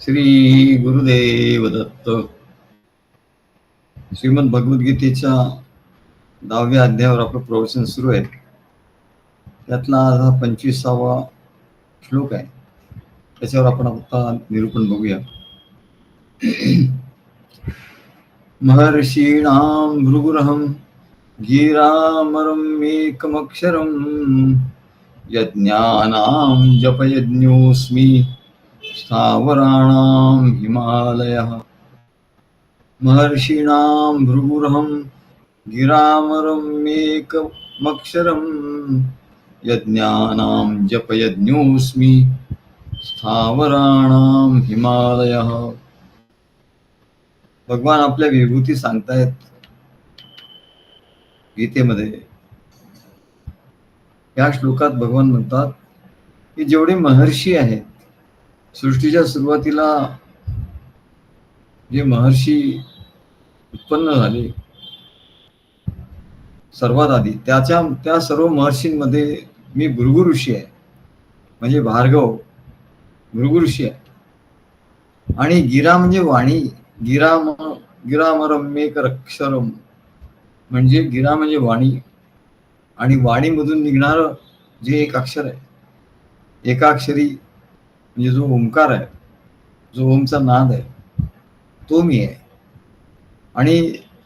श्री गुरुदेव दत्त. श्रीमद भगवद्गीतेच्या 10व्या अध्यायावर आपलं प्रवचन सुरू आहे. त्यातला आज हा 25वा श्लोक आहे. त्याच्यावर आपण आता निरूपण बघूया. महर्षीणां भृगुरहं गिरामरम् एकमक्षरम् यज्ञानां जपयज्ञोऽस्मि स्थावराणां हिमालयः. महर्षीणां भृगुरहं गिरामरम् एकमक्षरम् यज्ञानां जपयज्ञोऽस्मि स्थावराणां हिमालयः. भगवान आपल्या विभूती सांगतायत गीतेमध्ये. या श्लोकात भगवान म्हणतात की जेवढे महर्षी आहेत, सृष्टीच्या सुरुवातीला जे महर्षी उत्पन्न झाले सर्वात आधी, त्या सर्व महर्षींमध्ये मी भृगु ऋषी आहे, म्हणजे भार्गव भृगु ऋषी आहे. आणि गिरा म्हणजे वाणी. गिरामरम्येक अक्षरम म्हणजे गिरा म्हणजे वाणी, आणि वाणीमधून निघणार जे एक अक्षर आहे, एकाक्षरी म्हणजे जो ओंकार आहे, जो ओमचा नाद आहे, तो मी आहे. आणि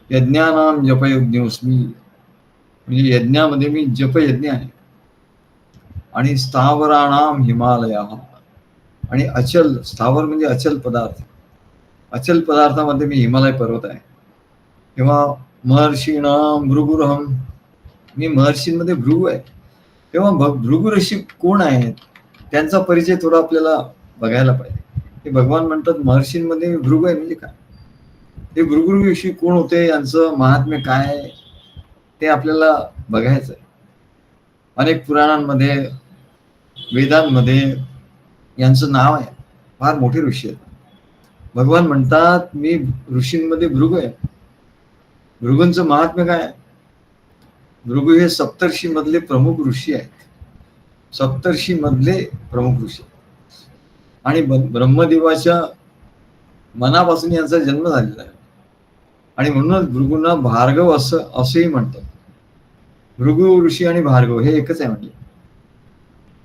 यज्ञानां जपयज्ञोस्मी म्हणजे यज्ञामध्ये मी जपयज्ञ आहे. आणि स्थावराणाम हिमालयाः आणि अचल, स्थावर म्हणजे अचल पदार्थ, अचल पदार्थामध्ये मी हिमालय पर्वत आहे. तेव्हा महर्षीणां भृगुरहं, मी महर्षींमध्ये भृगु आहे. तेव्हा भृगु ऋषी कोण आहेत त्यांचा परिचय थोडा आपल्याला बघायला पाहिजे. ते भगवान म्हणतात महर्षींमध्ये भृगु आहे म्हणजे काय, हे भृगु ऋषी कोण होते, यांचं महात्म्य काय आहे ते आपल्याला बघायचं आहे. अनेक पुराणांमध्ये, वेदांमध्ये यांचं नाव आहे. फार मोठे ऋषी आहेत. भगवान म्हणतात मी ऋषींमध्ये भृगु आहे. भृगूंचं महात्म्य काय? भृगु हे सप्तर्षी मधले प्रमुख ऋषी आहेत. सप्तर्षी मधले प्रमुख ऋषी आणि ब्रह्मदेवाच्या मनापासून यांचा जन्म झालेला आहे. आणि म्हणूनच भृगूंना भार्गव असंही म्हणतात. भृगु ऋषी आणि भार्गव हे एकच आहे. म्हणजे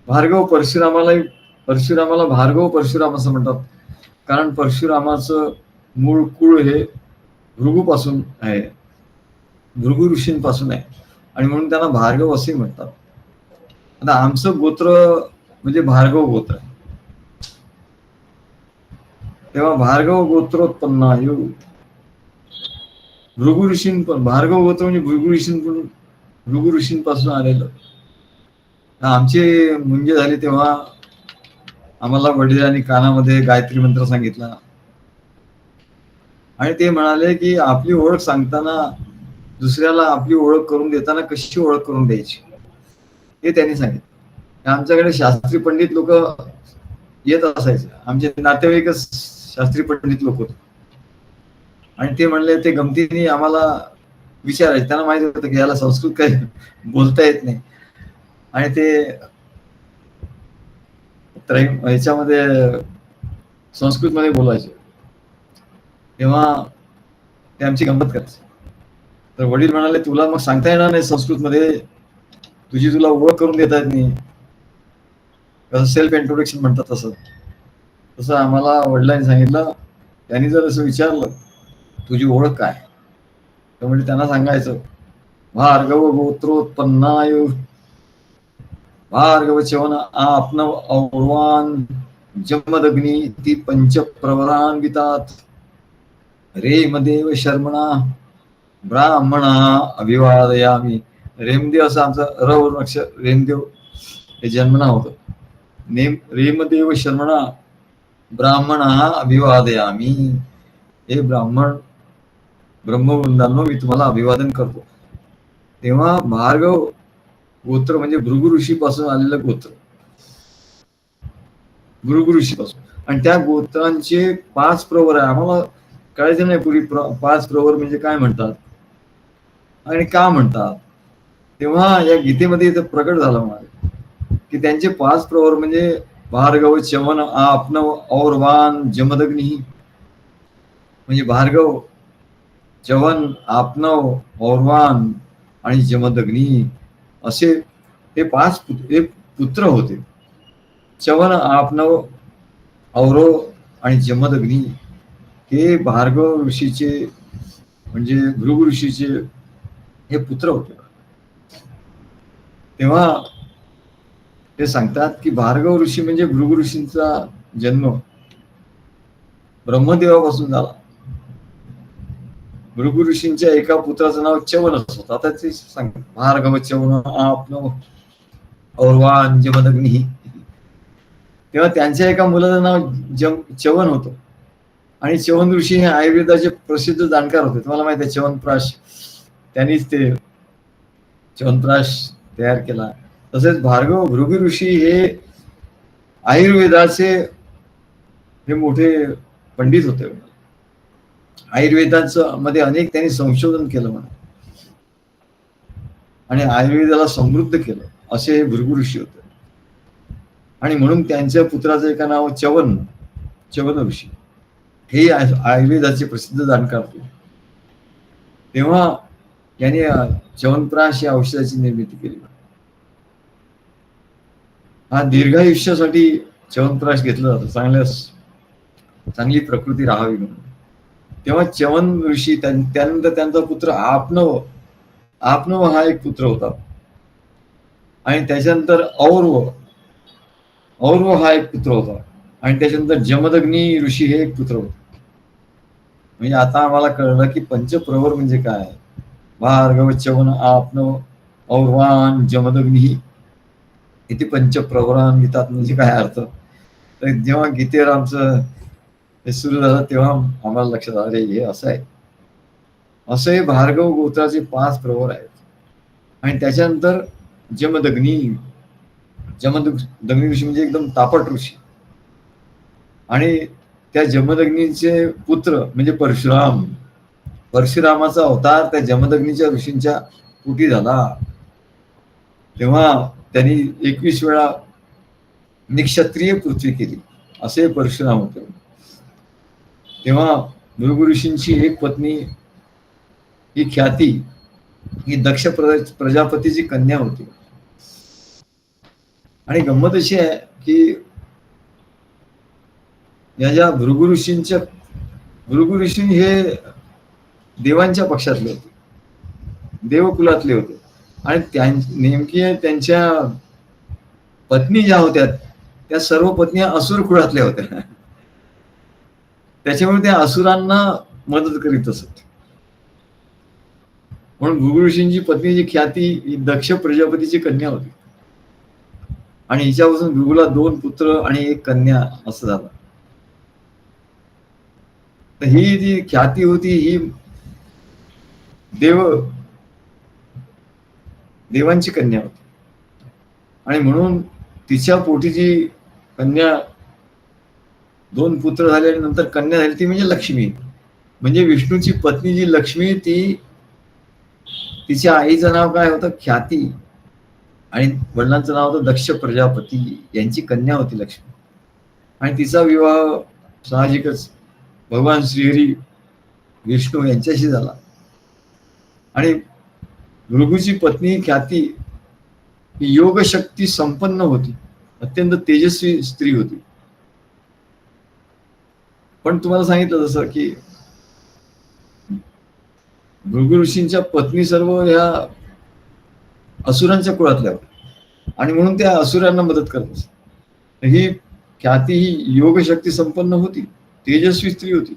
भार्गव परशुरामाला भार्गव परशुराम असं म्हणतात, कारण परशुरामाचं मूळ कुळ हे भृगूपासून आहे, भृगु ऋषींपासून आहे, आणि म्हणून त्यांना भार्गव असे म्हणतात. आता आमचं गोत्र म्हणजे भार्गव गोत्र आहे. तेव्हा भार्गव गोत्रोत्पन्नायु भृगु ऋषींपासून, भार्गव गोत्र म्हणजे भृगु ऋषींपासून आलेलं. आमचे मुंजे झाले तेव्हा आम्हाला वडिलांनी कानामध्ये गायत्री मंत्र सांगितला, आणि ते म्हणाले की आपली ओळख सांगताना दुसऱ्याला आपली ओळख करून देताना कशी ओळख करून द्यायची हे त्यांनी सांगितलं. आमच्याकडे शास्त्री पंडित लोक येत असायचे, आमचे नातेवाईकच शास्त्री पंडित लोक होते. आणि ते म्हणले, ते गमतीने आम्हाला विचारायचे. त्यांना माहिती होतं की याला संस्कृत काही बोलता येत नाही, आणि ते याच्यामध्ये संस्कृत मध्ये बोलायचे. तेव्हा ते आमची गंमत करायचे. तर वडील म्हणाले, तुला मग सांगता येणार नाही संस्कृत मध्ये, तुला ओळख करून देता येत नाही, कसं सेल्फ इंट्रोडक्शन म्हणतात तसं आम्हाला वडिलांनी सांगितलं. त्यांनी जर असं विचारलं तुझी ओळख काय, तर म्हणजे त्यांना सांगायचं भार्गव गोत्रोत्पन्नायु भार्गव चवन आपनव और्वान जमदग्नी ती पंच प्रवरान्वितात रेमदेव शर्मणा ब्राह्मणा अभिवादयामी. रेमदेव असं आमचं रवरून अक्षर, रेमदेव हे जन्मना होतं. रेमदेव शर्मणा ब्राह्मणा अभिवादयामी. हे ब्राह्मण ब्रह्मवृंदांनो, मी तुम्हाला अभिवादन करतो. तेव्हा भार्गव गोत्र म्हणजे भृगु ऋषी पासून आलेलं गोत्र, भृगु ऋषी पासून. आणि त्या गोत्रांचे 5 प्रवर आहे. आम्हाला कळायचं नाही पूर्वी 5 प्रवर म्हणजे काय म्हणतात आणि का म्हणतात. तेव्हा या गीतेमध्ये इथं प्रकट झालं मला की त्यांचे 5 प्रवर म्हणजे भार्गव च्यवन आपनव औरवान जमदग्नी. म्हणजे भार्गव, च्यवन, आपनव, औरवान आणि जमदग्नी असे हे हे पुत्र होते. च्यवन, आपनव, औरव आणि जमदग्नी हे भार्गव ऋषीचे म्हणजे भृगु ऋषीचे हे पुत्र होते. तेव्हा ते सांगतात की भार्गव ऋषी म्हणजे भृगु ऋषींचा जन्म ब्रह्मदेवापासून झाला. भृगु ऋषींच्या एका पुत्राचं नाव च्यवनच होतं. आता ते सांगतात भार्गव च्यवन आपनव औरवान जमदग्नी. तेव्हा त्यांच्या एका मुलाचं नाव च्यवन होतं. आणि च्यवन ऋषी हे आयुर्वेदाचे प्रसिद्ध जाणकार होते. तुम्हाला माहिती आहे च्यवनप्राश त्यांनीच ते च्यवनप्राश तयार केला. तसेच भार्गव भृगु ऋषी हे आयुर्वेदाचे हे मोठे पंडित होते. आयुर्वेदाचं मध्ये अनेक त्यांनी संशोधन केलं म्हणा आणि आयुर्वेदाला समृद्ध केलं असे हे भृगु ऋषी होते. आणि म्हणून त्यांच्या पुत्राचं एका नाव च्यवन ऋषी हे आयुर्वेदाचे प्रसिद्ध जाणकार होते. तेव्हा यांनी च्यवनप्राश या औषधाची निर्मिती केली. हा दीर्घायुष्यासाठी च्यवनप्राश घेतला जातो, चांगली प्रकृती राहावी म्हणून. तेव्हा च्यवन ऋषी त्यानंतर त्यांचा पुत्र आपनव हा एक पुत्र होता. आणि त्याच्यानंतर औरव हा एक पुत्र होता. आणि त्याच्यानंतर जमदग्नी ऋषी हे एक पुत्र होते. म्हणजे आता आम्हाला कळलं की पंचप्रवर म्हणजे काय. भार्गव, च्यवन, आपनव, औरवान, जमदग्नी इथे पंचप्रवरान गीतात म्हणजे काय अर्थ. तर जेव्हा गीतेवर आमचं हे सुरू झालं तेव्हा आम्हाला लक्षात आलं अरे हे असं आहे. असं हे भार्गव गोत्राचे 5 प्रवर आहेत. आणि त्याच्यानंतर जमदग्नी ऋषी म्हणजे एकदम तापट ऋषी. आणि त्या जमदग्नीचे पुत्र म्हणजे परशुरामाचा अवतार त्या जमदग्नीच्या ऋषींच्या पोटी झाला. तेव्हा त्यांनी 21 वेळा निक्षत्रिय पृथ्वी केली असे परशुराम होते. तेव्हा भृगु ऋषींची एक पत्नी ही ख्याती ही दक्ष प्रजापतीची कन्या होती. आणि गंमत अशी आहे की या ज्या भृगु ऋषी हे देवांच्या पक्षातले होते, देवकुलातले होते. आणि नेमकी त्यांच्या पत्नी ज्या होत्या त्या सर्व पत्नी असुर कुळातल्या होत्या. त्याच्यामुळे त्या असुरांना मदत करीत असत. म्हणून भृगु ऋषींची पत्नी जी ख्याती ही दक्ष प्रजापतीची कन्या होती. आणि हिच्यापासून भृगुला 2 पुत्र आणि 1 कन्या असं झालं. तर ही जी ख्याती होती ही देवांची कन्या होती. आणि म्हणून तिच्या पोटी जी कन्या 2 पुत्र झाले आणि नंतर कन्या झाली ती म्हणजे लक्ष्मी. म्हणजे विष्णूची पत्नी जी लक्ष्मी ती तिच्या आईचं नाव काय होतं ख्याती आणि वडिलांचं नाव होतं दक्ष प्रजापती. यांची कन्या होती लक्ष्मी. आणि तिचा विवाह साहजिकच भगवान श्रीहरी विष्णू यांच्याशी झाला. आणि भृगूची पत्नी ख्याती ही योगशक्ती संपन्न होती, अत्यंत तेजस्वी स्त्री होती. पण तुम्हाला सांगितलं जसं की भृगु ऋषींच्या पत्नी सर्व ह्या असुरांच्या कुळातल्या होत्या आणि म्हणून त्या असुरांना मदत करत असत. ही ख्याती ही योगशक्ती संपन्न होती, तेजस्वी स्त्री होती.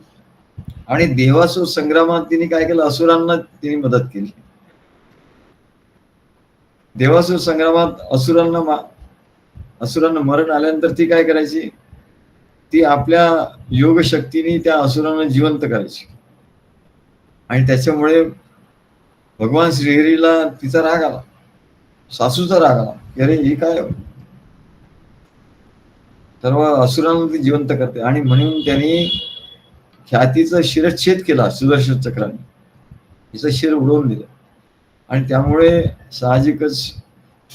आणि देवासुर संग्रामात तिने काय केलं, असुरांना तिने मदत केली. देवासुर संग्रामात असुरांना मरण आल्यानंतर ती काय करायची, ती आपल्या योगशक्तीने त्या असुरांना जिवंत करायची. आणि त्याच्यामुळे भगवान श्रीहरीला तिचा राग आला, सासूचा राग आला, अरे ही काय सर्व असुरांना ती जिवंत करते. आणि म्हणून त्यांनी ख्यातीचा शिरच्छेद केला सुदर्शन चक्राने, तिचं शिर उडवून दिलं. आणि त्यामुळे साहजिकच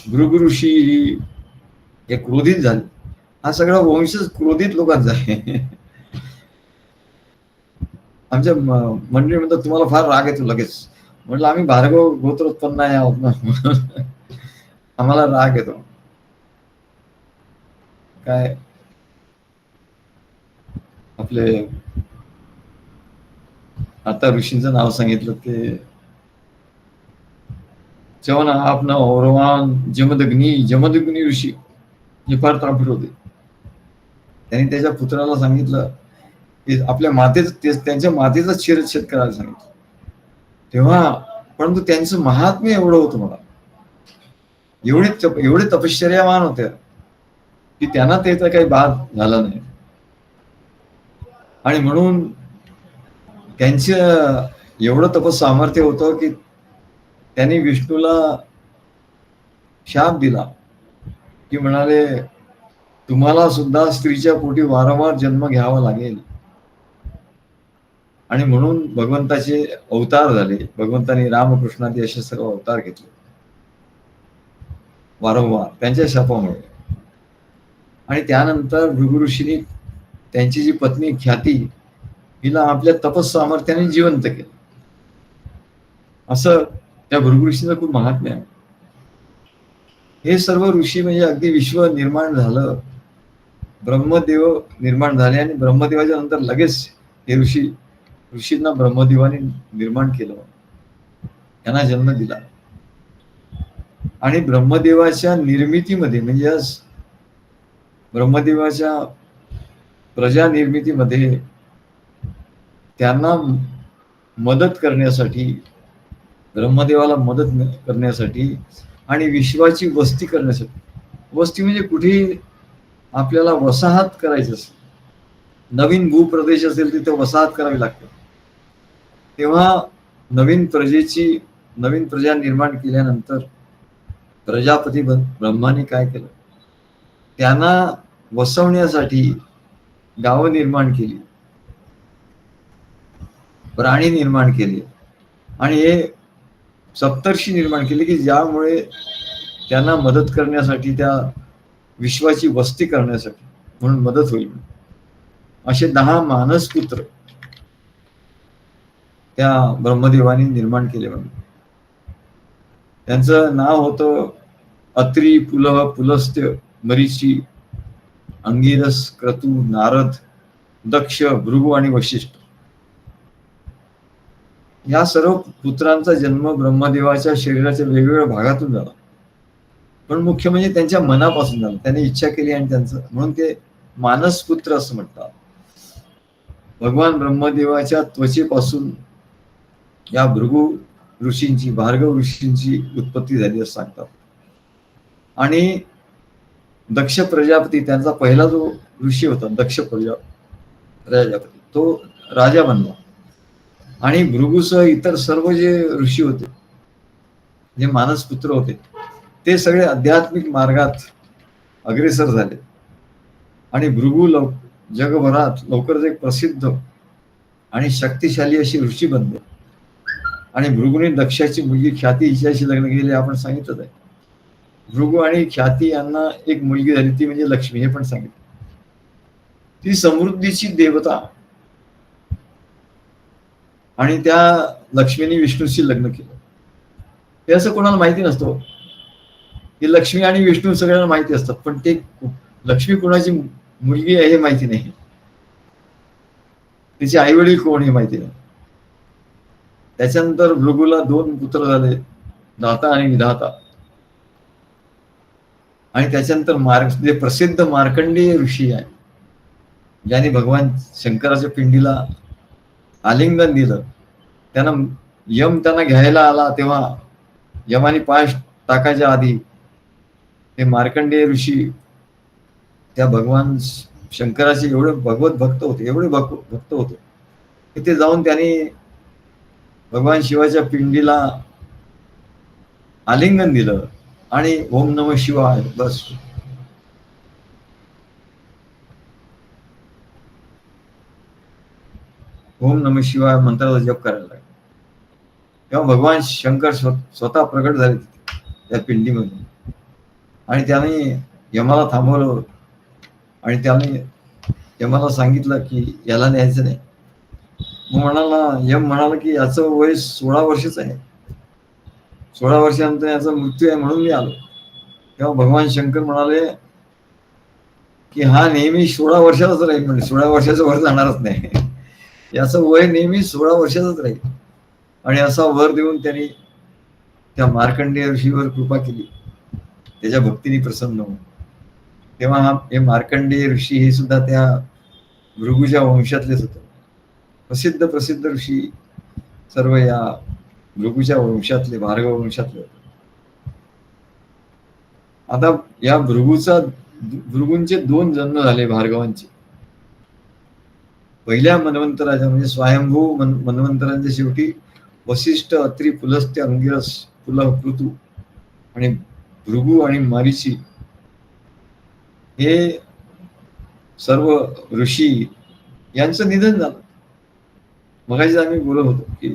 भृगु ऋषी ही एक क्रोधित झाली हा सगळा वंशच क्रोधित लोकांचा आहे. आमच्या मंडळी म्हणतात तुम्हाला फार राग येतो लगेच. म्हटलं आम्ही भार्गव गोत्रोत्पन्न आहे आहोत ना. आम्हाला राग येतो. काय आपले आता ऋषींचं नाव सांगितलं ते चवन आपणा औरवान जमदग्नी ऋषी हे फार त्राफट होते. त्यांनी त्याच्या पुत्राला सांगितलं की आपल्या त्यांच्या मातेचा शिरच्छेद करायला सांगितलं. तेव्हा परंतु त्यांचं महात्म्य एवढं होतं मला, एवढे तपश्चर्यावान होते की त्यांना त्याचा काही बाध झाला नाही. आणि म्हणून त्यांचं एवढं तपसामर्थ्य होतं की त्यांनी विष्णूला शाप दिला की म्हणाले तुम्हाला सुद्धा स्त्रीच्या पोटी वारंवार जन्म घ्यावा लागेल. आणि म्हणून भगवंताचे अवतार झाले. भगवंतांनी रामकृष्णादी असे सर्व अवतार घेतले वारंवार त्यांच्या शापामुळे. आणि त्यानंतर भृगु ऋषींनी त्यांची जी पत्नी ख्याती हिला आपल्या तपस सामर्थ्याने जिवंत केलं. असं त्या भृगु ऋषीचं खूप महात्म्य आहे. हे सर्व ऋषी म्हणजे अगदी विश्व निर्माण झालं, ब्रह्मदेव निर्माण झाले आणि ब्रह्मदेवाच्या नंतर लगेच हे ऋषींना ब्रह्मदेवाने निर्माण केलं, त्यांना जन्म दिला. आणि ब्रह्मदेवाच्या निर्मितीमध्ये म्हणजे ब्रह्मदेवाच्या प्रजा निर्मितीमध्ये त्यांना मदत करण्यासाठी, ब्रह्मदेवाला मदत करण्यासाठी आणि विश्वाची वस्ती करण्यासाठी, वस्ती म्हणजे कुठेही आपल्याला वसाहत करायची असेल, नवीन भूप्रदेश असेल तिथे वसाहत करावी लागते. तेव्हा नवीन प्रजा निर्माण केल्यानंतर प्रजापती ब्रह्माने काय केलं, त्यांना वसवण्यासाठी गावं निर्माण केली, प्राणी निर्माण केले आणि हे सप्तर्षी निर्माण केले की ज्यामुळे त्यांना मदत करण्यासाठी, त्या विश्वाची वस्ती करण्यासाठी म्हणून मदत होईल. असे 10 मानसपुत्र त्या ब्रह्मदेवाने निर्माण केले. म्हणून त्यांचं नाव होतं अत्री, पुलह, पुलस्त्य, मरीची, अंगिरस, क्रतू, नारद, दक्ष, भृगु आणि वशिष्ठ. या सर्व पुत्रांचा जन्म ब्रह्मदेवाच्या शरीराच्या वेगवेगळ्या भागातून झाला, पण मुख्य म्हणजे त्यांच्या मनापासून झाला. त्यांनी इच्छा केली आणि त्यांचं, म्हणून ते मानसपुत्र असं म्हणतात. भगवान ब्रह्मदेवाच्या त्वचेपासून या भृगु ऋषींची, भार्गव ऋषींची उत्पत्ती झाली असं सांगतात. आणि दक्ष प्रजापती, त्यांचा पहिला जो ऋषी होता दक्ष प्रजापती, तो राजा बनला. आणि भृगूसह इतर सर्व जे ऋषी होते, जे मानसपुत्र होते, ते सगळे आध्यात्मिक मार्गात अग्रेसर झाले. आणि भृगु जगभरात लवकरच एक प्रसिद्ध आणि शक्तिशाली अशी ऋषी बनले. आणि भृगूने दक्षाची मुलगी ख्याती हिच्याशी लग्न केले, आपण सांगितलं आहे. भृगु आणि ख्याती यांना एक मुलगी झाली, ती म्हणजे लक्ष्मी, हे पण सांगितलं. ती समृद्धीची देवता. आणि त्या लक्ष्मीने विष्णूशी लग्न केलं. हे असं कोणाला माहिती नसतं की लक्ष्मी आणि विष्णू सगळ्यांना माहिती असतात, पण ते लक्ष्मी कोणाची मुलगी आहे हे माहिती नाही, तिचे आई वडील कोण हे माहिती नाही. त्याच्यानंतर भृगूला 2 पुत्र झाले, दाता आणि विधाता. आणि त्याच्यानंतर जे प्रसिद्ध मार्कंडेय ऋषी आहे, ज्याने भगवान शंकराच्या पिंडीला आलिंगन दिलं, त्यांना घ्यायला आला तेव्हा यमाने पाय टाकायच्या आधी ते मार्कंडेय ऋषी त्या भगवान शंकराचे एवढे भगवत भक्त होते की ते जाऊन त्यांनी भगवान शिवाच्या पिंडीला आलिंगन दिलं आणि ओम नमः शिवाय, बस. ओम नमः शिवाय मंत्राचा जप करायला लागला. तेव्हा भगवान शंकर स्वतः प्रकट झाले त्या पिंडीमध्ये आणि त्याने यमाला थांबवलं आणि त्याने यमाला सांगितलं की याला न्यायचं नाही. मग यम म्हणाला की याचं वय 16 वर्षच आहे, 16 वर्षानंतर याचा मृत्यू आहे म्हणून मी आलो. तेव्हा भगवान शंकर म्हणाले की हा नेहमी 16 वर्षाचाच राहील, म्हणजे 16 वर्षाचं वर जाणारच नाही, याचं वय नेहमी 16 वर्षाचंच राहील. आणि असा वर देऊन त्यांनी त्या मार्कंडेय ऋषीवर कृपा केली, त्याच्या भक्तीने प्रसन्न होऊन. तेव्हा हे मार्कंडेय ऋषी हे सुद्धा त्या भृगूच्या वंशातलेच होते. प्रसिद्ध ऋषी सर्व या भृगूच्या वंशातले, भार्गव वंशातले होते. आता या भृगूंचे 2 जन्म झाले भार्गवांचे. पहिल्या मन्वंतराच्या म्हणजे स्वयंभू मन्वंतरांच्या शेवटी वसिष्ठ, अत्री, पुलस्त्य, अंगिरस, पुलह, पृथू आणि भृगू आणि मारीची हे सर्व ऋषी यांचं निधन झालं. मगाशीच आम्ही बोलत होतो की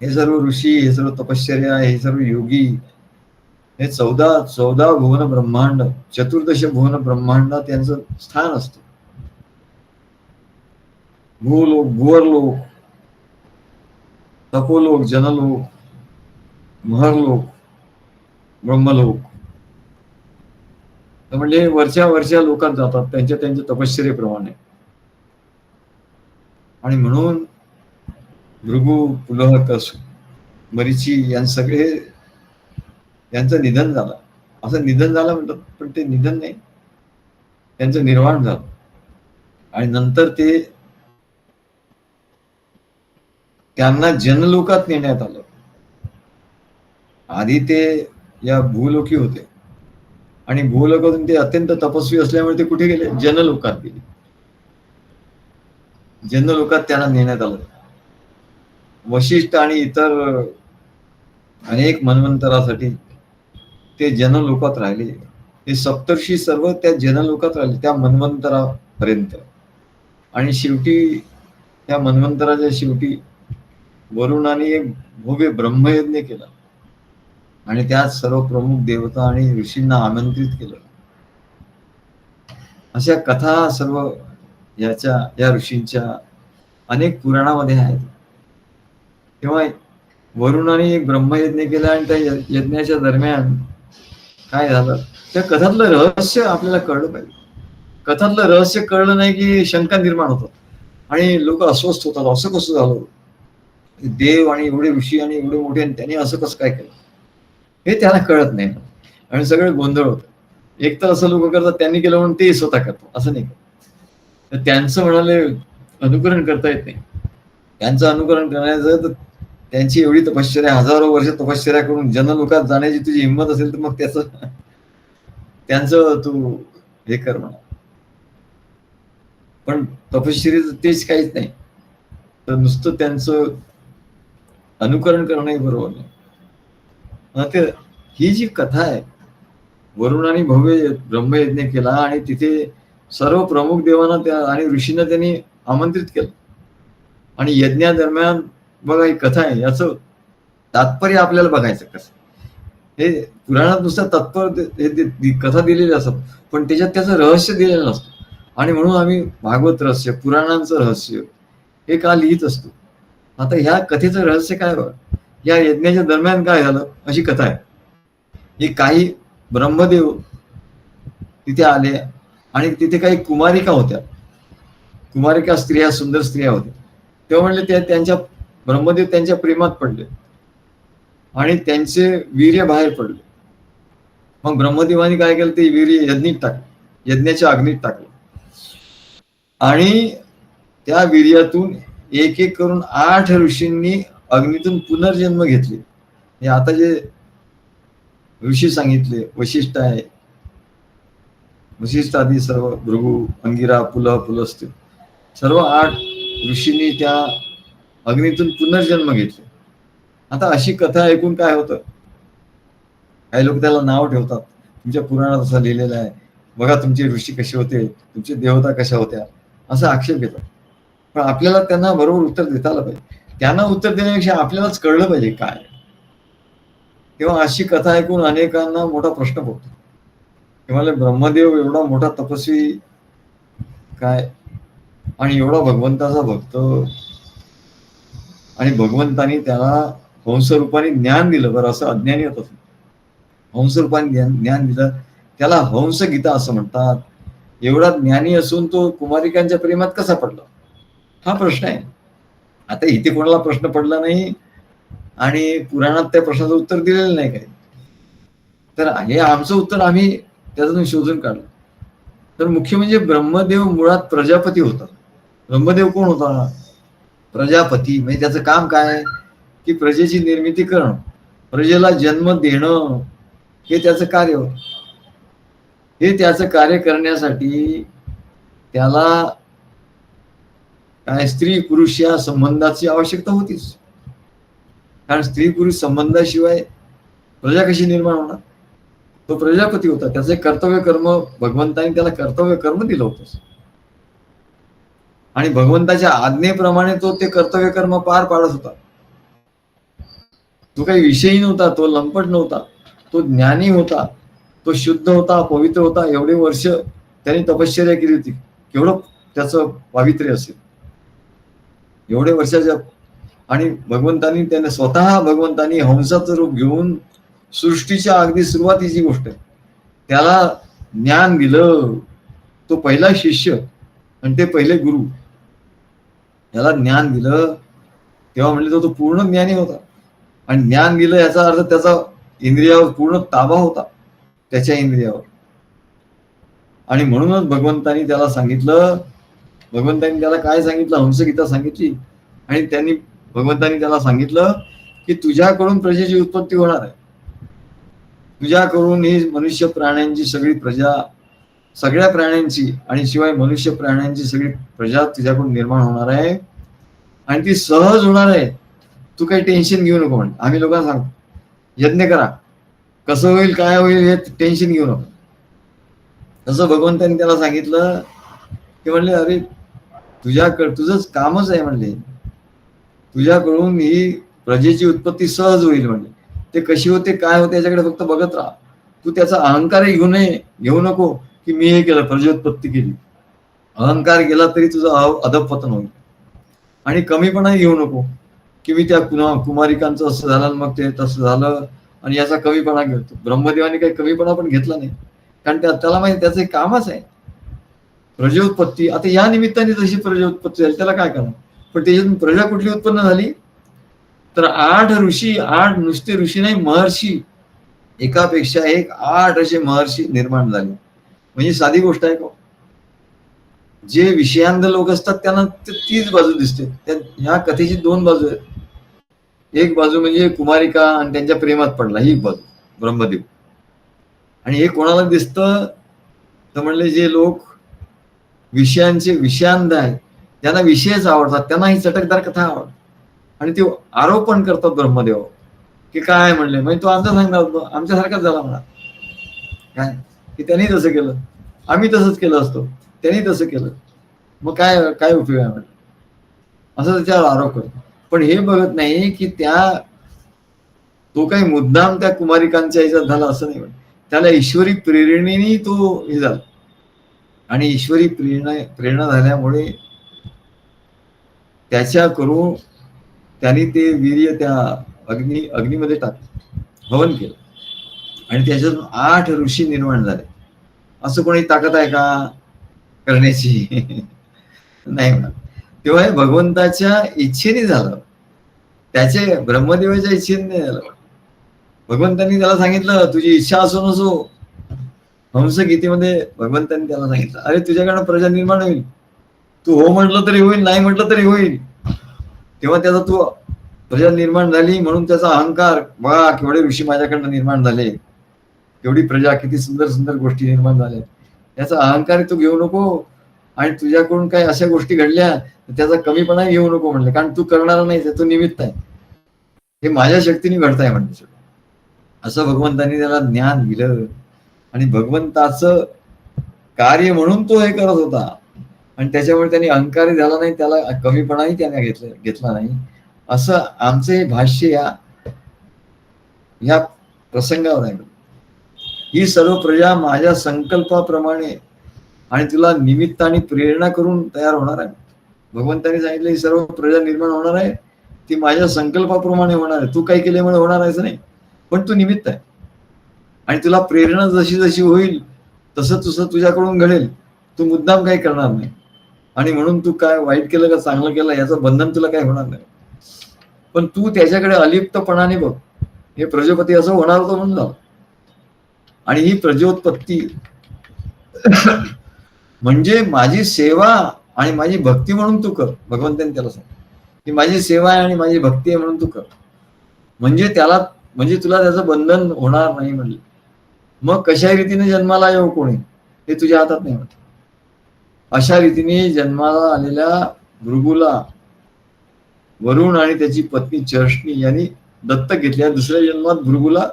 हे सर्व ऋषी, हे सर्व तपश्चर्या, हे सर्व योगी, हे 14 भुवन ब्रह्मांड, 14 भुवन ब्रह्मांडात यांचं स्थान असतं. भूलोक, भुवरलोक, तपोलोक, जनलोक, महरलोक, ब्रह्मलोक. म्हणजे वरच्या लोकात जातात त्यांच्या तपश्चर्येप्रमाणे. आणि म्हणून भृगू, पुलह, मरीची यांचं निधन झालं. असं निधन झालं म्हणतात, पण ते निधन नाही, त्यांचं निर्वाण झालं. आणि नंतर त्यांना जनलोकात नेण्यात आलं. आधी ते या भूलोकी होते आणि भूलोकातून ते अत्यंत तपस्वी असल्यामुळे ते कुठे गेले? जनलोकात गेले. जनलोकात त्यांना नेण्यात आलं. वशिष्ठ आणि इतर अनेक मन्वंतरासाठी ते जनलोकात राहिले. ते सप्तर्षी सर्व त्या जनलोकात राहिले त्या मन्वंतरापर्यंत. आणि शेवटी त्या मन्वंतराच्या शेवटी वरुणाने एक भव्य ब्रह्मयज्ञ केला आणि त्यात सर्व प्रमुख देवता आणि ऋषींना आमंत्रित केलं. अशा कथा सर्व या ऋषींच्या अनेक पुराणामध्ये आहेत. तेव्हा वरुणाने एक ब्रह्मयज्ञ केला आणि त्या यज्ञाच्या दरम्यान काय झालं, त्या कथातलं रहस्य आपल्याला कळलं पाहिजे. कथातलं रहस्य कळलं नाही की शंका निर्माण होतात आणि लोक अस्वस्थ होतात. असं कसं झालं, देव आणि एवढे ऋषी आणि एवढे मोठे, त्यांनी असं कसं काय केलं हे त्यांना कळत नाही आणि सगळं गोंधळ होतं. एक तर असं लोक करतात त्यांनी केलं म्हणून ते स्वतः करतात, असं नाही. तर त्यांचं म्हणाले अनुकरण करता येत नाही. त्यांचं अनुकरण करण्याचं तर त्यांची एवढी तपश्चर्या, हजारो वर्ष तपश्चर्या करून जनलोकात जाण्याची तुझी हिंमत असेल तर मग त्यांचं तू हे कर म्हणा. पण तपश्चर्याचं तेच काहीच नाही, तर नुसतं त्यांचं अनुकरण करणंही बरोबर नाही. ही जी कथा आहे, वरुणाने भव्य ब्रह्मयज्ञ केला आणि तिथे सर्व प्रमुख देवांना आणि ऋषींना त्यांनी आमंत्रित केलं. आणि यज्ञादरम्यान बघा ही कथा आहे, याचं तात्पर्य आपल्याला बघायचं कसं. हे पुराणात नुसतं कथा दिलेली असतात, पण त्याच्यात त्याचं रहस्य दिलेलं नसतं. आणि म्हणून आम्ही भागवत रहस्य, पुराणांचं रहस्य हे का लिहित असतो. आता ह्या कथेचं रहस्य काय बघा. या यज्ञाच्या दरम्यान काय झालं अशी कथा आहे. हे काही ब्रह्मदेव तिथे आले आणि तिथे काही कुमारिका होत्या. कुमारिका स्त्रिया, सुंदर स्त्रिया होत्या. तेव्हा म्हणले त्यांच्या ब्रह्मदेव त्यांच्या प्रेमात पडले आणि त्यांचे वीर्य बाहेर पडले. मग ब्रह्मदेवाने काय केलं, ते वीर्य यज्ञीत टाकलं, यज्ञाच्या अग्नीत टाकलं आणि त्या वीर्यातून एक एक करून 8 ऋषींनी अग्नीतून पुनर्जन्म घेतले. हे आता जे ऋषी सांगितले, वशिष्ठ आहे, वशिष्ठ आदी सर्व, भृगू, अंगिरा, पुलह, पुलस्त्य, सर्व 8 ऋषींनी त्या अग्नीतून पुनर्जन्म घेतले. आता अशी कथा ऐकून काय होतं, काही लोक त्याला नाव ठेवतात, तुमच्या पुराणात असं लिहिलेलं आहे, बघा तुमचे ऋषी कसे होते, तुमचे देवता कशा होत्या, असा आक्षेप घेतात. पण आपल्याला त्यांना बरोबर उत्तर देता आलं पाहिजे. त्यांना उत्तर देण्यापेक्षा आपल्यालाच कळलं पाहिजे काय. तेव्हा अशी कथा ऐकून अनेकांना मोठा प्रश्न पडतो ते म्हणले ब्रह्मदेव एवढा मोठा तपस्वी काय आणि एवढा भगवंताचा भक्त, आणि भगवंतानी त्याला हंसरूपाने ज्ञान दिलं. बरं, असं अज्ञानी होत, हंसरूपाने ज्ञान दिलं. त्याला हंस गीता असं म्हणतात. एवढा ज्ञानी असून तो कुमारिकांच्या प्रेमात कसा पडला, हा प्रश्न आहे. आता इथे कोणाला प्रश्न पडला नाही आणि पुराणात त्या प्रश्नाचं उत्तर दिलेलं नाही काही. तर हे आमचं उत्तर आम्ही त्याच्यातून शोधून काढलं. तर मुख्य म्हणजे ब्रह्मदेव मुळात प्रजापती होता. ब्रह्मदेव कोण होता? प्रजापती. म्हणजे त्याचं काम काय, की प्रजेची निर्मिती करणं, प्रजेला जन्म देणं, हे त्याचं कार्य होतं. हे त्याचं कार्य करण्यासाठी त्याला काय स्त्री पुरुष या संबंधाची आवश्यकता होतीच. कारण स्त्री पुरुष संबंधाशिवाय प्रजा कशी निर्माण होणार? तो प्रजापती होता. त्याचे कर्तव्य कर्म भगवंताने त्याला कर्तव्य कर्म दिलं होतं आणि भगवंताच्या आज्ञेप्रमाणे तो ते कर्तव्य कर्म पार पाडत होता. तो काही विषयी नव्हता, तो लंपट नव्हता, तो ज्ञानी होता, तो शुद्ध होता, पवित्र होता. एवढे वर्ष त्यांनी तपश्चर्या केली होती. केवढं त्याचं पावित्र्य असेल एवढे वर्षाच्या. आणि भगवंतानी त्याने स्वतः भगवंतानी हंसाचं रूप घेऊन सृष्टीच्या अगदी सुरुवातीची गोष्ट त्याला ज्ञान दिलं. तो पहिला शिष्य आणि ते पहिले गुरु, याला ज्ञान दिलं. तेव्हा म्हणले तो पूर्ण ज्ञानी होता. आणि ज्ञान दिलं याचा अर्थ त्याचा इंद्रियावर पूर्ण ताबा होता, त्याच्या इंद्रियावर. आणि म्हणूनच भगवंतानी त्याला सांगितलं, भगवंतानी त्याला काय सांगितलं, हंसगीता सांगितली. आणि भगवंतानी त्याला सांगितलं की तुझ्याकडून प्रजेची उत्पत्ती होणार आहे. तुझ्याकडून ही मनुष्य प्राण्यांची सगळी प्रजा, सगळ्या प्राण्यांची आणि शिवाय मनुष्य प्राण्यांची सगळी प्रजा तुझ्याकडून निर्माण होणार आहे. आणि ती सहज होणार आहे. तू काही टेन्शन घेऊ नको. म्हणजे आम्ही लोकांना सांगतो यज्ञ करा, कसं होईल काय होईल हे टेन्शन घेऊ नको. तसं भगवंतानी त्याला सांगितलं की म्हणले अरे तुझंच कामच आहे. म्हणले तुझ्याकडून ही प्रजेची उत्पत्ती सहज होईल. म्हणले ते कशी होते काय होते याच्याकडे फक्त बघत राहा. तू त्याचा अहंकारही घेऊ नको की मी हे केलं, प्रजोत्पत्ती केली. अहंकार गेला तरी तुझं अधपतन होईल. आणि कमीपणा घेऊ नको की मी त्या कुमारिकांचं असं झालं मग ते तसं झालं आणि याचा कमीपणा घेतो. ब्रह्मदेवाने काही कमीपणा पण घेतला नाही, कारण त्याला माहिती त्याचं एक कामच आहे प्रजोत्पत्ती. आता या निमित्ताने जशी प्रजोत्पत्ती झाली त्याला काय करणार. पण त्याच्यातून प्रजा कुठली उत्पन्न झाली तर 8 ऋषी, 8 नुसते ऋषी नाही, महर्षी, एकापेक्षा एक 8 असे महर्षी निर्माण झाले. म्हणजे साधी गोष्ट आहे का? जे विषयांध लोक असतात त्यांना तीच बाजू दिसते. ह्या कथेची 2 बाजू आहेत. एक बाजू म्हणजे कुमारिका आणि त्यांच्या प्रेमात पडला, ही बाजू ब्रह्मदेव. आणि हे कोणाला दिसतं तर म्हणले जे लोक विषयांध आहेत, त्यांना विषयच आवडतात, त्यांना ही चटकदार कथा आवडतात. आणि ते आरोपण करतात ब्रह्मदेव की काय म्हणले, म्हणजे तो आमचा सांगणार आमच्यासारखाच झाला म्हणा काय की त्यांनी तसं केलं, आम्ही तसंच केलं असतो, त्यांनी तसं केलं, मग काय काय उपयोग आहे म्हणलं, असं त्याच्यावर आरोप करतो. पण हे बघत नाही की तो काही मुद्दाम त्या कुमारिकांच्या ह्याच्यात झाला असं नाही. त्याला ईश्वरी प्रेरणेने तो हे झाला. आणि ईश्वरी प्रेरणा झाल्यामुळे त्याच्या करून त्यांनी ते वीर्य त्या अग्नीमध्ये हवन केलं आणि त्याच्यातून 8 ऋषी निर्माण झाले. असं कोणी ताकद आहे का करण्याची? नाही म्हणा. तेव्हा हे भगवंताच्या इच्छेने झालं, त्याचे ब्रह्मदेवाच्या इच्छेने नाही झालं. भगवंतांनी त्याला सांगितलं तुझी इच्छा असो नसो. हंस गीतेमध्ये भगवंतांनी त्याला सांगितलं अरे तुझ्याकडनं प्रजा निर्माण होईल, तू हो म्हटलं तरी होईल, नाही म्हटलं तरी होईल. तेव्हा त्याचा तू प्रजा निर्माण झाली म्हणून त्याचा अहंकार, बघा केवढे ऋषी माझ्याकडनं निर्माण झाले, एवढी प्रजा, किती सुंदर सुंदर गोष्टी निर्माण झाल्या, त्याचा अहंकार तू घेऊ नको. आणि तुझ्याकडून काही अशा गोष्टी घडल्या त्याचा कमीपणा घेऊ नको म्हणले, कारण तू करणार नाही, तू निमित्त आहे, हे माझ्या शक्तीने घडताय म्हणते. असं भगवंतांनी त्याला ज्ञान दिलं आणि भगवंताचं कार्य म्हणून तो हे करत होता. आणि त्याच्यामुळे त्यांनी अहंकारी झाला नाही, त्याला कमीपणाही त्याने घेतला नाही. असं आमचे भाष्य या प्रसंगावर आहे. ही सर्व प्रजा माझ्या संकल्पाप्रमाणे आणि तुला निमित्त आणि प्रेरणा करून तयार होणार आहे. भगवंतांनी सांगितलं ही सर्व प्रजा निर्माण होणार आहे, ती माझ्या संकल्पाप्रमाणे होणार आहे. तू काही केल्यामुळे होणार आहेच नाही, पण तू निमित्त आहे. आणि तुला प्रेरणा जशी जशी होईल तसं तसं तुझ्याकडून घडेल. तू मुद्दाम काही करणार नाही, आणि म्हणून तू काय वाईट केलं का चांगलं केलं याचं बंधन तुला काही होणार नाही. पण तू त्याच्याकडे अलिप्तपणाने बघ. हे प्रजापती असं होणार होतं म्हणून झालं. आणि ही प्रजोत्पत्ती म्हणजे माझी सेवा आणि माझी भक्ती म्हणून तू कर. भगवंतांनी त्याला सांग की माझी सेवा आहे आणि माझी भक्ती आहे म्हणून तू कर. म्हणजे तुला त्याचं बंधन होणार नाही म्हणले. मग कशा रीतीने जन्माला येऊ कोणी हे तुझ्या हातात नाही म्हणत. अशा रीतीने जन्माला आलेल्या भृगूला वरुण आणि त्याची पत्नी चर्ष्णी यांनी दत्तक घेतल्या. दुसऱ्या जन्मात भृगूला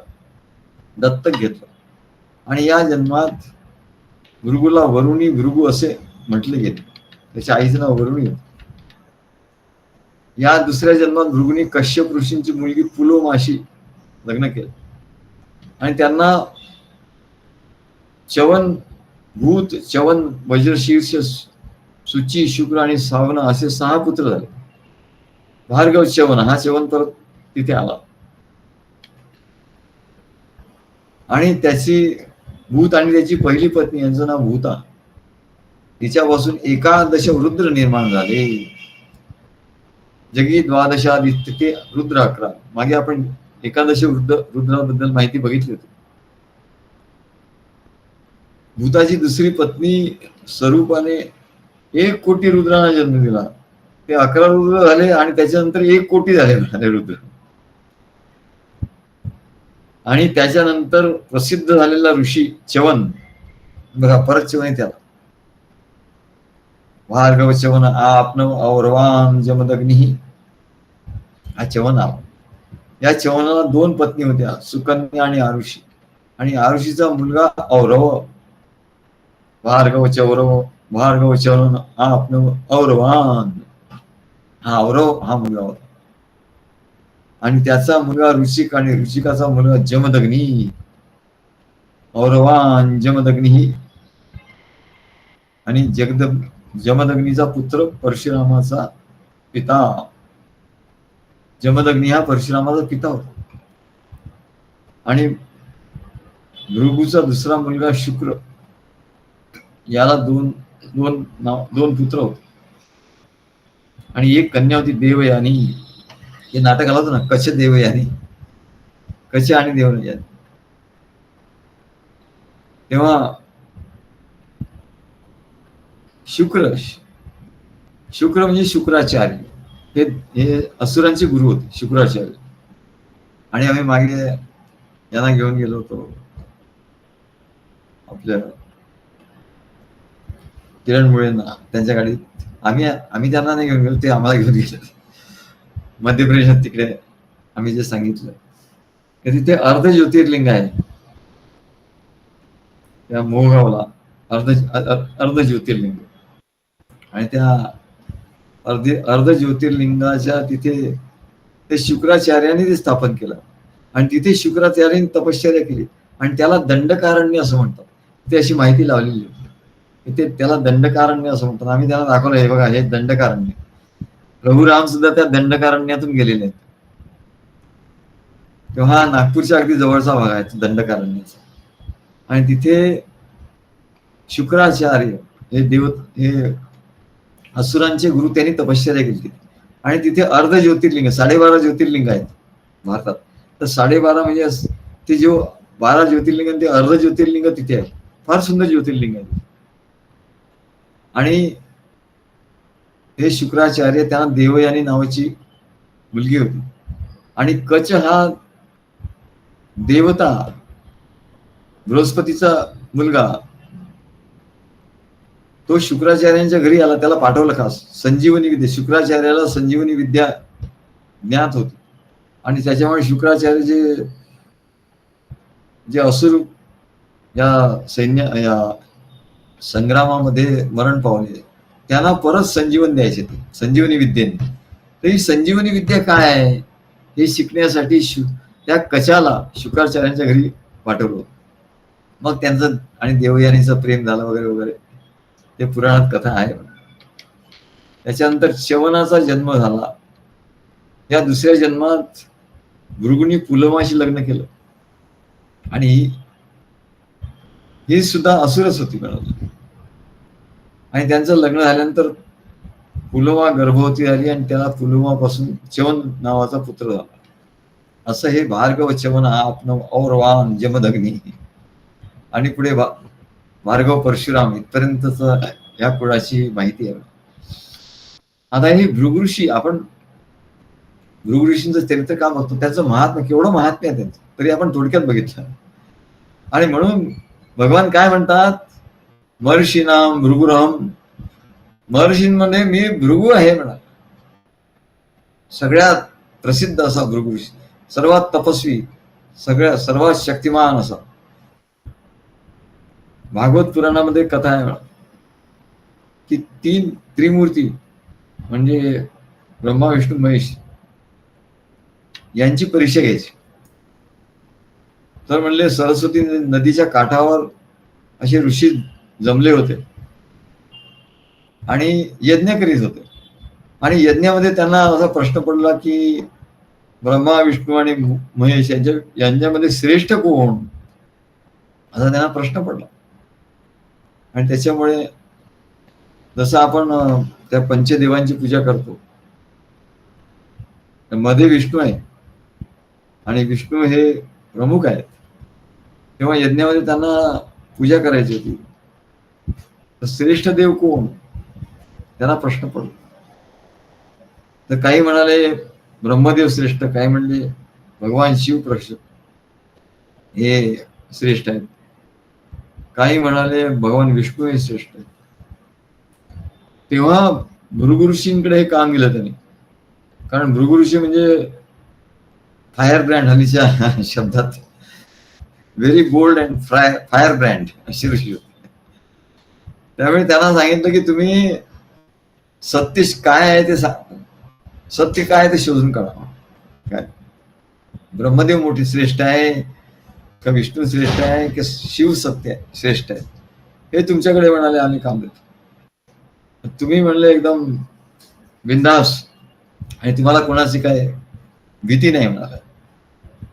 दत्तक घेतलं आणि या जन्मात भृगूला वरुणी भृगू असे म्हटले गेले. त्याच्या आईचं नाव वरुणी होतं. या दुसऱ्या जन्मात भृगूनी कश्यप ऋषींची मुलगी पुलोमाशी लग्न केलं आणि त्यांना च्यवन, भूत, च्यवन, वज्रशीर्ष, सुची, शुक्र आणि सावन असे 6 पुत्र झाले. भार्गव च्यवन हा च्यवन परत तिथे आला आणि त्याची भूत आणि त्याची पहिली पत्नी यांचं नाव भूता. तिच्यापासून 11 रुद्र निर्माण झाले. जगी द्वादशादित्य रुद्र 11. मागे आपण 11 रुद्राबद्दल माहिती बघितली होती. भूताची दुसरी पत्नी स्वरूपाने 1 कोटी रुद्रांना जन्म दिला. ते 11 रुद्र झाले आणि त्याच्यानंतर 1 कोटी झाले रुद्र. आणि त्याच्यानंतर प्रसिद्ध झालेला ऋषी च्यवन बघा, परत च्यवन त्याला भार्गव च्यवन आपनव औरवान जमदग्नी हा च्यवन आला. या च्यवनाला 2 पत्नी होत्या, सुकन्या आणि आरुषी. आणि आरुषीचा मुलगा औरव. भार्गव च्यवन आपनव औरवान हा औरव हा मुलगा होता. आणि त्याचा मुलगा ऋषिक आणि ऋषिकाचा मुलगा जमदग्नी. औरवान जमदग्नी आणि जमदग्नीचा पुत्र परशुरामाचा पिता. जमदग्नी हा परशुरामाचा पिता होता. आणि भृगूचा दुसरा मुलगा शुक्र, याला दोन पुत्र होते आणि 1 कन्या होती देवयानी. हे नाटक आलं होतं ना, कच देवयानी, कच आणि देवयानी. तेव्हा शुक्र म्हणजे शुक्राचार्य, हे असुरांचे गुरु होते शुक्राचार्य. आणि आम्ही मागे यांना घेऊन गेलो होतो आपल्या किरण मुळेंना त्यांच्या गाडीत. आम्ही त्यांना नाही घेऊन गेलो, ते आम्हाला घेऊन गेले मध्य प्रदेशात. तिकडे आम्ही जे सांगितलं की तिथे अर्ध ज्योतिर्लिंग आहे. त्या मोहगावला अर्ध ज्योतिर्लिंग. आणि त्या अर्ध ज्योतिर्लिंगाच्या तिथे ते शुक्राचार्यांनी ते स्थापन केलं. आणि तिथे शुक्राचार्यांनी तपश्चर्या केली आणि त्याला दंडकारण्य असं म्हणतात. ते अशी माहिती लावलेली ते त्याला दंडकारण्य असं म्हणतात. आम्ही त्याला दाखवलं, हे बघा हे दंडकारण्य. रघुराम सुद्धा त्या दंडकारण्यातून गेलेले आहेत. तेव्हा नागपूरच्या अगदी जवळचा भाग आहे दंडकारण्याचा. आणि तिथे शुक्राचार्य हे असुरांचे गुरु, त्यांनी तपश्चर्या केली. आणि तिथे अर्ध ज्योतिर्लिंग 12.5 ज्योतिर्लिंग आहेत भारतात. तर 12.5 म्हणजे ते जो 12 ज्योतिर्लिंग ते अर्ध ज्योतिर्लिंग तिथे आहे. फार सुंदर ज्योतिर्लिंग आहे. आणि हे शुक्राचार्य, त्यांना देवयानी नावाची मुलगी होती. आणि कच हा देवता बृहस्पतीचा मुलगा, तो शुक्राचार्यांच्या घरी आला. त्याला पाठवलं खास संजीवनी विद्या. शुक्राचार्याला संजीवनी विद्या ज्ञात होती. आणि त्याच्यामुळे शुक्राचार्य जे असुर या संग्रामामध्ये मरण पावले, त्यांना परत संजीवन द्यायचे ते संजीवनी विद्येने. तर ही संजीवनी विद्या काय आहे हे शिकण्यासाठी त्या कचाला शुक्राचार्यांच्या घरी पाठवलं. मग त्यांचं आणि देवयानीचं प्रेम झालं वगैरे वगैरे, ते पुराणात कथा आहे. त्याच्यानंतर च्यवनाचा जन्म झाला. या दुसऱ्या जन्मात भृगूंनी पुलोमाशी लग्न केलं आणि ही सुद्धा असुरच होती म्हणाली. आणि त्यांचं लग्न झाल्यानंतर पुलोमा गर्भवती झाली आणि त्याला पुलोमापासून च्यवन नावाचा पुत्र झाला. असं हे भार्गव च्यवन आपन औरवान जमदग्नी आणि पुढे भार्गव परशुराम इथपर्यंतच या कुळाची माहिती आहे. आता हे भृगु ऋषी, आपण भृगु ऋषींचं चरित्र का बघतो, त्याचं महात्म्य केवढं महात्म्य आहे त्यांचं, तरी आपण थोडक्यात बघितलं. आणि म्हणून भगवान काय म्हणतात, महर्षीनाम भृगुरहम, महर्षींमध्ये मी भृगु आहे म्हणा. सगळ्यात प्रसिद्ध असा भृगु ऋषी, सर्वात तपस्वी, सर्वात शक्तिमान असा. भागवत पुराणामध्ये कथा आहे म्हणा की 3 त्रिमूर्ती म्हणजे ब्रह्मा विष्णू महेश यांची परीक्षा घ्यायची. तर म्हणले सरस्वती नदीच्या काठावर असे ऋषी जमले होते आणि यज्ञ करीत होते. आणि यज्ञामध्ये त्यांना असा प्रश्न पडला की ब्रह्मा विष्णू आणि महेश यांच्यामध्ये श्रेष्ठ कोण, असा त्यांना प्रश्न पडला. आणि त्याच्यामुळे जसं आपण त्या पंचदेवांची पूजा करतो, मध्ये विष्णू आहे आणि विष्णू हे प्रमुख आहेत, तेव्हा यज्ञामध्ये त्यांना पूजा करायची होती. तर श्रेष्ठ देव कोण, त्यांना प्रश्न पडला. तर काही म्हणाले ब्रह्मदेव श्रेष्ठ, काही म्हणले भगवान शिव हे श्रेष्ठ आहेत, काही म्हणाले भगवान विष्णू हे श्रेष्ठ आहेत. तेव्हा भृगु ऋषींकडे हे काम दिलं त्यांनी, कारण भृगु ऋषी म्हणजे फायर ब्रँड हल्लीच्या शब्दात very bold and fire brand अशी ऋषी होते. त्यामुळे त्यांना सांगितलं की तुम्ही सत्य काय आहे ते सत्य काय ते शोधून काढा. काय ब्रह्मदेव मोठी श्रेष्ठ आहे का विष्णू श्रेष्ठ आहे की शिव सत्य श्रेष्ठ आहे, हे तुमच्याकडे म्हणाले आम्ही काम देतो. तुम्ही म्हणले एकदम बिंदास आणि तुम्हाला कोणाची काय भीती नाही म्हणाला.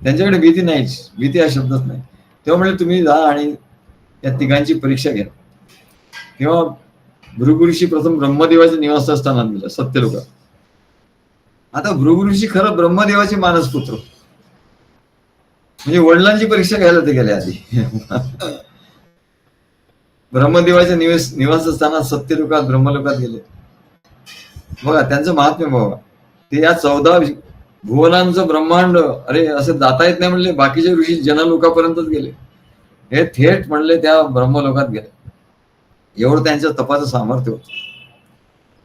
त्यांच्याकडे भीती नाहीच, भीती हा शब्दच नाही. तेव्हा म्हणले तुम्ही जा आणि या तिघांची परीक्षा घ्या. तेव्हा भृगु ऋषी प्रथम ब्रह्मदेवाच्या निवासस्थानात गेला सत्यलोकात. आता भृगु ऋषी खरं ब्रह्मदेवाचे मानसपुत्र, म्हणजे वडिलांची परीक्षा घ्यायला ते गेले आधी. ब्रह्मदेवाच्या निवासस्थानात सत्यलोकात ब्रह्मलोकात गेले. बघा त्यांचं महात्म्य बघा. ते या 14 भुवनांचं ब्रह्मांड, अरे असं जाता येत नाही म्हणले. बाकीचे ऋषी जनलोकापर्यंतच गेले, हे थेट म्हणले त्या ब्रह्मलोकात गेले. एवढं त्यांच्या तपाचं सामर्थ्य होतं.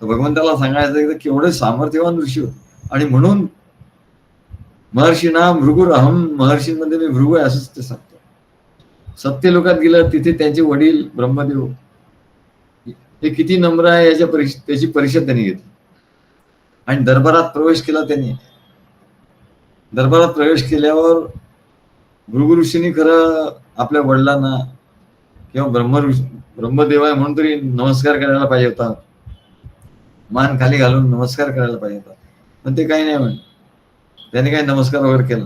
तर भगवंताला सांगायचं केवढे सामर्थ्यवान ऋषी होते. आणि म्हणून महर्षीनाम भृगुरहम, महर्षींमध्ये मी भृगु आहे असंच ते सांगतो. सत्यलोकात गेलं, तिथे त्यांचे वडील ब्रह्मदेव हे किती नम्र आहे त्याची परीक्षा त्यांनी घेतली. आणि दरबारात प्रवेश केला त्यांनी. दरबारात प्रवेश केल्यावर भृगु ऋषींनी खरं आपल्या वडिलांना किंवा ब्रह्मदेव आहे म्हणून तरी नमस्कार करायला पाहिजे होता, मान खाली घालून नमस्कार करायला पाहिजे होता. पण ते काही नाही म्हण, त्यांनी काही नमस्कार वगैरे केला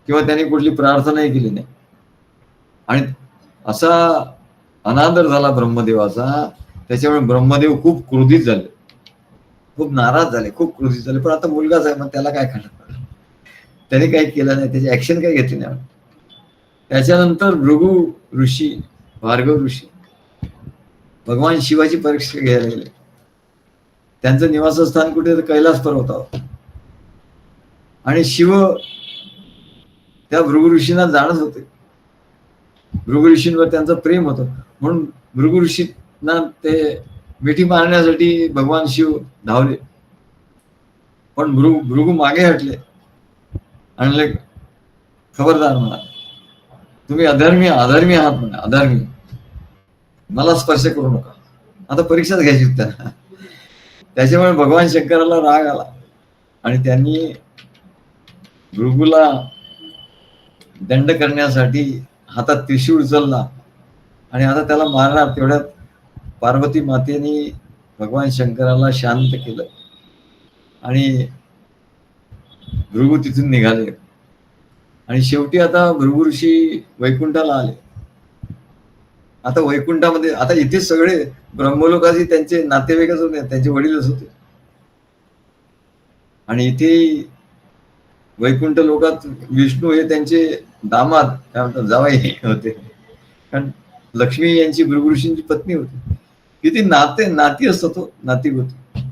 किंवा त्यांनी कुठली प्रार्थनाही केली नाही. आणि असा अनादर झाला ब्रह्मदेवाचा. त्याच्यामुळे ब्रह्मदेव खूप क्रोधित झाले, खूप नाराज झाले, खूप क्रोधित झाले. पण आता मुलगाच आहे, मग त्याला काय करणार, त्याने काही केलं नाही, त्याची ऍक्शन काही घेतली नाही. त्याच्यानंतर भृगु ऋषी, भार्गव ऋषी भगवान शिवाची परीक्षा घ्यायला गेले. त्यांचं निवासस्थान कुठे, कैलास पर्वतावर. आणि शिव त्या भृगु ऋषींना जाणत होते. भृगु ऋषींवर त्यांचं प्रेम होतं, म्हणून भृगु ऋषींना ते मिठी मारण्यासाठी भगवान शिव धावले. पण भृगु मागे हटले आणि खबरदार म्हणा, तुम्ही अधर्मी आहात म्हणा, अधर्मी, मला स्पर्श करू नका. आता परीक्षाच घ्यायची त्यांना. त्याच्यामुळे भगवान शंकराला राग आला आणि त्यांनी भृगुला दंड करण्यासाठी हातात त्रिशूळ उचलला आणि आता त्याला मारणार. तेवढ्यात पार्वती मातेने भगवान शंकराला शांत केलं आणि भृगू तिथून निघाले. आणि शेवटी आता भृगु ऋषी वैकुंठाला आले. आता वैकुंठामध्ये आता इथे सगळे ब्रह्मलोकाचे त्यांचे नातेवाईकच होते, त्यांचे वडीलच होते. आणि इथे वैकुंठ लोकात विष्णू हे त्यांचे दामाद काय म्हणतात जावई होते, कारण लक्ष्मी यांची भृगु ऋषींची पत्नी होती. किती नाती असतात हो, नाती होती.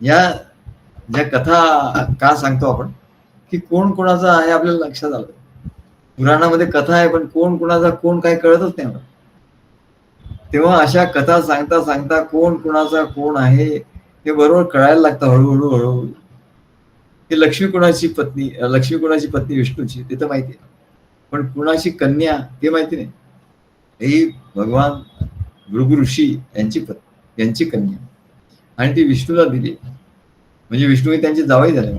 या ज्या कथा का सांगतो आपण की कोण कोणाचा आहे आपल्याला लक्षात आलं. पुराणामध्ये कथा आहे पण कोण कोणाचा कोण काय कळतच नाही मला. तेव्हा अशा कथा सांगता सांगता कोण कोणाचा कोण आहे हे बरोबर कळायला लागतं हळूहळू हळूहळू. की लक्ष्मी कोणाची पत्नी विष्णूची ते तर माहिती आहे, पण कुणाची कन्या ते माहिती नाही. ही भगवान भृगु ऋषी यांची कन्या आणि ती विष्णूला दिली, म्हणजे विष्णू त्यांचे जावई झाले.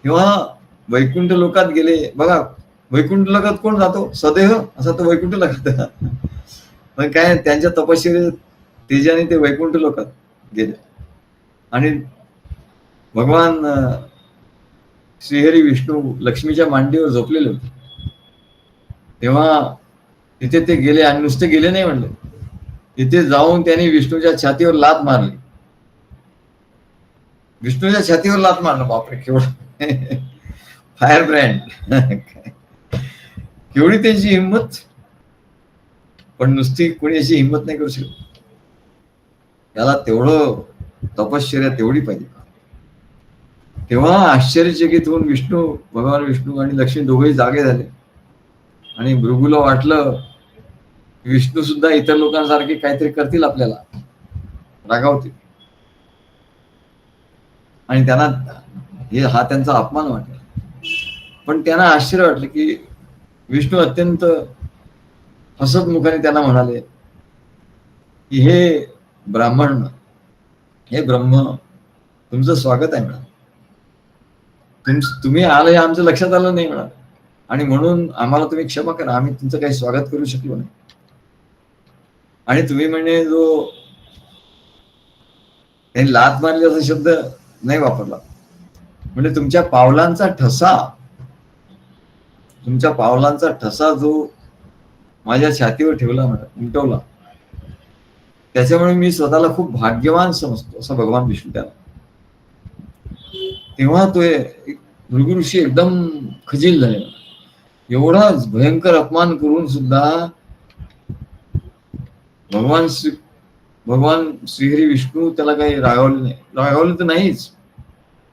तेव्हा वैकुंठ लोकात गेले. बघा वैकुंठ लोकात कोण जातो सदैव असा तो वैकुंठ लोकात. पण काय त्यांच्या तपश्चर्या तेजाने ते वैकुंठ लोकात गेले आणि भगवान श्रीहरी विष्णू लक्ष्मीच्या मांडीवर झोपलेले होते. तेव्हा तिथे ते गेले आणि नुसते गेले नाही म्हणले, तिथे जाऊन त्यांनी विष्णूच्या छातीवर लात मारली. विष्णूच्या छातीवर लात मारलं. बापरे केवढं फायर ब्रँड. केवढी त्यांची हिंमत. पण नुसती कोणी अशी हिंमत नाही करू शकत. त्याला तेवढं तपश्चर्या तेवढी पाहिजे. तेव्हा आश्चर्यचकित होऊन भगवान विष्णू आणि लक्ष्मी दोघेही जागे झाले आणि भृगूला वाटलं विष्णू सुद्धा इतर लोकांसारखे काहीतरी करतील, आपल्याला रागावतील. आणि त्यांना हा त्यांचा अपमान वाटला. पण त्यांना आश्चर्य वाटलं की विष्णू अत्यंत हसत मुखाने त्यांना म्हणाले की हे ब्राह्मण, हे ब्रह्म, तुमचं स्वागत आहे म्हणा. तुम्ही आलं हे आमचं लक्षात आलं नाही म्हणा, आणि म्हणून आम्हाला तुम्ही क्षमा करा, आम्ही तुमचं काही स्वागत करू शकलो नाही. आणि तुम्ही म्हणजे जो त्यांनी लात मारली असा शब्द नाही वापरला, म्हणजे तुमच्या पावलांचा ठसा जो माझ्या छातीवर ठेवला उमटवला, त्याच्यामुळे मी स्वतःला खूप भाग्यवान समजतो असं भगवान विष्णू त्याला. तेव्हा तो भृगु ऋषी एकदम खजील झाले. एवढा भयंकर अपमान करून सुद्धा भगवान श्रीहरी विष्णू त्याला काही रागावले नाही. रागावले तर नाहीच,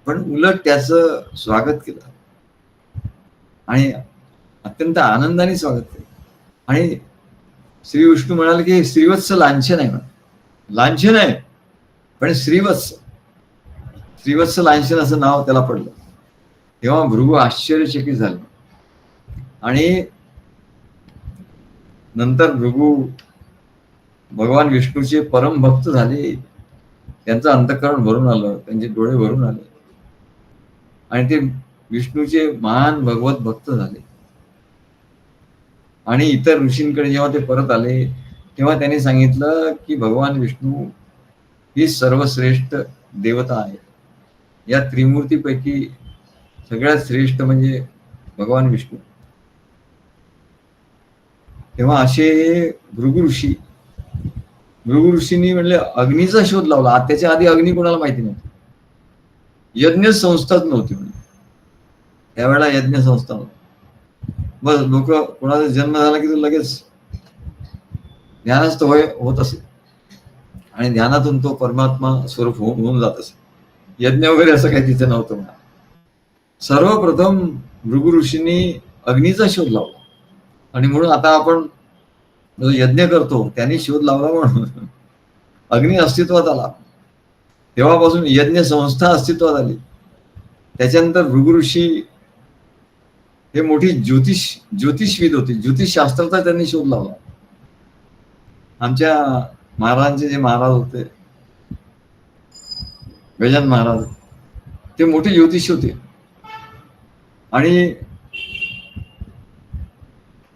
पण उलट त्याचं स्वागत केलं आणि अत्यंत आनंदाने स्वागत केलं. आणि श्री विष्णू म्हणाले की श्रीवत्स लांछन आहे, लांछन आहे पण श्रीवत्स लांछन असं नाव त्याला पडलं. तेव्हा भृगू आश्चर्यचकित झाले आणि नंतर भृगू भगवान विष्णूचे परम भक्त झाले. त्यांचं अंतःकरण भरून आलं, त्यांचे डोळे भरून आले आणि ते विष्णूचे महान भगवत भक्त झाले. आणि इतर ऋषींकडे जेव्हा ते परत आले तेव्हा त्यांनी सांगितलं की भगवान विष्णू ही सर्वश्रेष्ठ देवता आहे. या त्रिमूर्तीपैकी सगळ्यात श्रेष्ठ म्हणजे भगवान विष्णू. तेव्हा असे भृगु ऋषींनी म्हणले अग्नीचा शोध लावला. त्याच्या आधी अग्नी कोणाला माहिती नव्हती, यज्ञ संस्थाच नव्हती. म्हणजे त्यावेळेला यज्ञ संस्था नव्हती. बस लोक कोणाचा जन्म झाला की तो लगेच ध्यानस्थ होत असे आणि ध्यानातून तो परमात्मा स्वरूप होऊन जात असे. यज्ञ वगैरे असं काही तिथे नव्हतं म्हणा. सर्वप्रथम भृगु ऋषींनी अग्नीचा शोध लावला आणि म्हणून आता आपण जो यज्ञ करतो त्यांनी शोध लावला म्हणून अग्नी अस्तित्वात आला. तेव्हापासून यज्ञ संस्था अस्तित्वात आली. त्याच्यानंतर भृगु ऋषी हे मोठी ज्योतिषविद होते. ज्योतिषशास्त्राचा त्यांनी शोध लावला. आमच्या महाराजांचे जे महाराज होते गजानन महाराज, ते मोठे ज्योतिषी होते आणि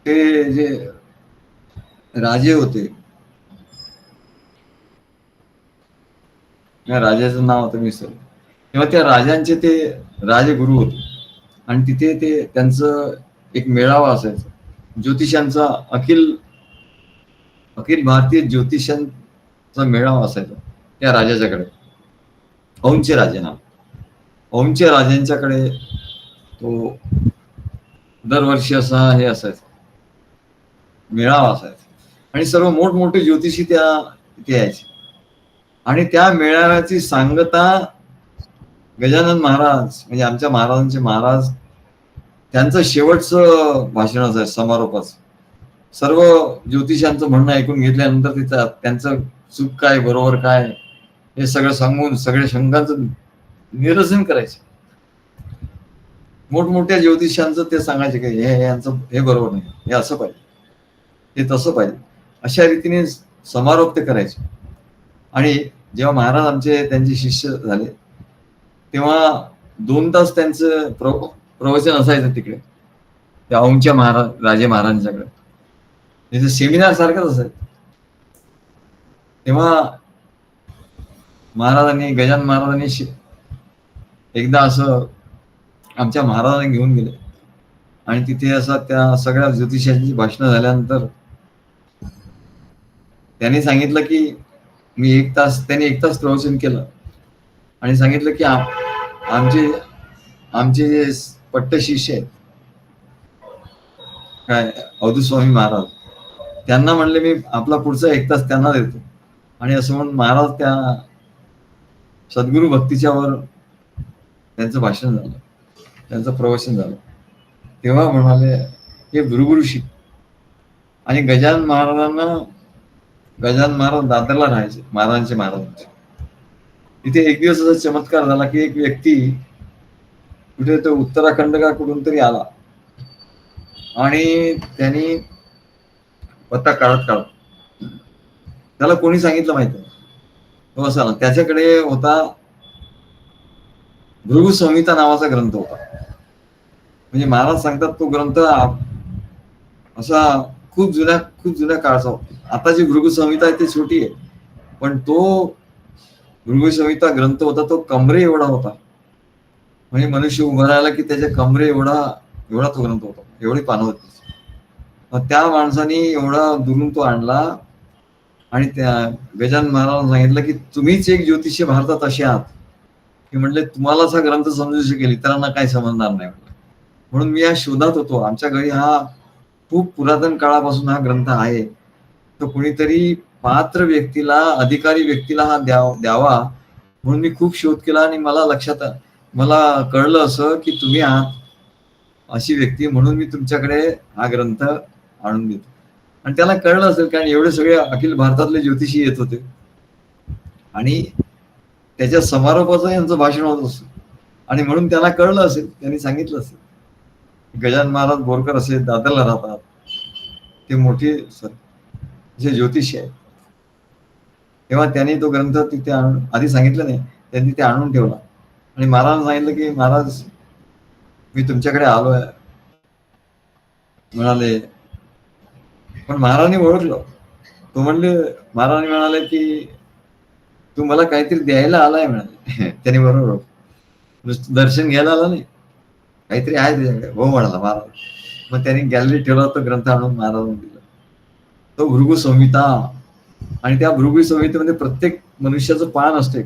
ते जे राजे होते, त्या राजाचं नाव आता विसरलो, तेव्हा त्या राजांचे ते राजगुरू होते आणि तिथे ते त्यांचं एक मेळावा असायचा ज्योतिषांचा, अखिल अखिल भारतीय ज्योतिषांचा मेळावा असायचा त्या राजाच्याकडे. औंधचे राजे नाव, औंधच्या राजांच्याकडे तो दरवर्षी असा हे असायचा, मेळावा असायचा आणि सर्व मोठमोठे ज्योतिषी त्या तिथे यायचे आणि त्या मेळाव्याची सांगता गजानन महाराज म्हणजे आमच्या महाराजांचे महाराज, त्यांचं शेवटचं भाषण असायचं समारोपाचं. सर्व ज्योतिषांचं म्हणणं ऐकून घेतल्यानंतर तिथं त्यांचं चूक काय बरोबर काय हे सगळं सांगून सगळ्या शंकांचं निरसन करायचे. मोठमोठ्या ज्योतिषांचं ते सांगायचे की हे यांचं हे बरोबर नाही, हे असं पाहिजे, हे तसं पाहिजे, अशा रीतीने समारोप ते करायचे. आणि जेव्हा महाराज आमचे त्यांचे शिष्य झाले तेव्हा 2 तास त्यांचं प्रवचन असायचं तिकडे त्या औंधच्या राजे महाराजांच्याकडे, तिथे सेमिनार सारखंच असायचं. तेव्हा महाराजांनी गजानन महाराजांनी एकदा असं आमच्या महाराजांना घेऊन गेले आणि तिथे असं त्या सगळ्या ज्योतिषांची भाषणं झाल्यानंतर त्यांनी सांगितलं की त्यांनी 1 तास प्रवचन केलं आणि सांगितलं की आमचे जे पट्ट शिष्य आहेत काय अवधूत स्वामी महाराज, त्यांना म्हणले मी आपला पुढचा 1 तास त्यांना देतो. आणि असं म्हणून महाराज त्या सद्गुरु भक्तीच्या वर त्यांचं भाषण झालं, त्यांचं प्रवचन झालं. तेव्हा म्हणाले हे भृगुऋषी आणि गजानन महाराज दादरला राहायचे, महाराजांचे. तिथे एक दिवस असा चमत्कार झाला की एक व्यक्ती कुठे तो उत्तराखंड का कुठून तरी आला आणि त्यांनी पत्ता काढत त्याला कोणी सांगितलं माहिती नाही, तो असा त्याच्याकडे होता भृगु संहिता नावाचा ग्रंथ होता. म्हणजे महाराज सांगतात तो ग्रंथ असा खूप जुन्या काळचा होता. आता जी भृगु संहिता आहे ती छोटी आहे, पण तो भृगु संहिता ग्रंथ होता तो कमरे एवढा होता, म्हणजे मनुष्य उभा राहिला की त्याच्या कमरे एवढा तो ग्रंथ होता, एवढी पानं होती. मग त्या माणसाने एवढा दुरून तो आणला आणि त्या गजानन महाराजांना सांगितलं की तुम्हीच एक ज्योतिषी भारतात असे आहात की म्हणले तुम्हालाच हा ग्रंथ समजू शकेल, इतरांना काही समजणार नाही. म्हणून मी या शोधात होतो, आमच्या घरी हा खूप पुरातन काळापासून हा ग्रंथ आहे, तो कुणीतरी पात्र व्यक्तीला, अधिकारी व्यक्तीला हा द्यावा म्हणून मी खूप शोध केला आणि मला कळलं असं की तुम्ही आहात अशी व्यक्ती, म्हणून मी तुमच्याकडे हा ग्रंथ आणून देतो. आणि त्याला कळलं असेल कारण एवढे सगळे अखिल भारतातले ज्योतिषी येत होते आणि त्याच्या समारोपाचं यांचं भाषण होत असतं आणि म्हणून त्याला कळलं असेल, त्यांनी सांगितलं असेल. गजानन महाराज बोरकर असे दादरला राहतात, ते मोठे जे ज्योतिषी आहेत. तेव्हा त्यांनी तो ग्रंथ तिथे आणून, आधी सांगितलं नाही, त्यांनी ते आणून ठेवला आणि महाराजांना सांगितलं की महाराज मी तुमच्याकडे आलोय. म्हणाले, पण महाराजांनी ओळखलं. महाराजांनी म्हणाले की तू मला काहीतरी द्यायला आलाय म्हणाले. त्याने बरोबर नुसतं दर्शन घ्यायला आला नाही, काहीतरी आहे त्याच्याकडे. हो म्हणाला महाराज. मग त्यांनी गॅलरी ठेवला, तो ग्रंथ आणून महाराजांना दिला, तो भृगु संहिता. आणि त्या भृगु संहितेमध्ये प्रत्येक मनुष्याचं पान असते.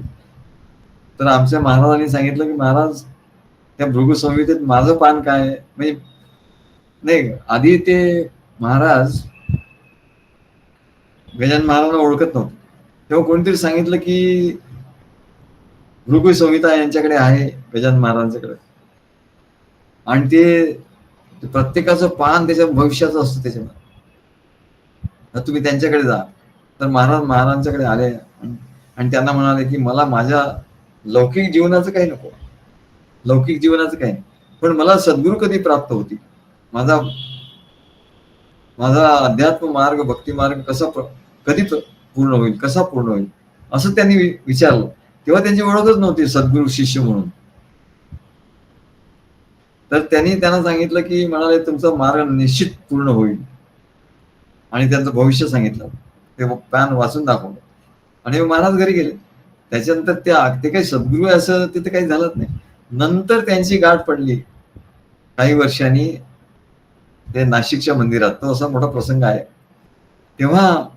तर आमच्या महाराजांनी सांगितलं की महाराज त्या भृगु संहितेत माझं पान काय, म्हणजे नाही, आधी ते महाराज गजानन महाराजांना ओळखत नव्हते. तेव्हा कोणीतरी सांगितलं की भृगु संहिता यांच्याकडे आहे, गजानन महाराजांच्याकडे, आणि ते प्रत्येकाचं पान त्याच्या भविष्याचं असतं त्याच्यामध्ये. तुम्ही त्यांच्याकडे जा. तर महाराजांच्याकडे आले आणि त्यांना म्हणाले की मला माझ्या लौकिक जीवनाचं काही नको, लौकिक जीवनाचं काही, पण मला सद्गुरू कधी प्राप्त होती, माझा अध्यात्म मार्ग, भक्ती मार्ग कधी पूर्ण होईल, कसा पूर्ण होईल, असं त्यांनी विचारलं. तेव्हा त्यांची ओळखच नव्हती सद्गुरू शिष्य म्हणून. तर त्यांनी त्यांना सांगितलं की म्हणाले तुमचा मार्ग निश्चित पूर्ण होईल आणि त्यांचं भविष्य सांगितलं. ते पॅन वाचून दाखवलं आणि महाराज घरी गेले. त्याच्यानंतर ते काही सद्गुरू असं तिथे काही झालंच नाही. नंतर त्यांची गाठ पडली काही वर्षांनी ते नाशिकच्या मंदिरात. तो असा मोठा प्रसंग आहे. तेव्हा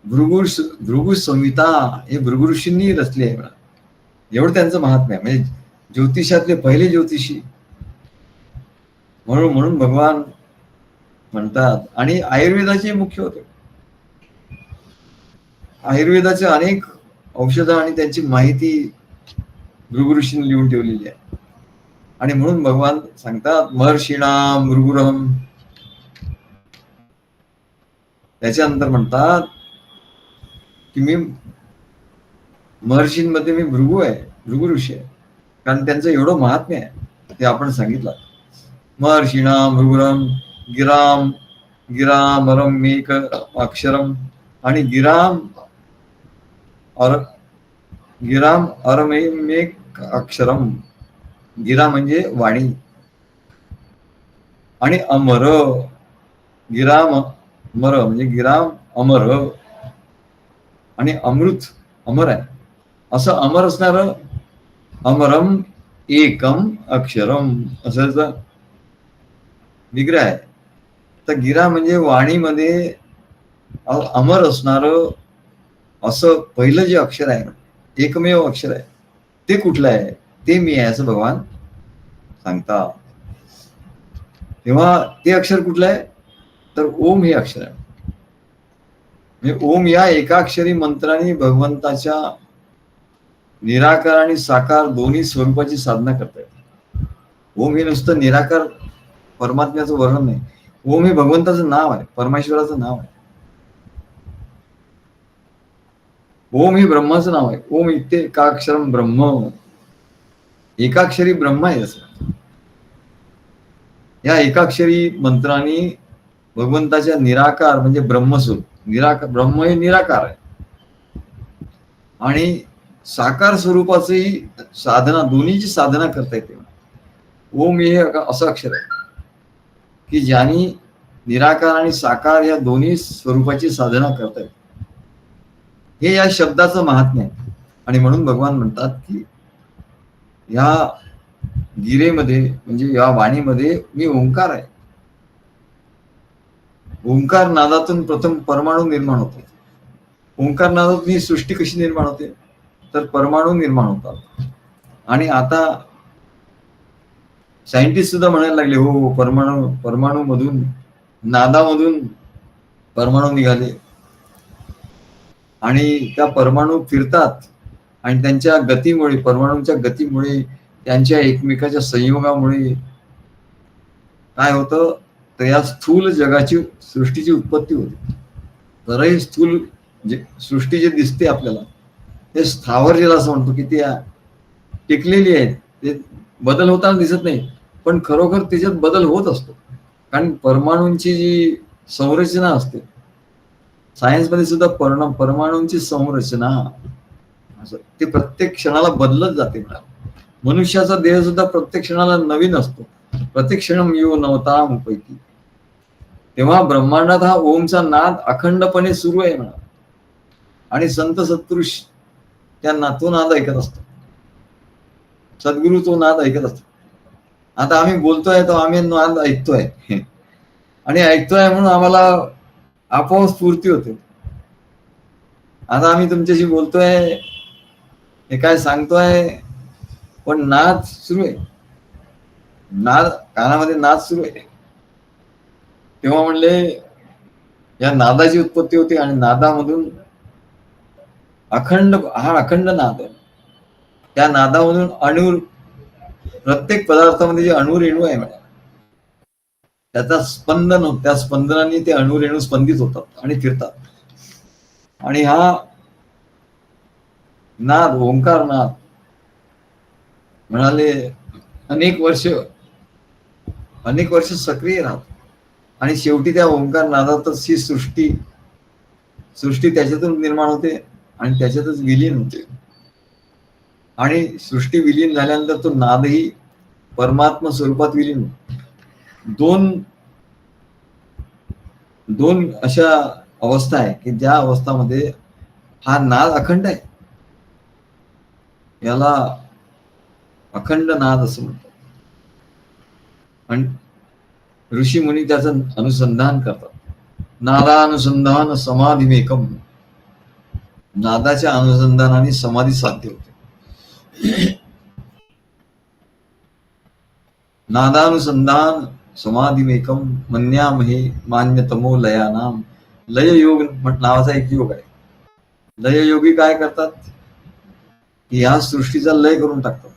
भृगु संहिता हे भृगु ऋषींनी रचली आहे. एवढं त्यांचं महात्म्य आहे. म्हणजे ज्योतिषातले पहिले ज्योतिषी म्हणून भगवान म्हणतात. आणि आयुर्वेदाचे मुख्य होते. आयुर्वेदाचे अनेक औषधं आणि त्यांची माहिती भृगु ऋषींनी लिहून ठेवलेली आहे. आणि म्हणून भगवान सांगतात महर्षीणाम भृगुरहम. त्याच्यानंतर म्हणतात की मी महर्षींमध्ये मी भृगु आहे, भृगु ऋषी आहे. कारण त्यांचं एवढं महात्म्य आहे ते आपण सांगितलं. महर्षीणाम भृगुरम गिराम गिरामरम मेक अक्षरम. आणि गिराम अरमेक अक्षरम. गिरा म्हणजे वाणी आणि अमर. गिराम अमर म्हणजे गिराम अमर आणि अमृत अमर आहे. असं अमर असणार अमरम एकम अक्षरम असं विग्रह आहे. तर गिरा म्हणजे वाणीमध्ये अमर असणार असं पहिलं जे अक्षर आहे, एकमेव अक्षर आहे, ते कुठलं आहे? ते मी आहे असं भगवान सांगता. तेव्हा ते अक्षर कुठलं आहे? तर ओम हे अक्षर आहे. म्हणजे ओम या एकाक्षरी मंत्राने भगवंताच्या निराकार आणि साकार दोन्ही स्वरूपाची साधना करता येते. ओम हे नुसतं निराकार परमात्म्याचं वर्णन नाही. ओम हे भगवंताचं नाव आहे, परमेश्वराचं नाव आहे. ओम हे ब्रह्माचं नाव आहे. ओम इत्ते एकाक्षरम ब्रह्म. एकाक्षरी ब्रह्म आहे असं. या एकाक्षरी मंत्राने भगवंताच्या निराकार म्हणजे ब्रह्मस्वरूप, निराकार ब्रह्म हे निराकार आहे आणि साकार स्वरूपाची साधना, दोन्हीची साधना करता येते. ओम हे असं अक्षर आहे की ज्याने निराकार आणि साकार या दोन्ही स्वरूपाची साधना करता येते. हे या शब्दाचं महात्म्य आहे. आणि म्हणून भगवान म्हणतात की या गिरेमध्ये म्हणजे या वाणीमध्ये मी ओंकार आहे. ओंकार नादातून प्रथम परमाणू निर्माण होतो. ओंकार नादातून ही सृष्टी कशी निर्माण होते? तर परमाणू निर्माण होतात. आणि आता सायंटिस्ट सुद्धा म्हणायला लागले हो परमाणू मधून, नादामधून परमाणू निघाले आणि त्या परमाणू फिरतात आणि त्यांच्या गतीमुळे, परमाणूंच्या गतीमुळे, त्यांच्या एकमेकाच्या संयोगामुळे काय होतं? तर या स्थूल जगाची, सृष्टीची उत्पत्ती होते. तर हे स्थूल सृष्टी जे दिसते आपल्याला ते स्थावरलेलं असं म्हणतो की ती टिकलेली आहे. ते बदल होताना दिसत नाही, पण खरोखर त्याच्यात बदल होत असतो. कारण परमाणूंची जी संरचना असते, सायन्समध्ये सुद्धा परमाणूंची संरचना असं ते प्रत्येक क्षणाला बदलत जाते. मनुष्याचा देह सुद्धा प्रत्येक क्षणाला नवीन असतो. प्रत्येक क्षण यो नवताम पैकी. तेव्हा ब्रह्मांडात हा ओमचा नाद अखंडपणे सुरू आहे म्हणा. आणि संत सत्पुरुष तो नाद ऐकत असतो. सद्गुरू तो नाद ऐकत असतो. आता आम्ही बोलतोय तर आम्ही नाद ऐकतोय आणि ऐकतोय म्हणून आम्हाला आपोआप स्फूर्ती होते. आता आम्ही तुमच्याशी बोलतोय, हे काय सांगतोय, पण नाद सुरू आहे. नाद कानामध्ये नाद सुरू आहे. तेव्हा म्हणले या नादाची उत्पत्ती होती आणि नादामधून अखंड नाद आहे. त्या नादामधून अणू, प्रत्येक पदार्थामध्ये जे अणू रेणू आहे त्याचा स्पंदन, त्या स्पंदनाने ते अणू रेणू स्पंदित होतात आणि फिरतात. आणि हा नाद, ओंकार नाद म्हणाले अनेक वर्ष सक्रिय राहत आणि शेवटी त्या ओंकार नादातच ही सृष्टी त्याच्यातून निर्माण होते आणि त्याच्यातच विलीन होते. आणि सृष्टी विलीन झाल्यानंतर तो नादही परमात्मा स्वरूपात विलीन होतो. दोन अशा अवस्था आहे की ज्या अवस्थामध्ये हा नाद अखंड आहे, याला अखंड नाद असं म्हणतात. आणि ऋषी मुनी त्याचं अनुसंधान करतात. नादानुसंधान समाधीमेकम, नादाच्या अनुसंधानाने समाधी साध्य होते. नादानुसंधान समाधीमेकम मन्यामहे मान्यतमो लयानाम. लय योग नावाचा एक योग आहे. लय योगी काय करतात की ह्या सृष्टीचा लय करून टाकतात.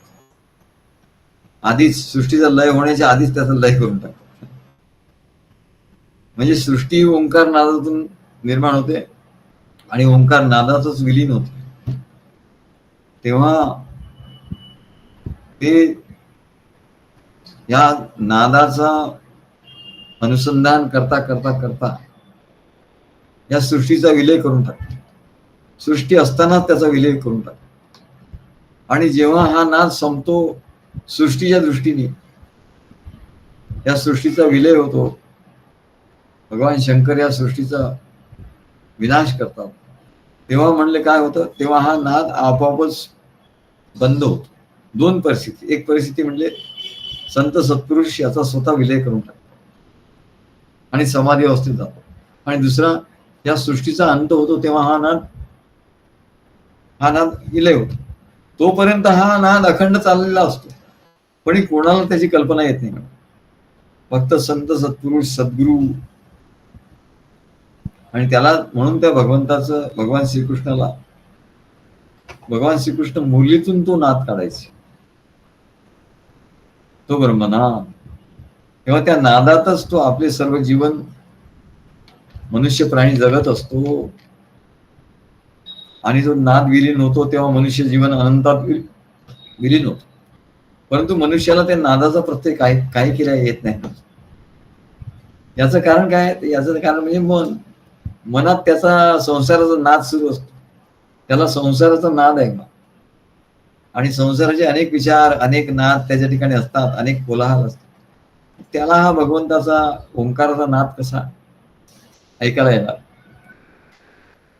आधीच सृष्टीचा लय होण्याच्या आधीच त्याचा लय करून टाकतात. म्हणजे सृष्टी ओंकार नादातून निर्माण होते आणि ओंकार नादातच विलीन होते. तेव्हा ते या नादाचा अनुसंधान करता करता करता या सृष्टीचा विलय करून टाकतात. सृष्टी असतानाच त्याचा विलय करून टाकतात. आणि जेव्हा हा नाद संपतो सृष्टीच्या दृष्टीने, या सृष्टीचा विलय होतो, भगवान शंकर या सृष्टीचा विनाश करतात, तेव्हा म्हणले काय होतं, तेव्हा हा नाद आपोआपच बंद होतो. दोन परिस्थिती, एक परिस्थिती म्हणजे संत सत्पुरुष याचा स्वतः विलय करून टाकतो आणि समाधी अवस्थेत जातो. आणि दुसरा, या सृष्टीचा अंत होतो तेव्हा हा नाद विलय होतो. तोपर्यंत हा नाद अखंड चाललेला असतो, पण कोणाला त्याची कल्पना येत नाही. फक्त संत सत्पुरुष सद्गुरू, आणि त्याला म्हणून त्या भगवंताचं, भगवान श्रीकृष्ण मुरलीतून तो नाद काढायचे, तो ब्रह्मनाद. तेव्हा त्या नादातच तो आपले सर्व जीवन मनुष्य प्राणी जगत असतो. आणि जो नाद विलीन होतो तेव्हा मनुष्य जीवन अनंतात विलीन होतो. परंतु मनुष्याला त्या नादाचा प्रत्यय काही केल्या येत नाही. याचं कारण काय? याचं कारण म्हणजे मनात त्याचा संसाराचा नाद सुरू असतो. त्याला संसाराचा नाद आहे. आणि संसाराचे अनेक विचार, अनेक नाद त्याच्या ठिकाणी असतात, अनेक कोलाहल असतात. त्याला हा भगवंताचा ओंकाराचा नाद कसा ऐकायला येणार?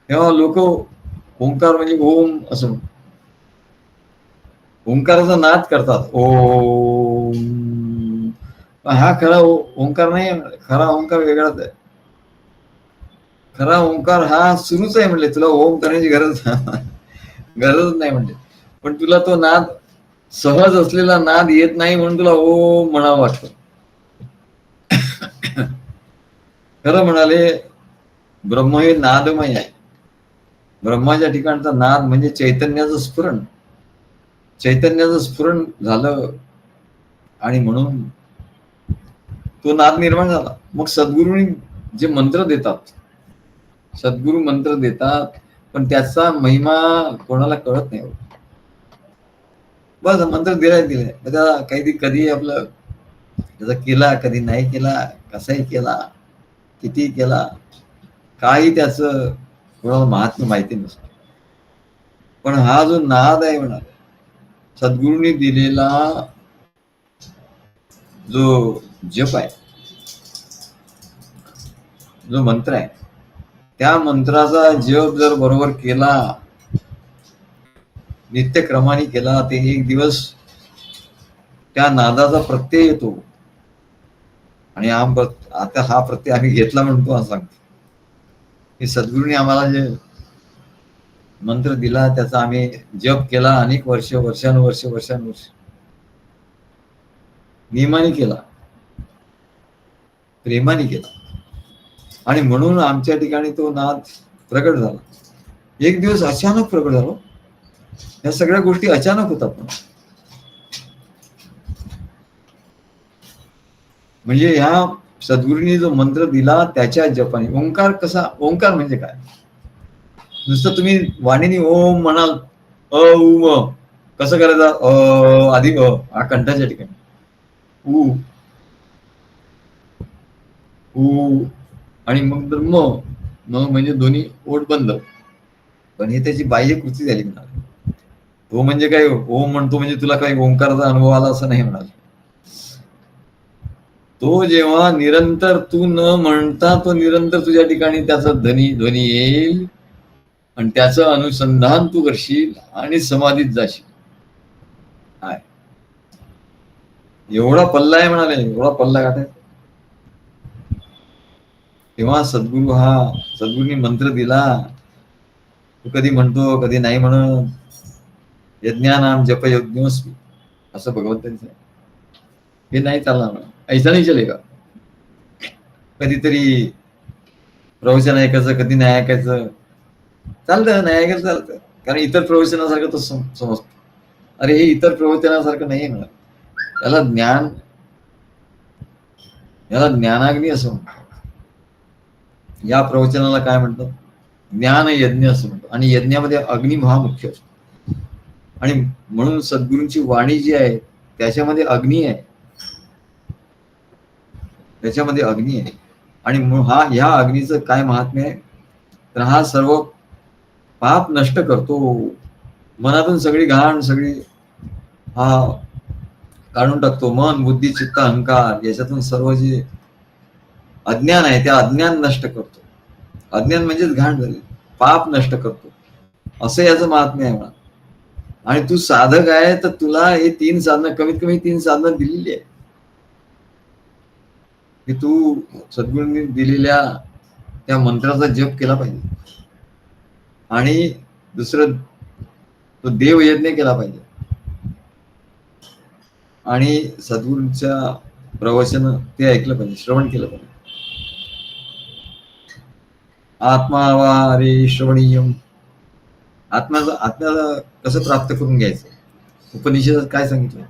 तेव्हा लोक ओंकार म्हणजे ओम असं ओंकाराचा नाद करतात, ओम. हा खरा ओंकार नाही, खरा ओंकार वेगळाच आहे. खरा ओंकार हा सुरूच आहे. म्हणले तुला ओम करण्याची गरजच नाही म्हणले. पण तुला तो नाद, सहज असलेला नाद येत नाही म्हणून तुला ओम म्हणावं वाटतं. खरं म्हणाले ब्रह्म हे नादमय आहे. ब्रह्माच्या ठिकाणचा नाद म्हणजे चैतन्याचं स्फुरण. चैतन्याचं स्फुरण झालं आणि म्हणून तो नाद निर्माण झाला. मग सद्गुरूंनी जे मंत्र देतात, सद्गुरू मंत्र देतात, पण त्याचा महिमा कोणाला कळत नाही. बस मंत्र दिलाय त्याचा कधी आपलं त्याचा केला, कधी नाही केला, कसाही केला, किती केला, काही त्याचं कोणाला महात्म्य माहिती नसतं. पण हा जो नाद आहे म्हणा, सद्गुरूंनी दिलेला जो जप आहे, जो मंत्र आहे, त्या मंत्राचा जप जर बरोबर केला, नित्यक्रमाने केला, ते एक दिवस त्या नादाचा प्रत्यय येतो. आणि आता हा प्रत्यय आम्ही घेतला म्हणतो असं सांगतो की सद्गुरूंनी आम्हाला जे मंत्र दिला त्याचा आम्ही जप केला अनेक वर्षानुवर्ष नियमाने केला, प्रेमाने केला. आणि म्हणून आमच्या ठिकाणी तो नाद प्रगट झाला. एक दिवस अचानक प्रगट झाला. या सगळ्या गोष्टी अचानक होतात. म्हणजे ह्या सद्गुरूंनी जो मंत्र दिला त्याच्या जपाने. ओंकार कसा? ओंकार म्हणजे काय? नुसतं तुम्ही वाणीने ओम म्हणाल, उम कसं करायचं? आधी हा कंठाच्या ठिकाणी, उ आणि मग तर म म्हणजे दोन्ही ओठ बंद. पण हे त्याची बाह्य कृती झाली म्हणाल. तो म्हणजे काय ओम म्हणतो म्हणजे तुला काही ओंकाराचा अनुभव आला असं नाही म्हणाल. तो जेव्हा निरंतर तू न म्हणता तो निरंतर तुझ्या ठिकाणी त्याचा ध्वनी येईल आणि त्याचं अनुसंधान तू करशील आणि समाधीत जाशील. काय एवढा पल्ला आहे म्हणाले, एवढा पल्ला गाठायचा. तेव्हा सद्गुरूंनी मंत्र दिला. तू कधी म्हणतो कधी नाही म्हणत. यज्ञानाम जप यज्ञोस्मी असं भगवंतांचं आहे. हे नाही चालणार, ऐसा नाही चलेगा. कधीतरी प्रवचन ऐकायचं, कधी नाही ऐकायचं चालतं, नाही ऐकायचं चालतं. कारण इतर प्रवचनासारखं तो समजतो. अरे हे इतर प्रवचनासारखं नाही म्हणत. याला ज्ञानाग्नी असं म्हणतात. या प्रवचनाला काय म्हणतात? ज्ञान यज्ञ असं म्हणतात. आणि यज्ञामध्ये अग्नी मुख्य असतो. आणि म्हणून सद्गुरूंची वाणी जी आहे त्याच्यामध्ये अग्नी आहे, त्याच्यामध्ये अग्नी आहे. आणि ह्या अग्नीचं काय महात्म्य आहे तर हा सर्व पाप नष्ट करतो. मनातून सगळी घाण सगळी काढून टाकतो. मन बुद्धी चित्त अहंकार याच्यातून सर्व जे अज्ञान आहे त्या अज्ञान नष्ट करतो. अज्ञान म्हणजेच घाण झाली, पाप नष्ट करतो, असं याचं महात्म्य आहे. आणि तू साधक आहे तर तुला हे 3 साधनं, कमीत कमी 3 साधनं दिलेली आहे की तू सद्गुरूंनी दिलेल्या त्या मंत्राचा जप केला पाहिजे. आणि दुसरं तो देवयज्ञ केला पाहिजे. आणि सद्गुरूंच्या प्रवचन ते ऐकलं पाहिजे, श्रवण केलं पाहिजे. आत्मा वा रे श्रवणीयम. आत्म्याला कसं प्राप्त करून घ्यायचं? उपनिषदात काय सांगितलं?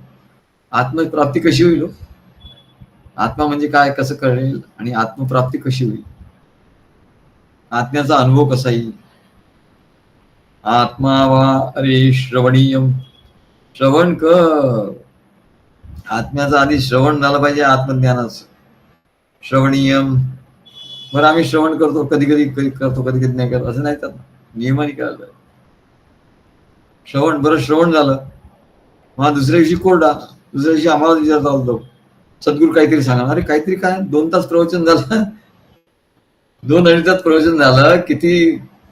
आत्मप्राप्ती कशी होईल? आत्मा म्हणजे काय, कसं कळेल? आणि आत्मप्राप्ती कशी होईल? आत्म्याचा अनुभव कसा येईल? आत्मा वा अरे श्रवणीयम. श्रवण कर. आत्म्याचं आधी श्रवण झालं पाहिजे, आत्मज्ञानाचं. श्रवणीयम. बरं आम्ही श्रवण करतो, कधी कधी करतो, कधी कधी नाही करतो, असं नाही तर नियमाने करायला. श्रवण झालं, मग दुसऱ्या दिवशी कोरडा. दुसऱ्या दिवशी आम्हाला विचारता होतो सद्गुरू काहीतरी सांगा. अरे काहीतरी काय, 2 तास प्रवचन झालं, 2-2.5 तास प्रवचन झालं,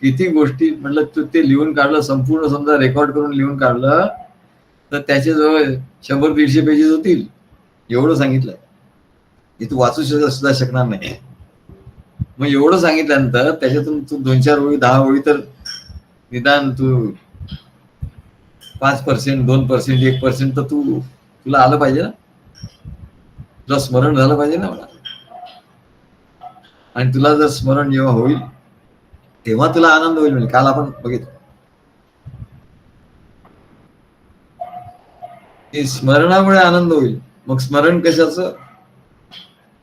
किती गोष्टी म्हटलं. तू ते लिहून काढलं, संपूर्ण समजा रेकॉर्ड करून लिहून काढलं तर त्याचे जवळ 100-150 पेजेस होतील. एवढं सांगितलंय की तू वाचू सुद्धा शकणार नाही. मग एवढं सांगितल्यानंतर त्याच्यातून तू 2-4 ओळी 10 ओळी तर निदान तू 5%, 2%, 1% तर तुला आलं पाहिजे ना, तुला स्मरण झालं पाहिजे ना मला. आणि तुला जर स्मरण जेव्हा होईल तेव्हा तुला आनंद होईल. म्हणजे काल आपण बघितलं की स्मरणामुळे आनंद होईल. मग स्मरण कशाचं?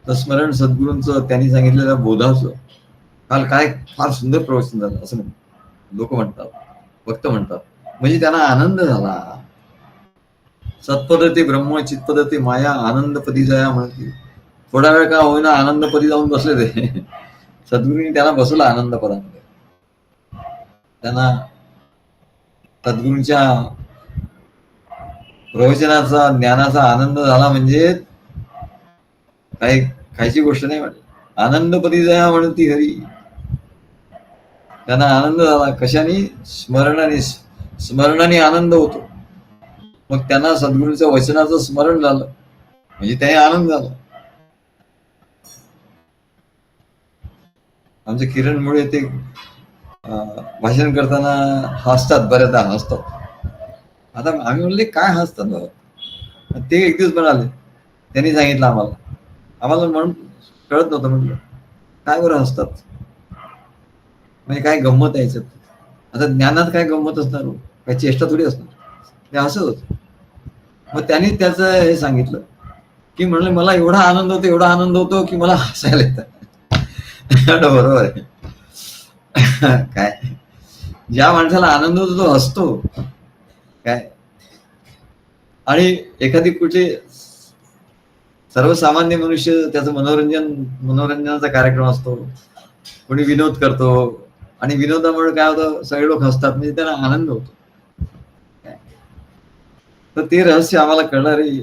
तर स्मरण सद्गुरूंचं, त्यांनी सांगितलेलं बोधाचं. काल काय फार सुंदर प्रवचन झालं असं लोक म्हणतात, भक्त म्हणतात. म्हणजे त्यांना आनंद झाला. सत्पदते ब्रह्म चित्पदते माया आनंदपदी जया म्हणते. थोडा वेळ का होईना आनंदपदी जाऊन बसले ते. सद्गुरूंनी त्यांना बसवलं आनंदपदामध्ये. त्यांना सद्गुरूंच्या प्रवचनाचा ज्ञानाचा आनंद झाला म्हणजे काही खायची गोष्ट नाही वाटत. आनंदपदी जया म्हणती हरी. त्यांना आनंद झाला. कशाने? स्मरणाने आनंद होतो. मग त्यांना सद्गुरूंच्या वचनाचं स्मरण झालं म्हणजे त्याने आनंद झाला. आमचे किरणमुळे ते भाषण करताना हसतात, बऱ्याचदा हसतात. आता आम्ही म्हणले काय हसतात? ते एक दिवस म्हणाले, त्यांनी सांगितलं आम्हाला म्हणून कळत नव्हतं. म्हटलं काय बरं हसतात, म्हणजे काय गंमत आहे याच्यात? आता ज्ञानात काय गंमत असणार? काय चेष्टा थोडी असणार? ते हसत होत. मग त्यांनी त्याचं हे सांगितलं की म्हणले मला एवढा आनंद होतो की मला हसायला येतं. बरोबर आहे. काय ज्या माणसाला आनंद होतो तो हसतो काय. आणि एखादी कुठे सर्वसामान्य मनुष्य त्याचं मनोरंजनाचा कार्यक्रम असतो, कोणी विनोद करतो आणि विनोदामुळे काय होतं, सगळे लोक हसतात म्हणजे त्यांना आनंद होतो. तर ते रहस्य आम्हाला कळणार आहे.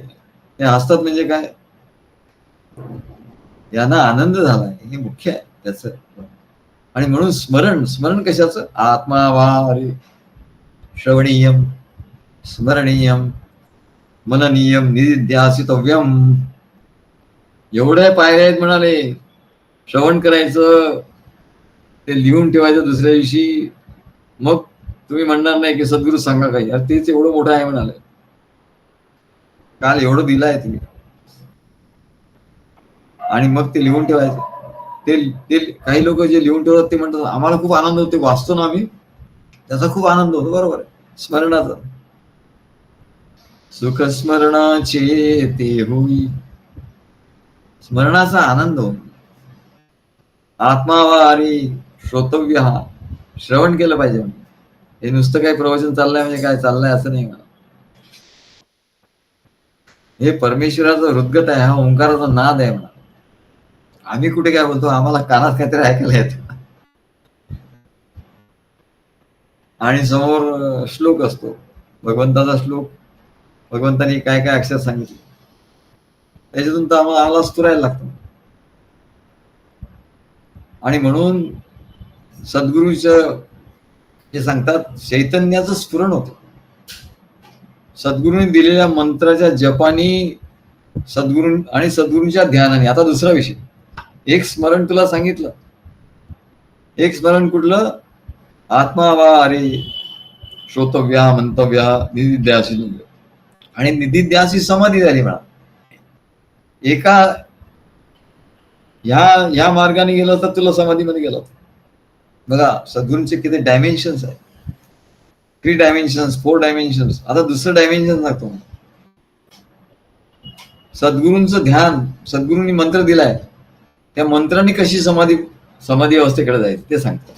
ते हसतात म्हणजे काय, यांना आनंद झालाय, हे मुख्य आहे त्याच. आणि म्हणून स्मरण, स्मरण कशाचं? आत्मा वा हरी श्रवणीयम स्मरणीयम मननीयम निध्यासितव्यम. एवढ्या पायऱ्या आहेत म्हणाले. श्रवण करायचं, ते लिहून ठेवायचं दुसऱ्या दिवशी, मग तुम्ही म्हणणार नाही की सद्गुरू सांगा काही, अरे तेच एवढं मोठं आहे म्हणाले. काल एवढं दिलं आहे तुम्ही, आणि मग ते लिहून ठेवायचं. ते काही लोक जे लिहून ठेवतात ते म्हणतात आम्हाला खूप आनंद होतो, वाचतो ना आम्ही, त्याचा खूप आनंद होतो. बरोबर आहे, स्मरणाचा. सुख स्मरणाचे ते होई, स्मरणाचा आनंद हो. आत्मावारी श्रोतव्य, हा श्रवण केलं पाहिजे. हे नुसतं काही प्रवचन चाललंय म्हणजे काय चाललंय असं नाही म्हणा. हे परमेश्वराचं हृदगत आहे, हा ओंकाराचा नाद आहे म्हणा. आम्ही कुठे काय बोलतो, आम्हाला कानात काहीतरी ऐकायला येतं. आणि समोर श्लोक असतो, भगवंताचा श्लोक, भगवंतानी काय काय अक्षर सांगितले, त्याच्यातून तर आम्हाला स्तुरायला लागतं. आणि म्हणून सद्गुरूचं जे सांगतात, चैतन्याचं स्फुरण होतं. सद्गुरूंनी दिलेल्या मंत्राच्या जपानी, सद्गुरू आणि सद्गुरूंच्या ध्यानाने. आता दुसरा विषय, एक स्मरण तुला सांगितलं, एक स्मरण कुठलं? आत्मा वा अरे श्रोतव्या मंतव्या निधिध्यासी. आणि निधिध्यासी समाधी झाली म्हणा. एका ह्या मार्गाने गेलं तर तुला समाधीमध्ये गेलं. बघा सद्गुरूंचे किती डायमेन्शन्स आहेत, 3 डायमेन्शन्स 4 डायमेन्शन्स. आता दुसरं डायमेन्शन सांगतो. सद्गुरूंचं ध्यान, सद्गुरूंनी मंत्र दिलाय, त्या मंत्राने कशी समाधी अवस्थेकडे जायचं ते सांगतो.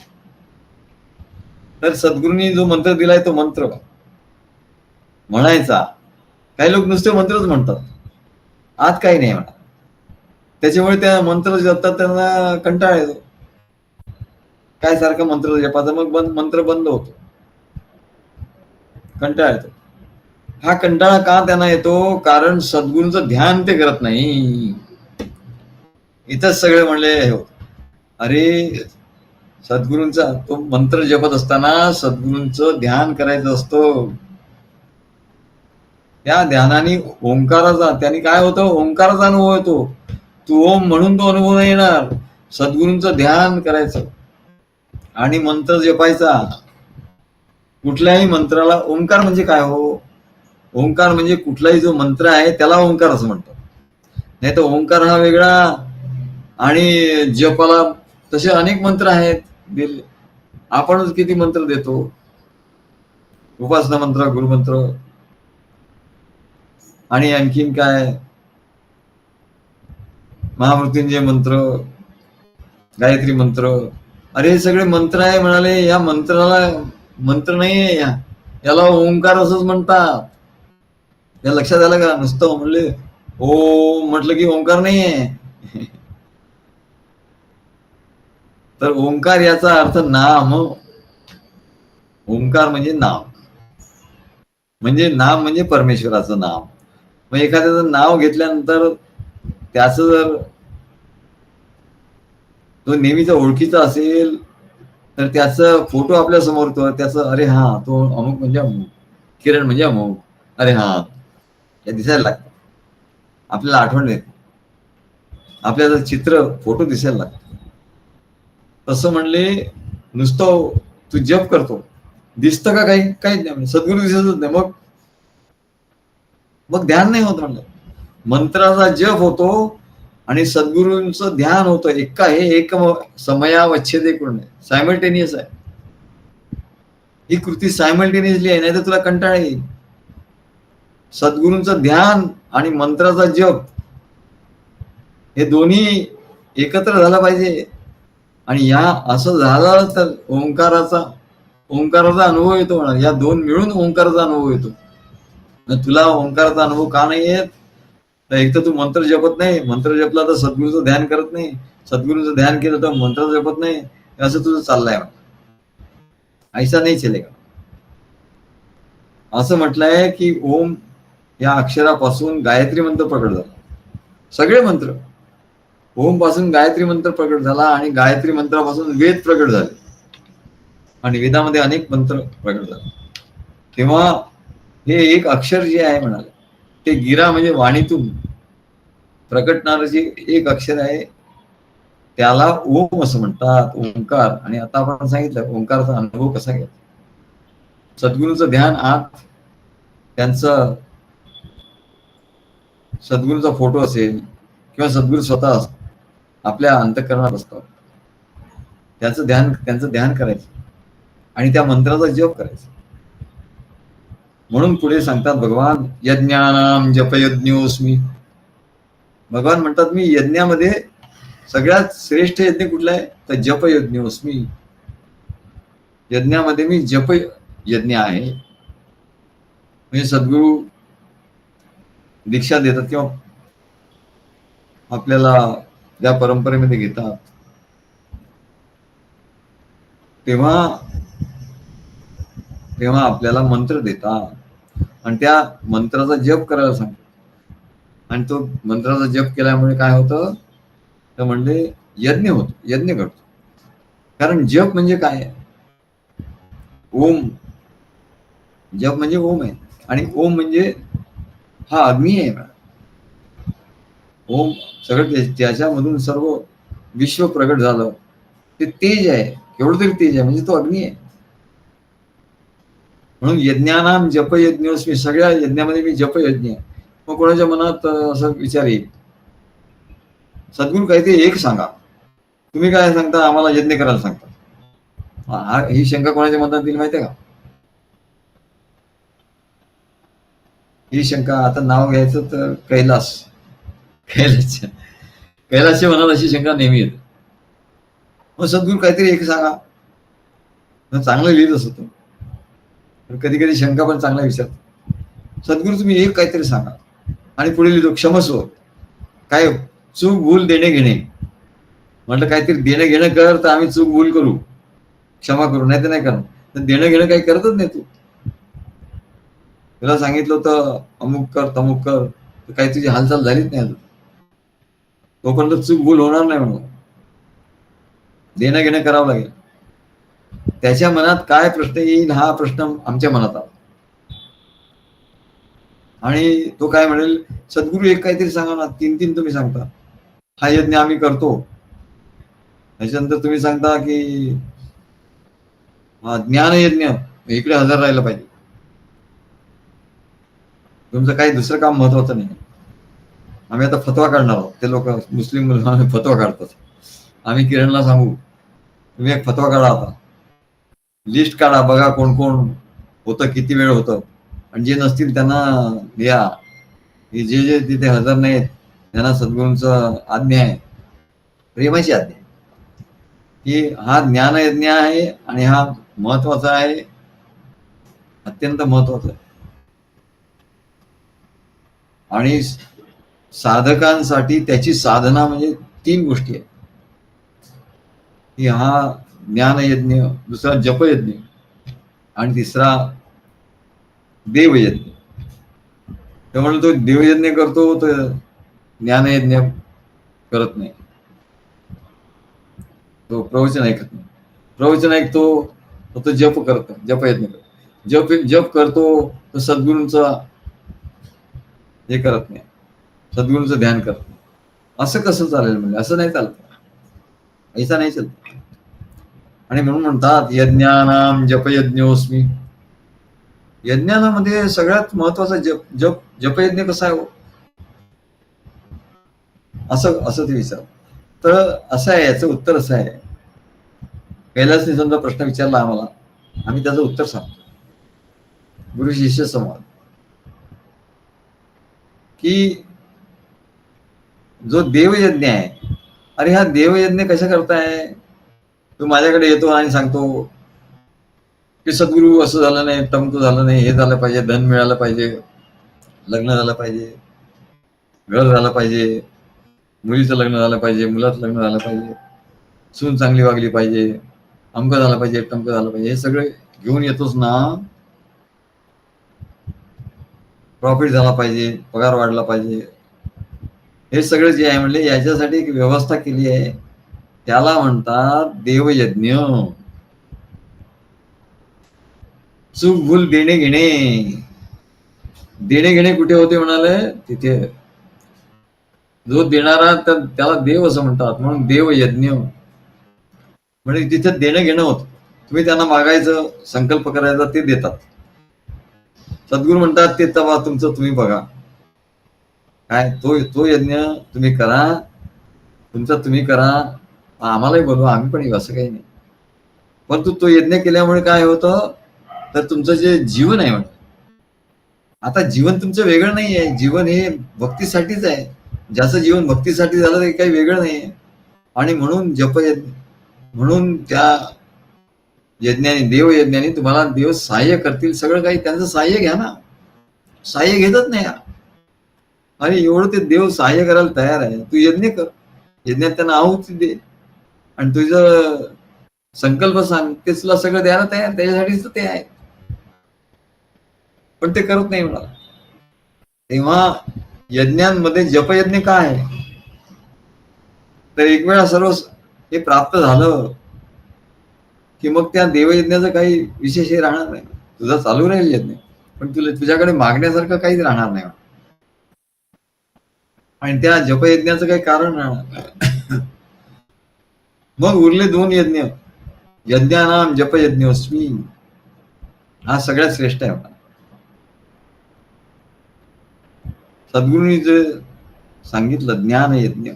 तर सद्गुरूंनी जो मंत्र दिलाय तो मंत्र म्हणायचा. काही लोक नुसते मंत्रच म्हणतात, आत काही नाही म्हणा. त्याच्यामुळे त्या मंत्र जपतात त्यांना कंटाळा येतो. काय सारखं मंत्र जपाचा, मग मंत्र बंद होतो, कंटाळा येतो. हा कंटाळा का त्यांना येतो? कारण सद्गुरूंचं ध्यान ते करत नाही. इथंच सगळे म्हणले हो, अरे सद्गुरूंचा तो मंत्र जपत असताना सद्गुरूंचं ध्यान करायचं असतं. त्या ध्यानाने ओंकाराचा, त्यांनी काय होतं, ओंकाराचा अनुभव येतो. तू ओम म्हणून तो अनुभव नाही येणार. सद्गुरूंचं ध्यान करायचं आणि मंत्र जपायचा. कुठल्याही मंत्राला ओंकार म्हणजे काय हो? ओंकार म्हणजे कुठलाही जो मंत्र आहे त्याला ओंकार असं म्हणतात. नाही तर ओंकार हा वेगळा, आणि जपाला तसे अनेक मंत्र आहेत. आपणच किती मंत्र देतो, उपासना मंत्र, गुरुमंत्र, आणि आणखीन काय महामृत्युंजय मंत्र, गायत्री मंत्र. अरे हे सगळे मंत्र आहे म्हणाले. या मंत्राला मंत्र नाहीये, याला ओंकार असंच म्हणतात. या लक्षात आलं का? नुसतं म्हणले ओ म्हटलं की ओंकार नाहीये. तर ओंकार याचा अर्थ नाम. ओंकार म्हणजे नाम, म्हणजे नाम म्हणजे परमेश्वराचं नाम. मग एखाद्याचं नाव घेतल्यानंतर त्याचं जर तो नेहमीचा ओळखीचा असेल तर त्याचं फोटो आपल्या समोर तो, त्याचं अरे हा तो अमुक म्हणजे अमुक, किरण म्हणजे अमुक, अरे हा, या दिसायला लागतं. आपल्याला आठवण येते, आपल्याला चित्र फोटो दिसायला लागतं. तसं म्हणले नुसतं तू जप करतो, दिसतं का काही? काहीच नाही. सद्गुरू दिसतच नाही, मग ध्यान नाही होत म्हणलं. मंत्राचा जप होतो आणि सद्गुरूंचं ध्यान होतं. हे एक समयावच्छेद करून सायमल्टेनियस आहे. ही कृती सायमल्टेनियसली आहे, नाही तर तुला कंटाळा येईल. सद्गुरूंचं ध्यान आणि मंत्राचा जप हे दोन्ही एकत्र झालं पाहिजे. आणि या असं झालं तर ओंकाराचा अनुभव येतो म्हणा. या दोन मिळून ओंकाराचा अनुभव येतो. तुला ओंकाराचा अनुभव का नाही येत? तर एक तर तू मंत्र जपत नाही, मंत्र जपला तर सद्गुरूचं ध्यान करत नाही, सद्गुरूचं ध्यान केलं तर मंत्र जपत नाही, असं तुझं चाललंय. ऐसा नाही चलेगा. असं म्हटलंय की ओम या अक्षरापासून गायत्री मंत्र प्रकट झाला. सगळे मंत्र ओम पासून गायत्री मंत्र प्रकट झाला आणि गायत्री मंत्रापासून वेद प्रकट झाले आणि वेदामध्ये अनेक मंत्र प्रकट झाले. तेव्हा हे एक अक्षर जे आहे म्हणाले ते गिरा म्हणजे वाणीतून प्रकटणारं जे एक अक्षर आहे त्याला ओम असं म्हणतात, ओंकार. आणि आता आपण सांगितलं ओंकाराचा अनुभव कसा घ्यायचा. सद्गुरूचं ध्यान आत त्यांचं सद्गुरूचा फोटो असेल किंवा सद्गुरू स्वतः आपल्या अंतःकरणात असतात, त्यांचं ध्यान करायचं आणि त्या मंत्राचा जप करायचा. म्हणून पुढे सांगतात भगवान यज्ञानाम जपयज्ञोस्मी. भगवान म्हणतात मी यज्ञामध्ये सगळ्यात श्रेष्ठ यज्ञ कुठला आहे तर जपयज्ञोस्मी. यज्ञामध्ये मी जप यज्ञ आहे. म्हणजे सद्गुरू दीक्षा देतात किंवा आपल्याला ज्या परंपरेमध्ये घेतात तेव्हा आपल्याला मंत्र देतात आणि त्या मंत्राचा जप करायला सांगतात. आणि तो मंत्राचा जप केल्यामुळे काय होतं तर म्हणजे यज्ञ होतो, यज्ञ घडतो. कारण जप म्हणजे काय, ओम. जप म्हणजे ओम आहे आणि ओम म्हणजे हा अग्नी आहे. ओम सगळं त्याच्यामधून सर्व विश्व प्रगट झालं. ते तेज आहे, केवढं तरी तेज आहे, म्हणजे तो अग्नी आहे. म्हणून यज्ञानाम जपयज्ञोस्मी. सगळ्या यज्ञामध्ये मी जपयज्ञ आहे. मग कोणाच्या मनात असं विचार येईल सद्गुरू काहीतरी एक सांगा, तुम्ही काय सांगता आम्हाला यज्ञ करायला सांगता. ही शंका कोणाच्या मनात येईल माहितीये का. ही शंका आता नाव घ्यायचं तर कैलासच्या मनात अशी शंका नेहमी येते. मग सद्गुरू काहीतरी एक सांगा. चांगलं लिहित असतो कधी कधी शंका पण चांगला विचारतो. सद्गुरू तुम्ही एक काहीतरी सांगा. आणि पुढे लिहितो क्षमस्व. काय चूक भूल देणे घेणे. म्हटलं काहीतरी देणं घेणं कर तर आम्ही चूक भूल करू, क्षमा करू, नाही तर नाही करणार. तर देणं घेणं काही करतच नाही. तुला सांगितलं होतं अमुक कर तमुक कर, तर काही तुझी हालचाल झालीच नाही अजून. तोपर्यंत चूक भूल होणार नाही म्हणून देणं घेणं करावं लागेल. त्याच्या मनात काय प्रश्न येईल हा प्रश्न आमच्या मनात आला. आणि तो काय म्हणेल सद्गुरू एक काहीतरी सांगा ना. तीन तुम्ही सांगता. हा यज्ञ आम्ही करतो. त्याच्यानंतर तुम्ही सांगता की ज्ञान यज्ञ इकडे हजर राहायला पाहिजे. तुमचं काही दुसरं काम महत्वाचं नाही. आम्ही आता फतवा काढणार आहोत. ते लोक मुस्लिम फतवा काढतात. आम्ही किरणला सांगू तुम्ही एक फतवा काढा, आता लिस्ट काढा, बघा कोण कोण होतं, किती वेळ होतं, आणि जे नसतील त्यांना लिहा. जे तिथे हजर नाहीत त्यांना सद्गुरूंचं आज्ञा आहे, प्रेमाची आज्ञा की हा ज्ञान यज्ञ आहे आणि हा महत्वाचा आहे, अत्यंत महत्वाचा आहे. आणि साधकांसाठी त्याची साधना म्हणजे 3 गोष्टी आहेत की हा ज्ञानयज्ञ, दुसरा जपयज्ञ आणि तिसरा देवयज्ञ. त्यामुळे तो देवयज्ञ करतो तर ज्ञानयज्ञ करत नाही. तो प्रवचन ऐकत नाही. प्रवचन ऐकतो तो जप करतो, जपयज्ञ करतो. जप करतो तर सद्गुरूंचा हे करत नाही, सद्गुरूंचं ध्यान करत नाही. असं कसं चालेल म्हणजे. असं नाही चालत, ऐसा नाही चालत. आणि म्हणून म्हणतात यज्ञानाम जपयज्ञोस्मी. यज्ञानामध्ये सगळ्यात महत्वाचा जपयज्ञ कसा आहे असं ते विचार. तर असं आहे, याचं उत्तर असं आहे. कैलासने समजा प्रश्न विचारला आम्हाला, आम्ही त्याचं उत्तर सांगतो. गुरु शिष्य संवाद की जो देवयज्ञ आहे, अरे हा देवयज्ञ कशा करताय. तू माझ्याकडे येतो आणि सांगतो की सद्गुरू असं झालं नाही, तमक झालं नाही, हे झालं पाहिजे, धन मिळालं पाहिजे, लग्न झालं पाहिजे, घर झालं पाहिजे, मुलीचं लग्न झालं पाहिजे, मुलाचं लग्न झालं पाहिजे, सून चांगली वागली पाहिजे, अमक झालं पाहिजे, तमक झालं पाहिजे, हे सगळे घेऊन येतोच ना. प्रॉफिट झाला पाहिजे, पगार वाढला पाहिजे, हे सगळं जे आहे म्हणजे याच्यासाठी एक व्यवस्था केली आहे, त्याला म्हणतात देवयज्ञ. चूक भूल देणे घेणे, देणे घेणे कुठे होते म्हणाले? तिथे. जो देणारा तर त्याला देव असं म्हणतात, म्हणून देवयज्ञ म्हणजे तिथे देणं घेणं होतं. तुम्ही त्यांना मागायचं, संकल्प करायचा, ते देतात. सद्गुरू म्हणतात ते तवा तुमचं तुम्ही बघा. काय तो यज्ञ तुम्ही करा, तुमचा तुम्ही करा, आम्हालाही बोलवा, आम्ही पण येऊ, असं काही नाही. परंतु तो यज्ञ केल्यामुळे काय होतं, तर तुमचं जे जीवन आहे, आता जीवन तुमचं वेगळं नाही आहे. जीवन हे भक्तीसाठीच आहे. ज्याचं जीवन भक्तीसाठी झालं ते काही वेगळं नाही आहे. आणि म्हणून जपयज्ञ, म्हणून त्या यज्ञाने, देवयज्ञाने तुम्हाला देव सहाय्य करतील. सगळं काही त्यांचं सहाय्य घ्या ना, सहाय्य घेतच नाही. आणि एवढं ते देव सहाय्य करायला तयार आहे. तू यज्ञ कर, यज्ञात त्यांना आहुती दे, आणि तुझं संकल्प सांग, ते तुला सगळं द्यायला तयार. त्याच्यासाठीच ते आहे. पण ते करत नाही मला. तेव्हा यज्ञांमध्ये जपयज्ञ काय आहे, तर एक वेळा सर्व हे प्राप्त झालं की मग त्या देवयज्ञाचं काही विशेष हे राहणार नाही. तुझा चालू राहील यज्ञ, पण तुझ्याकडे मागण्यासारखं काहीच राहणार नाही. आणि त्या जपयज्ञाचं काही कारण राहणार नाही. मग उरले 2 यज्ञ, यज्ञानाम जपयज्ञोस्मी, हा सगळ्यात श्रेष्ठ आहे. सद्गुरूंनी जे सांगितलं ज्ञानयज्ञ,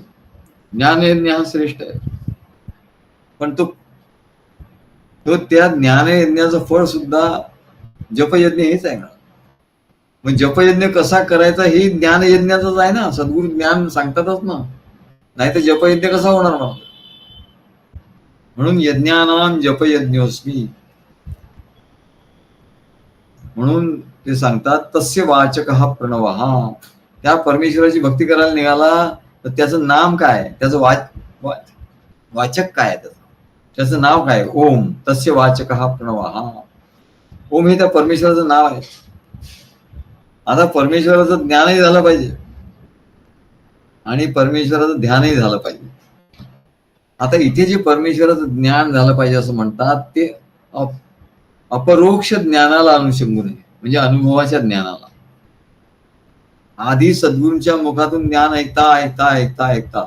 ज्ञानयज्ञ हा श्रेष्ठ आहे. पण तो त्या ज्ञानयज्ञाचं फळ सुद्धा जपयज्ञ हेच आहे ना. मग जपयज्ञ कसा करायचा हे ज्ञानयज्ञाचंच आहे ना. सद्गुरू ज्ञान सांगतातच ना, नाही तर जपयज्ञ कसा होणार ना. म्हणून यज्ञानाम जपयज्ञोस्मी, म्हणून ते सांगतात तस्य वाचक हा प्रणव. हा त्या परमेश्वराची भक्ती करायला निघाला तर त्याचं नाम काय, त्याचं वाचक काय, त्याचं नाव काय? ओम. तस्य वाचक हा प्रणव. हा ओम हे त्या परमेश्वराचं नाव आहे. आता परमेश्वराचं ज्ञानही झालं पाहिजे आणि परमेश्वराचं ध्यानही झालं पाहिजे. आता इथे जे परमेश्वराचं ज्ञान झालं पाहिजे असं म्हणतात, ते अपरोक्ष ज्ञानाला अनुषंगून आहे, म्हणजे अनुभवाच्या ज्ञानाला. आधी सद्गुरूंच्या मुखातून ज्ञान ऐकता ऐकता ऐकता ऐकता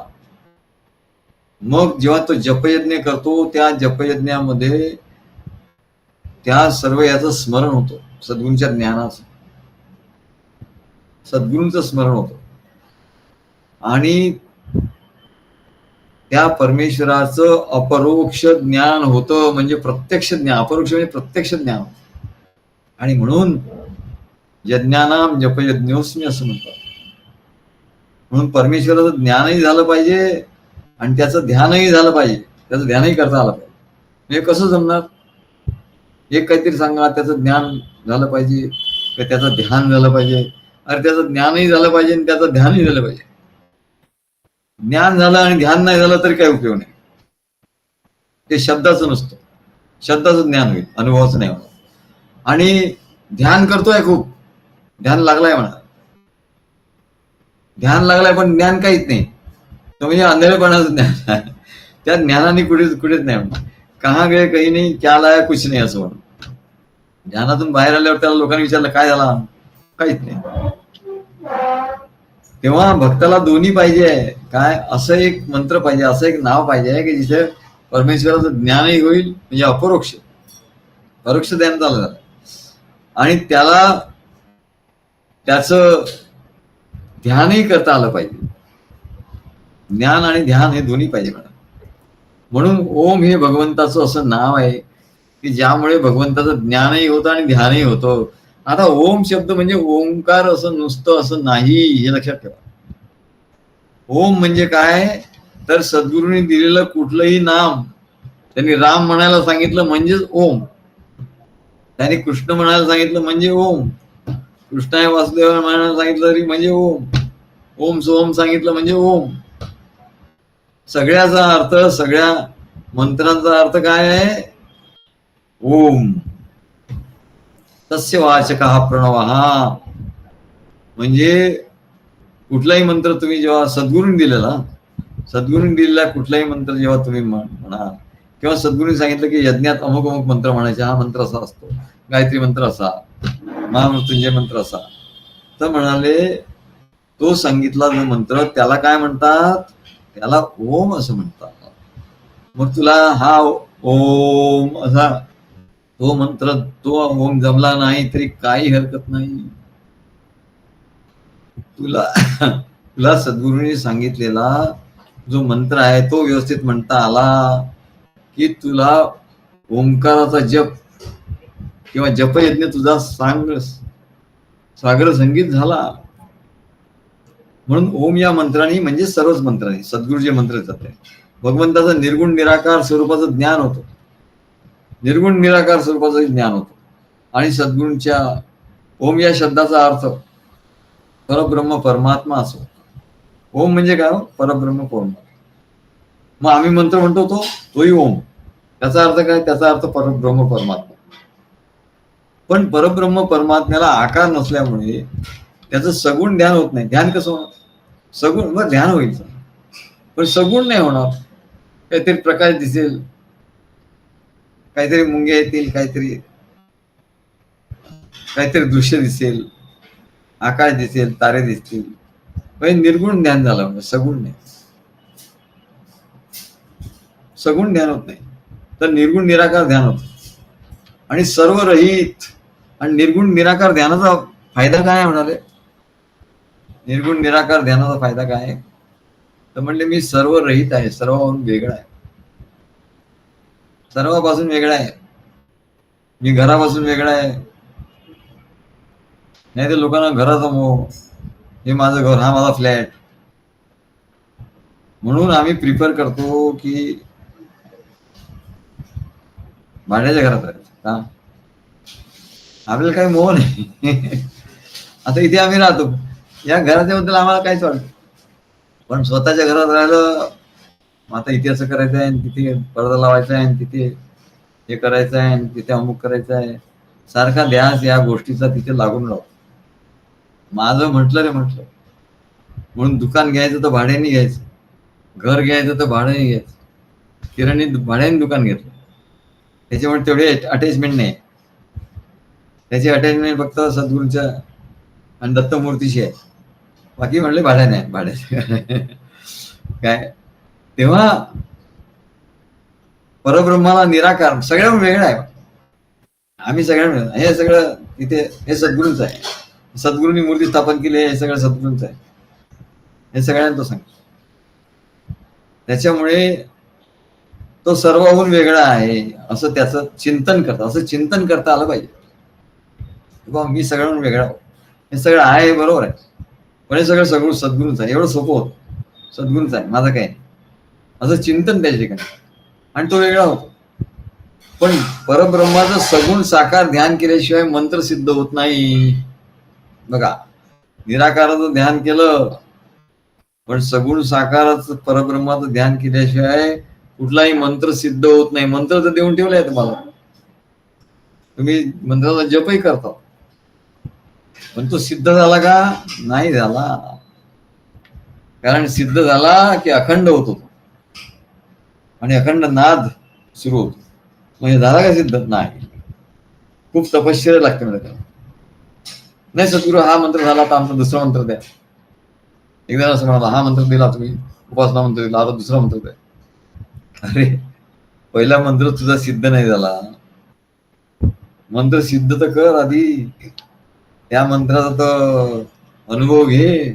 मग जेव्हा तो जपयज्ञ करतो, त्या जपयज्ञामध्ये त्या सर्व याचं स्मरण होतं, सद्गुरूंच्या ज्ञानाचं, सद्गुरूंचं स्मरण होतं. आणि त्या परमेश्वराचं अपरोक्ष ज्ञान होतं, म्हणजे प्रत्यक्ष ज्ञान. अपरोक्ष म्हणजे प्रत्यक्ष ज्ञान. आणि म्हणून यज्ञानाम जपयज्ञोस्मी असं म्हणतात. म्हणून परमेश्वराचं ज्ञानही झालं पाहिजे आणि त्याचं ध्यानही झालं पाहिजे, त्याचं ध्यानही करता आलं पाहिजे. म्हणजे कसं जमणार? एक काहीतरी सांगा, त्याचं ज्ञान झालं पाहिजे, त्याचं ध्यान झालं पाहिजे. अरे त्याचं ज्ञानही झालं पाहिजे आणि त्याचं ध्यानही झालं पाहिजे. ज्ञान झालं आणि ध्यान नाही झालं तरी काही उपयोग नाही. ते शब्दाचं नसतं, शब्दाचं ज्ञान होईल, अनुभवाचं नाही होणार. आणि ध्यान करतोय, खूप ध्यान लागलाय म्हणा, ध्यान लागलाय पण ज्ञान काहीच नाही, तो म्हणजे अंधळेपणाचं ज्ञान. त्या ज्ञानाने कुठेच नाही म्हणा. कहा गे काही नाही, क्या लाया कुछ नाही असं म्हणून. ध्यानातून बाहेर आल्यावर त्याला लोकांनी विचारलं काय झाला, काहीच नाही. तेव्हा भक्ताला दोन्ही पाहिजे आहे. काय? असं एक मंत्र पाहिजे, असं एक नाव पाहिजे आहे की जिथे परमेश्वराचं ज्ञानही होईल, म्हणजे अपरोक्ष, परोक्ष ज्ञान झालं, आणि त्याला त्याचं ध्यानही करता आलं पाहिजे. ज्ञान आणि ध्यान हे दोन्ही पाहिजे मॅडम. म्हणून ओम हे भगवंताचं असं नाव आहे की ज्यामुळे भगवंताचं ज्ञानही होतं आणि ध्यानही होतं. आता ओम शब्द म्हणजे ओंकार असं नुसतं असं नाही, हे लक्षात ठेवा. ओम म्हणजे काय, तर सद्गुरूंनी दिलेलं कुठलंही नाम, त्यांनी राम म्हणायला सांगितलं म्हणजेच ओम, त्यांनी कृष्ण म्हणायला सांगितलं म्हणजे ओम, कृष्णाय वासुदेव म्हणायला सांगितलं तरी म्हणजे ओम, ओम सोम सांगितलं म्हणजे ओम. सगळ्याचा अर्थ, सगळ्या मंत्रांचा अर्थ काय आहे? ओम. तस्य वाचक हा प्रणव. हा म्हणजे कुठलाही मंत्र तुम्ही जेव्हा सद्गुरूंनी दिलेला, सद्गुरूंनी दिलेला कुठलाही मंत्र जेव्हा तुम्ही म्हणा, किंवा सद्गुरूंनी सांगितलं की यज्ञात अमुक अमुक मंत्र म्हणायचे, हा मंत्र असा असतो, गायत्री मंत्र असा, महामृत्युंजय मंत्र असा, तर म्हणाले तो सांगितला जो मंत्र त्याला काय म्हणतात, त्याला ओम असं म्हणतात. मग तुला हा ओम असा तो मंत्र, तो ओम जमला नाही तरी काही हरकत नाही. तुला सद्गुरूंनी सांगितलेला जो मंत्र आहे तो व्यवस्थित म्हणता आला की तुला ओंकाराचा जप किंवा जपयज्ञ तुझा सागर संगीत झाला. म्हणून ओम या मंत्राने म्हणजे सर्वच मंत्राने सद्गुरू जे मंत्र देतात भगवंताचं निर्गुण निराकार स्वरूपाचं ज्ञान होतं, निर्गुण निराकार स्वरूपाचं ज्ञान होतं. आणि सद्गुरूंच्या ओम या शब्दाचा अर्थ परब्रह्म परमात्मा असो. ओम म्हणजे काय, परब्रह्म परमात्मा. मग आम्ही मंत्र म्हणतो तोही ओम, त्याचा अर्थ काय, त्याचा अर्थ परब्रह्म परमात्मा. पण परब्रह्म परमात्म्याला आकार नसल्यामुळे त्याचं सगुण ध्यान होत नाही. ध्यान कसं होणार, सगुण मग ध्यान होईल पण सगुण नाही होणार. काहीतरी प्रकाश दिसेल, काहीतरी मुंग्या येतील, काहीतरी दृश्य दिसेल, आकाश दिसेल, तारे दिसतील, पण निर्गुण ध्यान झालं म्हणजे सगुण नाही, सगुण ध्यान होत नाही. तर निर्गुण निराकार ध्यान होत. आणि सर्व रहित आणि निर्गुण निराकार ध्यानाचा फायदा काय म्हणाले, निर्गुण निराकार ध्यानाचा फायदा काय आहे तर म्हणले मी सर्व रहित आहे, सर्वांपासून वेगळा आहे, सर्वांपासून वेगळा आहे. मी घरापासून वेगळा आहे. नाही तर लोकांना घराचा मोह, हे माझं घर, हा माझा फ्लॅट. म्हणून आम्ही प्रिफर करतो की भाड्याच्या घरात राहायचं का, आपल्याला काही मोह नाही. आता इथे आम्ही राहतो, या घराच्या बद्दल आम्हाला काहीच वाटत, पण स्वतःच्या घरात राहिलं आता इथे असं करायचं आहे, तिथे पडदा लावायचा आहे, तिथे हे करायचं आहे, तिथे अमुक करायचं आहे, सारखा ध्यास या गोष्टीचा तिथे लागून राहतो. माझं म्हटलं रे म्हटलं, म्हणून दुकान घ्यायचं तर भाड्याने घ्यायचं, घर घ्यायचं तर भाड्याने घ्यायचं. किराणी भाड्याने दुकान घेतलं, त्याच्यामुळे तेवढे अटॅचमेंट नाही. त्याची अटॅचमेंट फक्त सद्गुरूंच्या आणि दत्तमूर्तीशी आहे, बाकी म्हणले भाड्याने आहे, भाड्याचे काय. तेव्हा परब्रह्माला निराकार सगळ्याहून वेगळा आहे. आम्ही सगळ्यांना हे सगळं तिथे हे सद्गुरूंच आहे, सद्गुरूंनी मूर्ती स्थापन केली, हे सगळं सद्गुरूंच आहे, हे सगळ्यांना तो सांगतो. त्याच्यामुळे तो सर्वाहून वेगळा आहे असं त्याचं चिंतन करतं, असं चिंतन करता आलं पाहिजे. मी सगळ्यांहून वेगळा, हे सगळं आहे बरोबर आहे, पण हे सगळं सद्गुरूंच आहे, एवढं सोपं होतं, सद्गुरूंच आहे, माझं काय असं चिंतन त्याच्या ठिकाणी, आणि तो वेगळा होतो. पण परब्रह्माचं सगुण साकार ध्यान केल्याशिवाय मंत्र सिद्ध होत नाही. बघा, निराकाराचं ध्यान केलं पण सगुण साकाराचं परब्रह्माचं ध्यान केल्याशिवाय कुठलाही मंत्र सिद्ध होत नाही. मंत्र तर देऊन ठेवलाय तुम्हाला, तुम्ही मंत्राचा जपही करता, पण तो सिद्ध झाला का, नाही झाला. कारण सिद्ध झाला की अखंड होतो आणि अखंड नाद सुरू होतो. म्हणजे झाला का सिद्ध, नाही, खूप तपश्चर्या लागते म्हणजे त्याला. नाही सद्गुरू हा मंत्र झाला तर आमचा दुसरा मंत्र द्या. एकदा असं म्हणाला, हा मंत्र दिला तुम्ही, उपासना मंत्र दिला, आता दुसरा मंत्र द्या. अरे पहिला मंत्र तुझा सिद्ध नाही झाला, मंत्र सिद्ध तर कर आधी, त्या मंत्राचा तर अनुभव घे.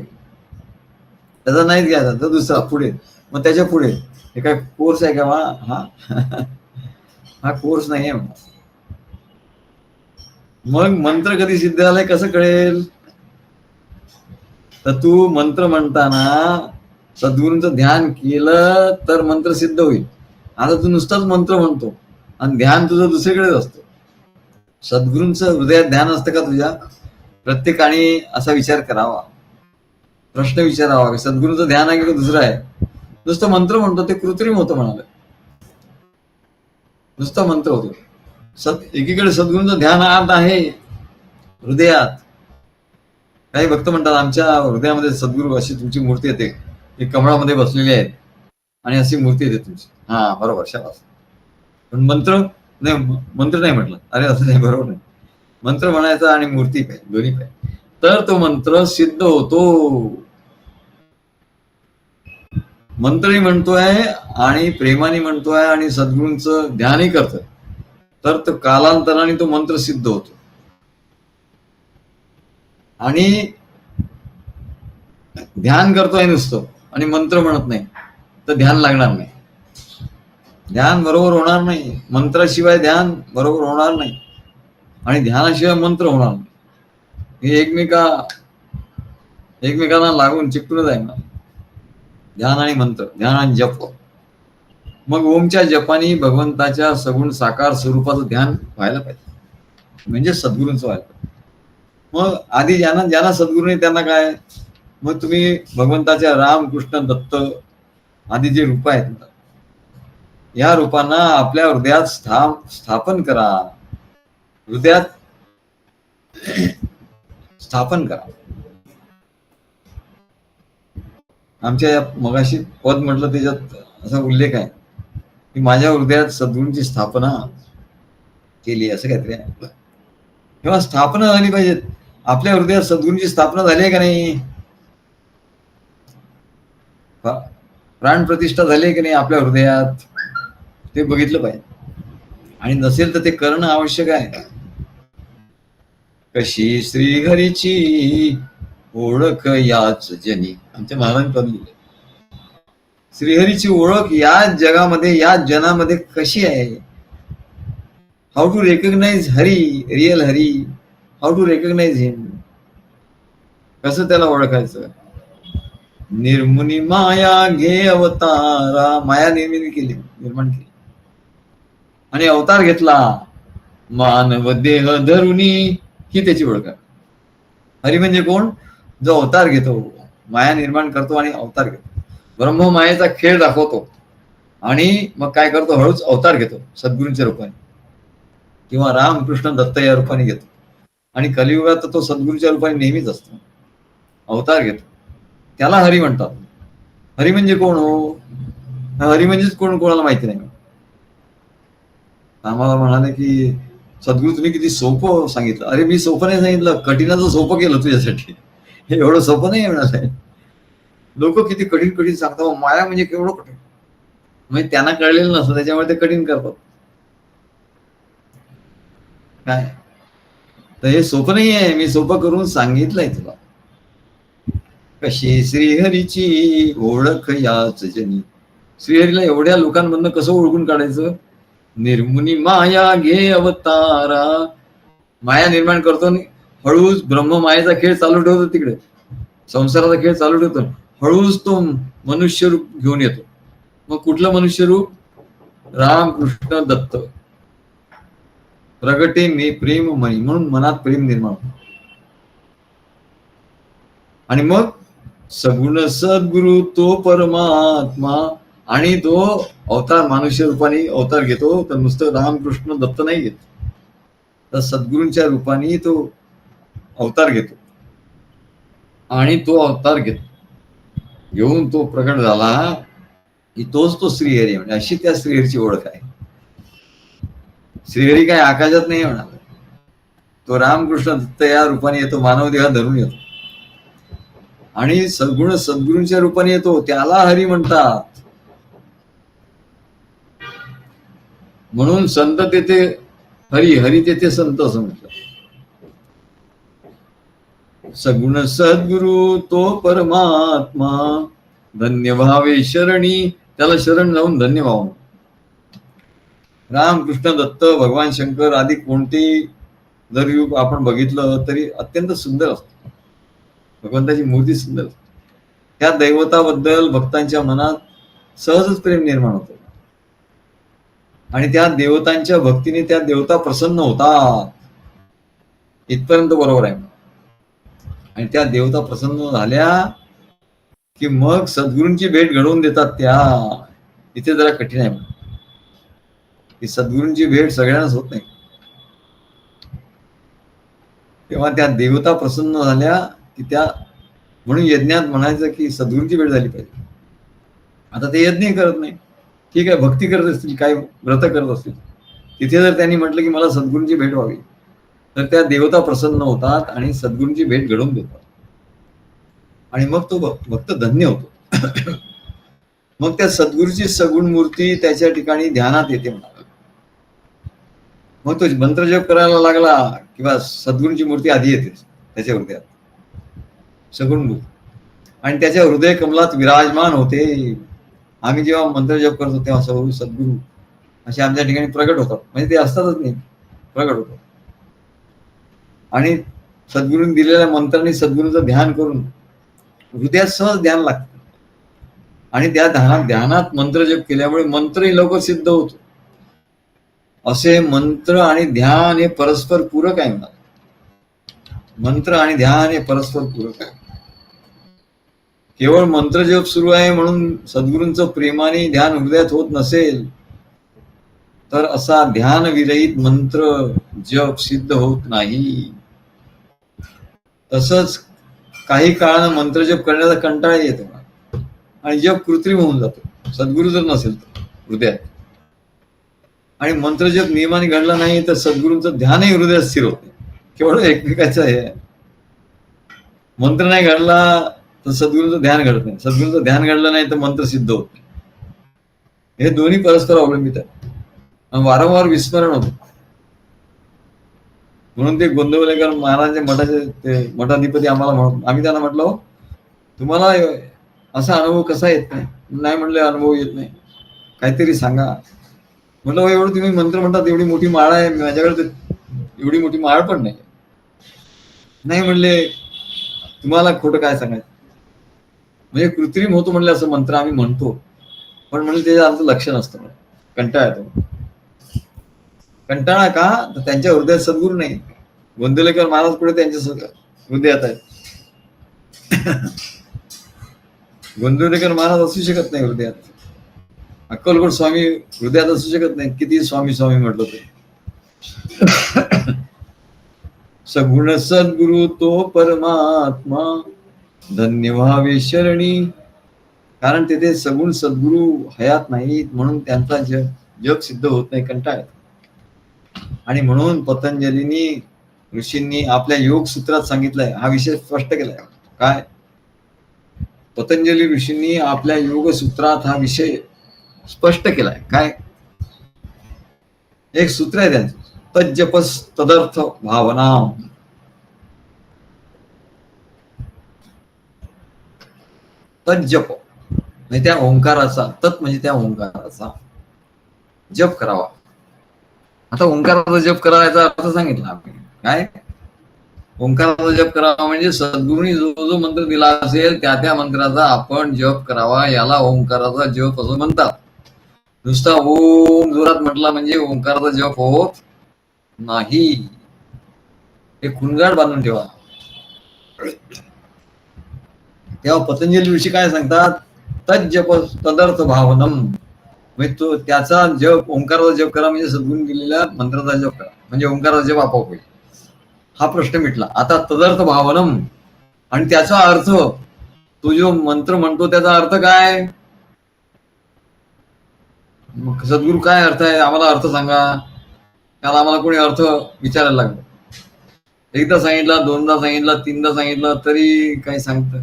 त्याचा नाहीच घ्यायचा तर दुसरा पुढे, मग त्याच्या पुढे. हे काय कोर्स आहे का हा हा कोर्स नाही आहे. मग मंत्र कधी सिद्ध झालाय कसं कळेल, तर तू मंत्र म्हणताना सद्गुरूंचं ध्यान केलं तर मंत्र सिद्ध होईल. आता तू नुसताच मंत्र म्हणतो आणि ध्यान तुझं दुसरीकडेच असतं. सद्गुरूंचं हृदयात ध्यान असतं का तुझ्या, प्रत्येकाने असा विचार करावा, प्रश्न विचारावा, सद्गुरूंचं ध्यान आहे की दुसरं आहे. नुसतं मंत्र म्हणतो ते कृत्रिम होतं म्हणाले, नुसतं मंत्र होतो. एकीकडे सद्गुरूंचं ध्यान आत आहे हृदयात, काही भक्त म्हणतात आमच्या हृदयामध्ये सद्गुरू अशी तुमची मूर्ती येते, ती कमळामध्ये बसलेली आहे आणि अशी मूर्ती येते तुमची. हा बरोबर, शाबास. पण मंत्र नाही, मंत्र नाही म्हटलं. अरे असं नाही, बरोबर नाही. मंत्र म्हणायचा आणि मूर्ती काय, दोन्ही काय, तर तो मंत्र सिद्ध होतो. मंत्रही म्हणतोय आणि प्रेमाने म्हणतोय आणि सद्गुरूंचं ध्यानही करतोय, तर तो कालांतराने तो मंत्र सिद्ध होतो. आणि ध्यान करतोय नुसतं आणि मंत्र म्हणत नाही तर ध्यान लागणार नाही, ध्यान बरोबर होणार नाही. मंत्राशिवाय ध्यान बरोबर होणार नाही आणि ध्यानाशिवाय मंत्र होणार नाही. हे एकमेकांना लागून चिकटूनच आहे ना, ध्यान आणि मंत्र, ध्यान आणि जप. मग ओमच्या जपानी भगवंताच्या सगुण साकार स्वरूपाचं ध्यान व्हायला पाहिजे, म्हणजे सद्गुरूंचं व्हायला पाहिजे. मग आधी ज्यांना सद्गुरूने त्यांना काय, मग तुम्ही भगवंताच्या राम कृष्ण दत्त आदी जे रूप आहेत, या रूपांना आपल्या हृदयात स्थापन करा, हृदयात स्थापन करा. आमच्या मगाशी पद म्हटलं त्याच्यात असा उल्लेख आहे की माझ्या हृदयात सद्गुरूंची स्थापना केली, असं काहीतरी आहे. तेव्हा स्थापना झाली पाहिजेत. आपल्या हृदयात सद्गुरूंची स्थापना झाली आहे का नाही, प्राण प्रतिष्ठा झाली आहे की नाही आपल्या हृदयात, ते बघितलं पाहिजे. आणि नसेल तर ते करणं आवश्यक आहे. कशी श्रीहरीची ओळख याच जनी, आमच्या महाराजांनी पद लिहिले. श्रीहरीची ओळख या जगामध्ये, या जनामध्ये कशी आहे. How to recognise Hari, real Hari, how to recognise him, कसं त्याला ओळखायचं. निर्मुनी माया घे अवतारा, माया निर्माण केली आणि अवतार घेतला, मानव देह धरुनी, ही त्याची ओळख आहे. हरी म्हणजे कोण, जो अवतार घेतो, माया निर्माण करतो आणि अवतार घेतो, ब्रह्म मायेचा खेळ दाखवतो आणि मग काय करतो, हळूच अवतार घेतो सद्गुरूंच्या रूपाने किंवा राम कृष्ण दत्त या रूपाने घेतो. आणि कलियुगात तो सद्गुरूच्या रूपाने नेहमीच असतो, अवतार घेतो. त्याला हरी म्हणतात. हरी म्हणजे कोण हो, हरी म्हणजेच कोण, कोणाला माहिती नाही. आम्हाला म्हणाले की सद्गुरू तुम्ही किती सोपं सांगितलं. अरे मी सोपं नाही सांगितलं, कठीणाचं सोपं केलं तुझ्यासाठी. हे एवढं सोपं नाही होणार आहे. लोक किती कठीण कठीण सांगतात, माया म्हणजे केवढं कठीण, म्हणजे त्यांना कळलेलं नसतं त्याच्यामुळे ते कठीण करतात. काय तर हे सोपं नाही आहे, मी सोपं करून सांगितलंय तुला. कशी श्रीहरीची ओळख याच जनी, श्रीहरीला एवढ्या लोकांमधनं कसं ओळखून काढायचं. निर्मुनी माया घे अवतारा, माया निर्माण करतो आणि हळूच ब्रह्म मायेचा खेळ चालू ठेवतो, तिकडे संसाराचा खेळ चालू ठेवतो, हळूच तो मनुष्य रूप घेऊन येतो. मग कुठलं मनुष्य रूप, राम कृष्ण दत्त. प्रगटे मे प्रेम मनी, म्हणून मनात प्रेम निर्माण होतं. आणि मग सगुण सद्गुरु तो परमात्मा, आणि तो अवतार मनुष्य रूपाने अवतार घेतो, तर नुसतं रामकृष्ण दत्त नाही घेत, तर सद्गुरूंच्या रूपाने तो अवतार घेतो आणि तो अवतार घेऊन तो प्रकट झाला की तोच तो श्रीहरी. म्हणजे अशी त्या श्रीहरीची ओळख आहे. श्रीहरी काय आकाशात नाही होणार, तो रामकृष्ण दत्त या रूपाने येतो, मानव देह धरून येतो आणि सगुण सद्गुरूंच्या रूपाने येतो, त्याला हरी म्हणतात. म्हणून संत तेथे हरी, हरी तेथे संत असं म्हटलं. सगुण सद्गुरु तो परमात्मा, धन्य भावे शरणी, त्याला शरण जाऊन धन्य व्हावं. राम कृष्ण दत्त, भगवान शंकर आदी कोणते जर युग आपण बघितलं तरी अत्यंत सुंदर असतं, भगवंताची मूर्ती सुंदर असते. त्या दैवताबद्दल भक्तांच्या मनात सहजच प्रेम निर्माण होतं आणि त्या देवतांच्या भक्तीने त्या देवता प्रसन्न होतात, इथपर्यंत बरोबर आहे. आणि त्या देवता प्रसन्न झाल्या की मग सद्गुरूंची भेट घडवून देतात. त्या इथे जरा कठीण आहे, की सद्गुरूंची भेट सगळ्यांनाच होत नाही. तेव्हा त्या देवता प्रसन्न झाल्या की त्या म्हणून यज्ञात म्हणायचं की सद्गुरूंची भेट झाली पाहिजे. आता ते यज्ञ करत नाही, ठीक आहे, भक्ती करत असतील, काय व्रत करत असतील, तिथे जर त्यांनी म्हटलं की मला सद्गुरूंची भेट व्हावी, तर त्या देवता प्रसन्न होतात आणि सद्गुरूंची भेट घडवून देतात आणि मग तो भक्त धन्य होतो. मग त्या सद्गुरूची सगुण मूर्ती त्याच्या ठिकाणी ध्यानात येते म्हणा. मग तो मंत्र जप करायला लागला किंवा सद्गुरूंची मूर्ती आधी येते त्याच्या हृदयात, सगुण मूर्ती, आणि त्याच्या हृदय कमलात विराजमान होते. आम्ही जेव्हा मंत्र जप करतो तेव्हा सद्गुरू असे आमच्या ठिकाणी प्रगट होतात, म्हणजे ते असतातच नाही, प्रगट होतात. आणि सद्गुरूंनी दिलेल्या मंत्रांनी सद्गुरूंचं ध्यान करून हृदयात सहज ध्यान लागतं आणि त्या ध्यानात मंत्र जप केल्यामुळे मंत्रही लवकर सिद्ध होतो. असे मंत्र आणि ध्यान हे परस्पर पूरक आहे म्हणा. मंत्र आणि ध्यान हे परस्पर पूरक आहे. केवळ मंत्र जप सुरू आहे म्हणून सद्गुरूंचं प्रेमाने ध्यान हृदयात होत नसेल तर असा ध्यान विरहित मंत्र जप सिद्ध होत नाही. तसंच काही काळानं मंत्र जप करण्याचा कंटाळा येतो आणि जप कृत्रिम होऊन जातो सद्गुरू जर नसेल तर हृदयात. आणि मंत्र जप नियमाने घडला नाही तर सद्गुरूंचं ध्यानही हृदयात स्थिर होते. केवळ एकमेकाचं हे आहे. मंत्र नाही घडला तर सद्गुरूंचं ध्यान घडत नाही, सद्गुरूंचं ध्यान घडलं नाही तर मंत्र सिद्ध होत नाही. हे दोन्ही परस्पर अवलंबित आहे आणि वारंवार विस्मरण होतं. म्हणून ते गोंदवलेकर महाराजांच्या मठाचे ते मठाधिपती आम्ही त्यांना म्हटलं, हो तुम्हाला असा अनुभव कसा येत नाही? नाही म्हणले अनुभव येत नाही, काहीतरी सांगा. म्हटलं हो एवढं तुम्ही मंत्र म्हणतात, एवढी मोठी माळ आहे माझ्याकडे, एवढी मोठी माळ पण नाही. नाही म्हणले तुम्हाला खोटं काय सांगायचं, म्हणजे कृत्रिम होतो म्हणले असं मंत्र आम्ही म्हणतो, पण म्हणले त्याच्या अर्थ लक्ष नसतं, कंटाळा येतो. कंटाळा का? तर त्यांच्या हृदयात सद्गुरू नाही. गोंदवलेकर महाराज पुढे त्यांच्या हृदयात आहेत. गोंदवलेकर महाराज असू शकत नाही हृदयात, अक्कलकोट स्वामी हृदयात असू शकत नाही, किती स्वामी स्वामी म्हटलं ते. सगुण सद्गुरु तो परमात्मा धन्य व्हावे शरणी. कारण तिथे सगुण सद्गुरु हयात नाहीत म्हणून त्यांचा जग सिद्ध होत नाही, कंटाळा. आणि म्हणून पतंजलींनी ऋषींनी आपल्या योग सूत्रात सांगितलंय, हा विषय स्पष्ट केलाय. काय? पतंजली ऋषींनी आपल्या योग सूत्रात हा विषय स्पष्ट केलाय. काय? एक सूत्र आहे त्यांचं, तज्जपस तदर्थ भावना. तज्जप म्हणजे त्या ओंकाराचा, तत् म्हणजे त्या ओंकाराचा जप करावा. आता ओंकाराचा जप करायचा अर्थ सांगितला आपण. काय? ओंकाराचा जप करावा म्हणजे सद्गुरूंनी जो जो मंत्र दिला असेल त्या त्या मंत्राचा आपण जप करावा, याला ओंकाराचा जप असं म्हणतात. नुसता ओम जोरात म्हटला म्हणजे ओंकाराचा जप होत नाही. हे खुणगाड बांधून ठेवा. तेव्हा पतंजली ऋषी काय सांगतात? तज्जप तदर्थ भावनम, म्हणजे तो त्याचा जप, ओंकाराचा जप करा म्हणजे सद्गुरूंनी दिलेल्या मंत्राचा जप करा म्हणजे ओंकाराचा जप आपोआप होईल. हा प्रश्न मिटला. आता तदर्थ भावनम आणि त्याचा अर्थ, तो जो मंत्र म्हणतो त्याचा अर्थ काय? सद्गुरू काय अर्थ आहे आम्हाला अर्थ सांगा. त्याला आम्हाला कोणी अर्थ विचारायला लागलं. एकदा सांगितला, दोनदा सांगितला, तीनदा सांगितलं तरी काही सांगतं.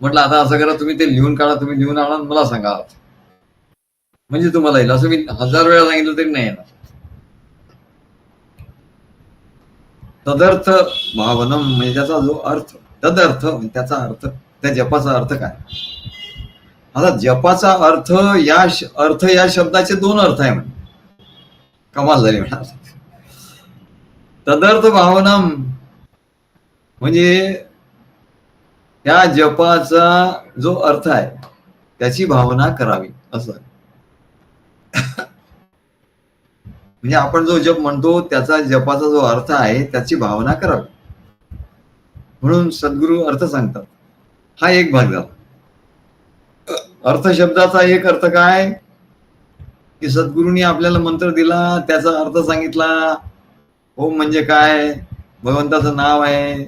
म्हटलं आता असं करा, तुम्ही ते लिहून काढा, तुम्ही लिहून आणा, मला सांगा अर्थ, म्हणजे तुम्हाला येईल. असं मी 1000 वेळा सांगितलं तरी नाही येणार. तदर्थ भावनम म्हणजे त्याचा जो अर्थ, तदर्थ त्याचा अर्थ, त्या जपाचा अर्थ काय? आता जपाचा अर्थ या शब्दाचे 2 अर्थ आहे म्हणजे कमाल झाली म्हणा. तदर्थ भावनम म्हणजे त्या जपाचा जो अर्थ आहे त्याची भावना करावी असं. म्हणजे आपण जो जप म्हणतो त्याचा जपाचा जो अर्थ आहे त्याची भावना करावी म्हणून सद्गुरू अर्थ सांगतात. हा एक भाग झाला. अर्थ शब्दाचा एक अर्थ काय की सद्गुरूंनी आपल्याला मंत्र दिला, त्याचा अर्थ सांगितला. ओम म्हणजे काय? भगवंताचं नाव आहे.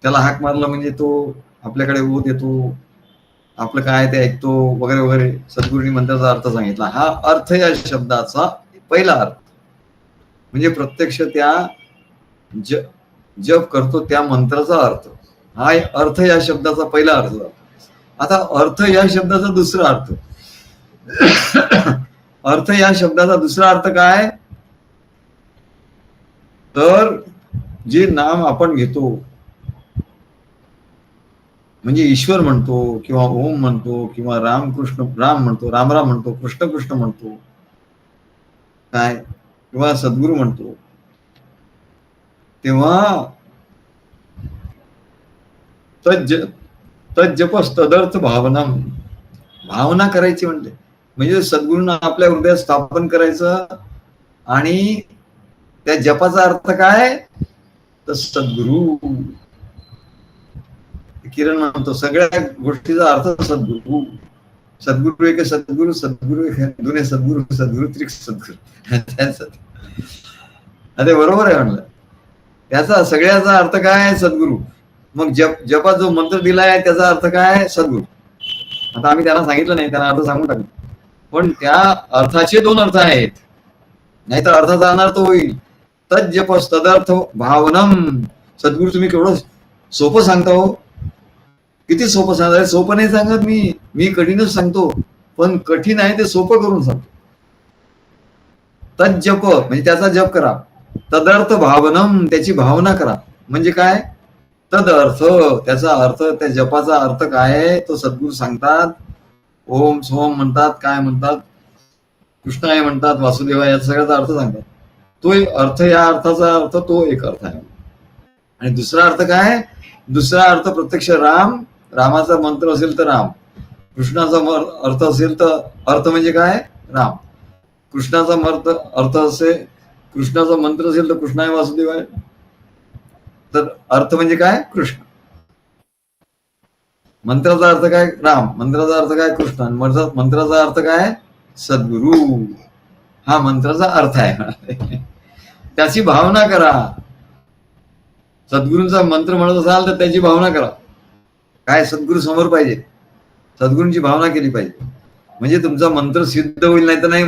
त्याला हाक मारला म्हणजे तो आपल्याकडे ओत येतो, आपलं काय ते ऐकतो वगैरे वगैरे. सद्गुरूंनी मंत्राचा अर्थ सांगितला. हा अर्थ या शब्दाचा पहिला अर्थ म्हणजे प्रत्यक्ष त्या जप करतो त्या मंत्राचा अर्थ. हा अर्थ या शब्दाचा पहिला अर्थ. आता अर्थ या शब्दाचा दुसरा अर्थ. अर्थ या शब्दाचा दुसरा अर्थ काय, तर जे नाम आपण घेतो म्हणजे ईश्वर म्हणतो किंवा ओम म्हणतो किंवा रामकृष्ण राम म्हणतो, रामराम म्हणतो, कृष्ण कृष्ण म्हणतो काय, किंवा सद्गुरू म्हणतो, तेव्हा तज्जपस तदर्थ भावना, भावना करायची म्हणजे सद्गुरूंना आपल्या हृदयात स्थापन करायचं. आणि त्या जपाचा अर्थ काय, तर सद्गुरू. किरण म्हणतो सगळ्या गोष्टीचा अर्थ सद्गुरू. सद्गुरू एक सद्गुरू, सद्गुरू दुने सद्गुरू, सद्गुरू त्रिक सद्गुरू. अरे बरोबर आहे म्हणलं. त्याचा सगळ्याचा अर्थ काय, सद्गुरू. मग जपात जो मंत्र दिलाय त्याचा अर्थ काय, सद्गुरू. आता आम्ही त्यांना सांगितलं नाही, त्यांना अर्थ सांगून टाकलो. पण त्या अर्थाचे दोन अर्थ आहेत, नाहीतर अर्थाचा अनर्थ होईल. तज्जपस तदर्थ भावनम. सद्गुरू तुम्ही केवढं सोपं सांगता हो, किती सोपं सांगता. सोपं नाही सांगत मी कठीणच सांगतो, पण कठीण आहे ते सोपं करून सांगतो. तज्जप म्हणजे त्याचा जप करा, तदर्थ भावनम त्याची भावना करा. म्हणजे काय, तद अर्थ त्याचा अर्थ, त्या जपाचा अर्थ काय आहे तो सद्गुरू सांगतात. ओम सोम म्हणतात, काय म्हणतात, कृष्णाय म्हणतात, वासुदेवा, या सगळ्याचा अर्थ सांगतात. तो एक अर्थ, या अर्थाचा अर्थ तो एक अर्थ आहे. आणि दुसरा अर्थ काय, दुसरा अर्थ प्रत्यक्ष रामाचा मंत्र असेल तर राम, कृष्णाचा अर्थ असेल तर अर्थ म्हणजे काय, राम. कृष्णाचा अर्थ असेल, कृष्णाचा मंत्र असेल तर कृष्णाय वासुदेवाय, तर अर्थ म्हणजे काय, कृष्ण. मंत्राचा अर्थ काय, राम. मंत्राचा अर्थ काय, कृष्ण. मंत्राचा अर्थ काय, सद्गुरू. हा मंत्राचा अर्थ आहे. त्याची भावना करा. सद्गुरूंचा मंत्र म्हणत असाल तर त्याची भावना करा. काय, सद्गुरू समोर पाहिजे, सद्गुरूंची भावना केली पाहिजे. म्हणजे तुमचा मंत्र सिद्ध होईल, नाही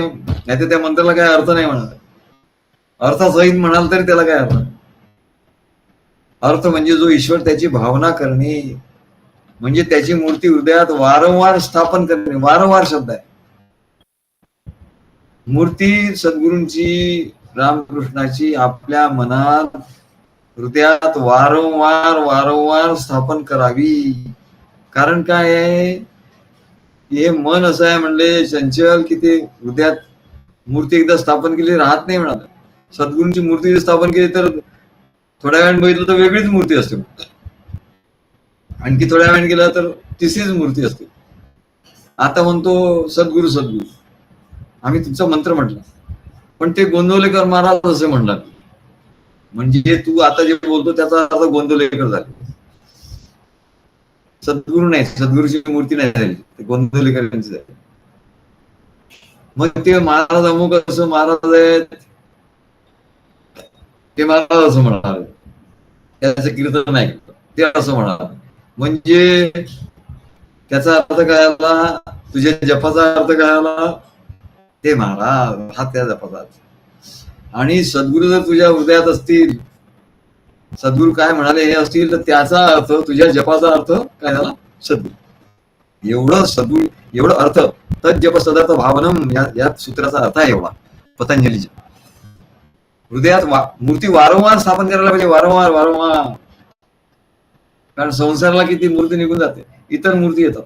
तर त्या मंत्राला काय अर्थ नाही म्हणाल. अर्थसहित म्हणाल तरी त्याला काय अर्थ. अर्थ म्हणजे जो ईश्वर, त्याची भावना करणे, म्हणजे त्याची मूर्ती हृदयात वारंवार स्थापन करणे. वारंवार शब्द आहे. मूर्ती सद्गुरूंची, रामकृष्णाची आपल्या मनात, हृदयात वारंवार स्थापन करावी. कारण काय आहे, हे मन असं आहे म्हणले चंचल की ते हृदयात मूर्ती एकदा स्थापन केली राहत नाही म्हणाल. सद्गुरूंची मूर्ती स्थापन केली तर थोड्या वेळाने बघितलं तर वेगळीच मूर्ती असते, आणखी थोड्या वेळाने गेला तर तिसरीच मूर्ती असते. आता म्हणतो सद्गुरू सद्गुरू, आम्ही तुमचा मंत्र म्हटला, पण ते गोंदवलेकर महाराज असे म्हणतात. म्हणजे तू आता जे बोलतो त्याचा अर्थ गोंदवलेकर झाले. सद्गुरू नाही, सद्गुरूची मूर्ती नाही झाली, ते गोंदवलेकरांची झाली. मग ते महाराज अमुक असं महाराज आहेत, ते महाराज असं म्हणाले, त्याचं कीर्तन नाही ते असं म्हणाले. म्हणजे त्याचा अर्थ काय आला, तुझ्या जपाचा अर्थ काय आला, ते महाराज हा त्या जपाचा अर्थ. आणि सद्गुरू जर तुझ्या हृदयात असतील, सद्गुरू काय म्हणाले हे असतील, तर त्याचा अर्थ, तुझ्या जपाचा अर्थ काय झाला, सद्गुरू. एवढं अर्थ. तज्जप सदर्थ भावनम या सूत्राचा अर्थ आहे एवढा पतंजलीच्या. हृदयात मूर्ती वारंवार स्थापन करायला पाहिजे, वारंवार. कारण संसाराला किती मूर्ती निघून जाते, इतर मूर्ती येतात,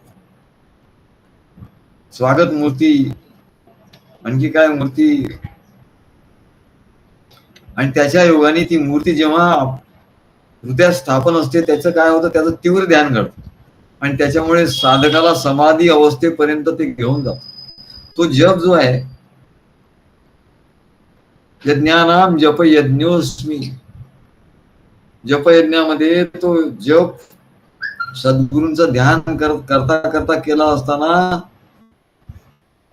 स्वागत मूर्ती, आणखी काय मूर्ती. आणि त्याच्या योगाने ती मूर्ती जेव्हा हृदयात स्थापन असते, त्याचं काय होतं, त्याचं तीव्र ध्यान घडतं. आणि त्याच्यामुळे साधकाला समाधी अवस्थेपर्यंत ते घेऊन जातो. तो जप जो आहे, यज्ञानाम जप यज्ञोस्मी, जपयज्ञामध्ये तो जप सद्गुरूंचं ध्यान करता केला असताना,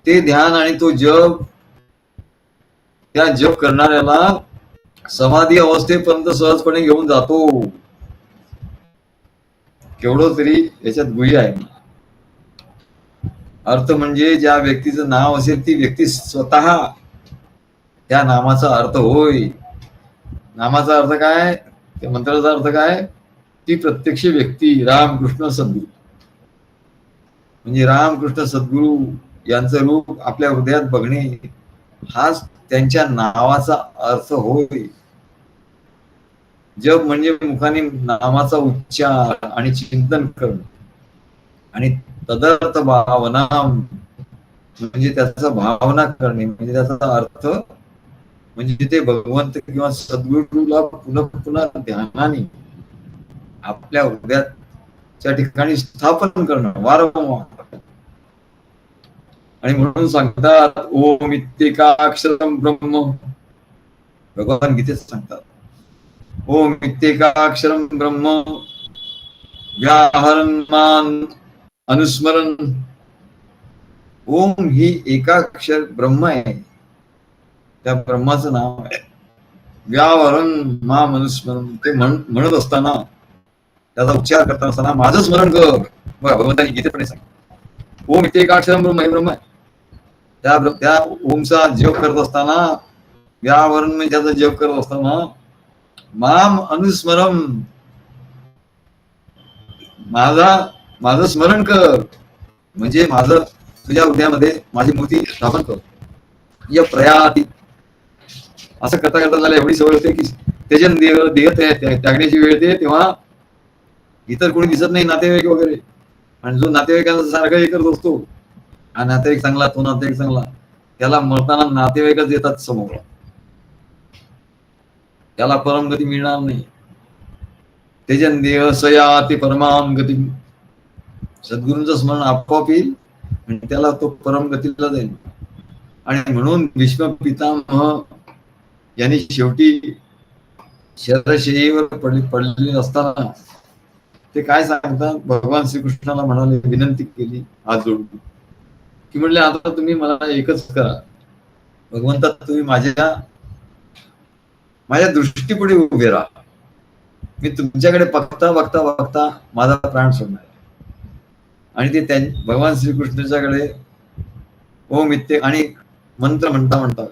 ते ध्यान आणि तो जप त्या जप करणाऱ्याला समाधी अवस्थेपर्यंत सहजपणे घेऊन जातो. केवढं तरी याच्यात गुह्य आहे. अर्थ म्हणजे ज्या व्यक्तीचं नाव असेल ती व्यक्ती स्वतः त्या नामाचा अर्थ होय. नामाचा अर्थ काय, त्या मंत्राचा अर्थ काय, ती प्रत्यक्ष व्यक्ती रामकृष्ण सद्गुरू. म्हणजे रामकृष्ण सद्गुरू यांचं रूप आपल्या हृदयात बघणे हाच त्यांच्या नावाचा अर्थ होय. जप म्हणजे मुखाने नामाचा उच्चार आणि चिंतन करणं, आणि तदर्थ भावना म्हणजे त्याचा भावना करणे, म्हणजे त्याचा अर्थ म्हणजे ते भगवंत किंवा सद्गुरूला पुन्हा पुन्हा ध्यानाने आपल्या हृदयाच्या ठिकाणी स्थापन करणं वारंवार. आणि म्हणून सांगतात ओम इत्येकाक्षरं ब्रह्म. भगवान गीतेत सांगतात ओम इत्येकाक्षरं ब्रह्म व्याहरन् मान अनुस्मरण. ओम ही एकाक्षर ब्रह्म आहे, त्या ब्रह्माचं नाव आहे. व्यावरण माम अनुस्मरण, ते म्हणत असताना, त्याचा उच्चार करताना असताना माझं स्मरण कर. बघा भगवंतांनी गीतेपणे सांगितलं ओम इत्येकाक्षरं ब्रह्म हे ब्रह्म आहे. त्या ओमचा जप करत असताना, व्यावरण म्हणजे त्याचा जप करत असताना, माम अनुस्मरम, माझं स्मरण कर, म्हणजे माझं तुझ्या हृदयामध्ये माझी मूर्ती स्थापन कर. या प्रयाती असं करता करता झालं एवढी सवय होते की त्याच्या देह त्यागण्याची वेळ येते तेव्हा इतर कोणी दिसत नाही, नातेवाईक वगैरे. आणि जो नातेवाईकांचा सारखं हे करत असतो, हा नातेवाईक चांगला, तो नातेवाईक चांगला, त्याला मरताना नातेवाईकच येतात समोर, त्याला परमगती मिळणार नाही. तेजन देह सया ते परमाम गती. सद्गुरूंचं स्मरण आपोआप येईल आणि त्याला तो परमगतीला जाईल. आणि म्हणून भीष्म पितामह यांनी शेवटी शरशय्येवर पडलेले असताना ते काय सांगतात, भगवान श्रीकृष्णाला म्हणाले, विनंती केली हात जोडून की म्हणले आता तुम्ही मला एकच करा भगवंता, तुम्ही माझ्या दृष्टीपुढे उभे राहा, मी तुमच्याकडे बघता बघता बघता माझा प्राण सोडणार. आणि ते भगवान श्रीकृष्णाच्याकडे ओम इत्ते आणि मंत्र म्हणता म्हणता,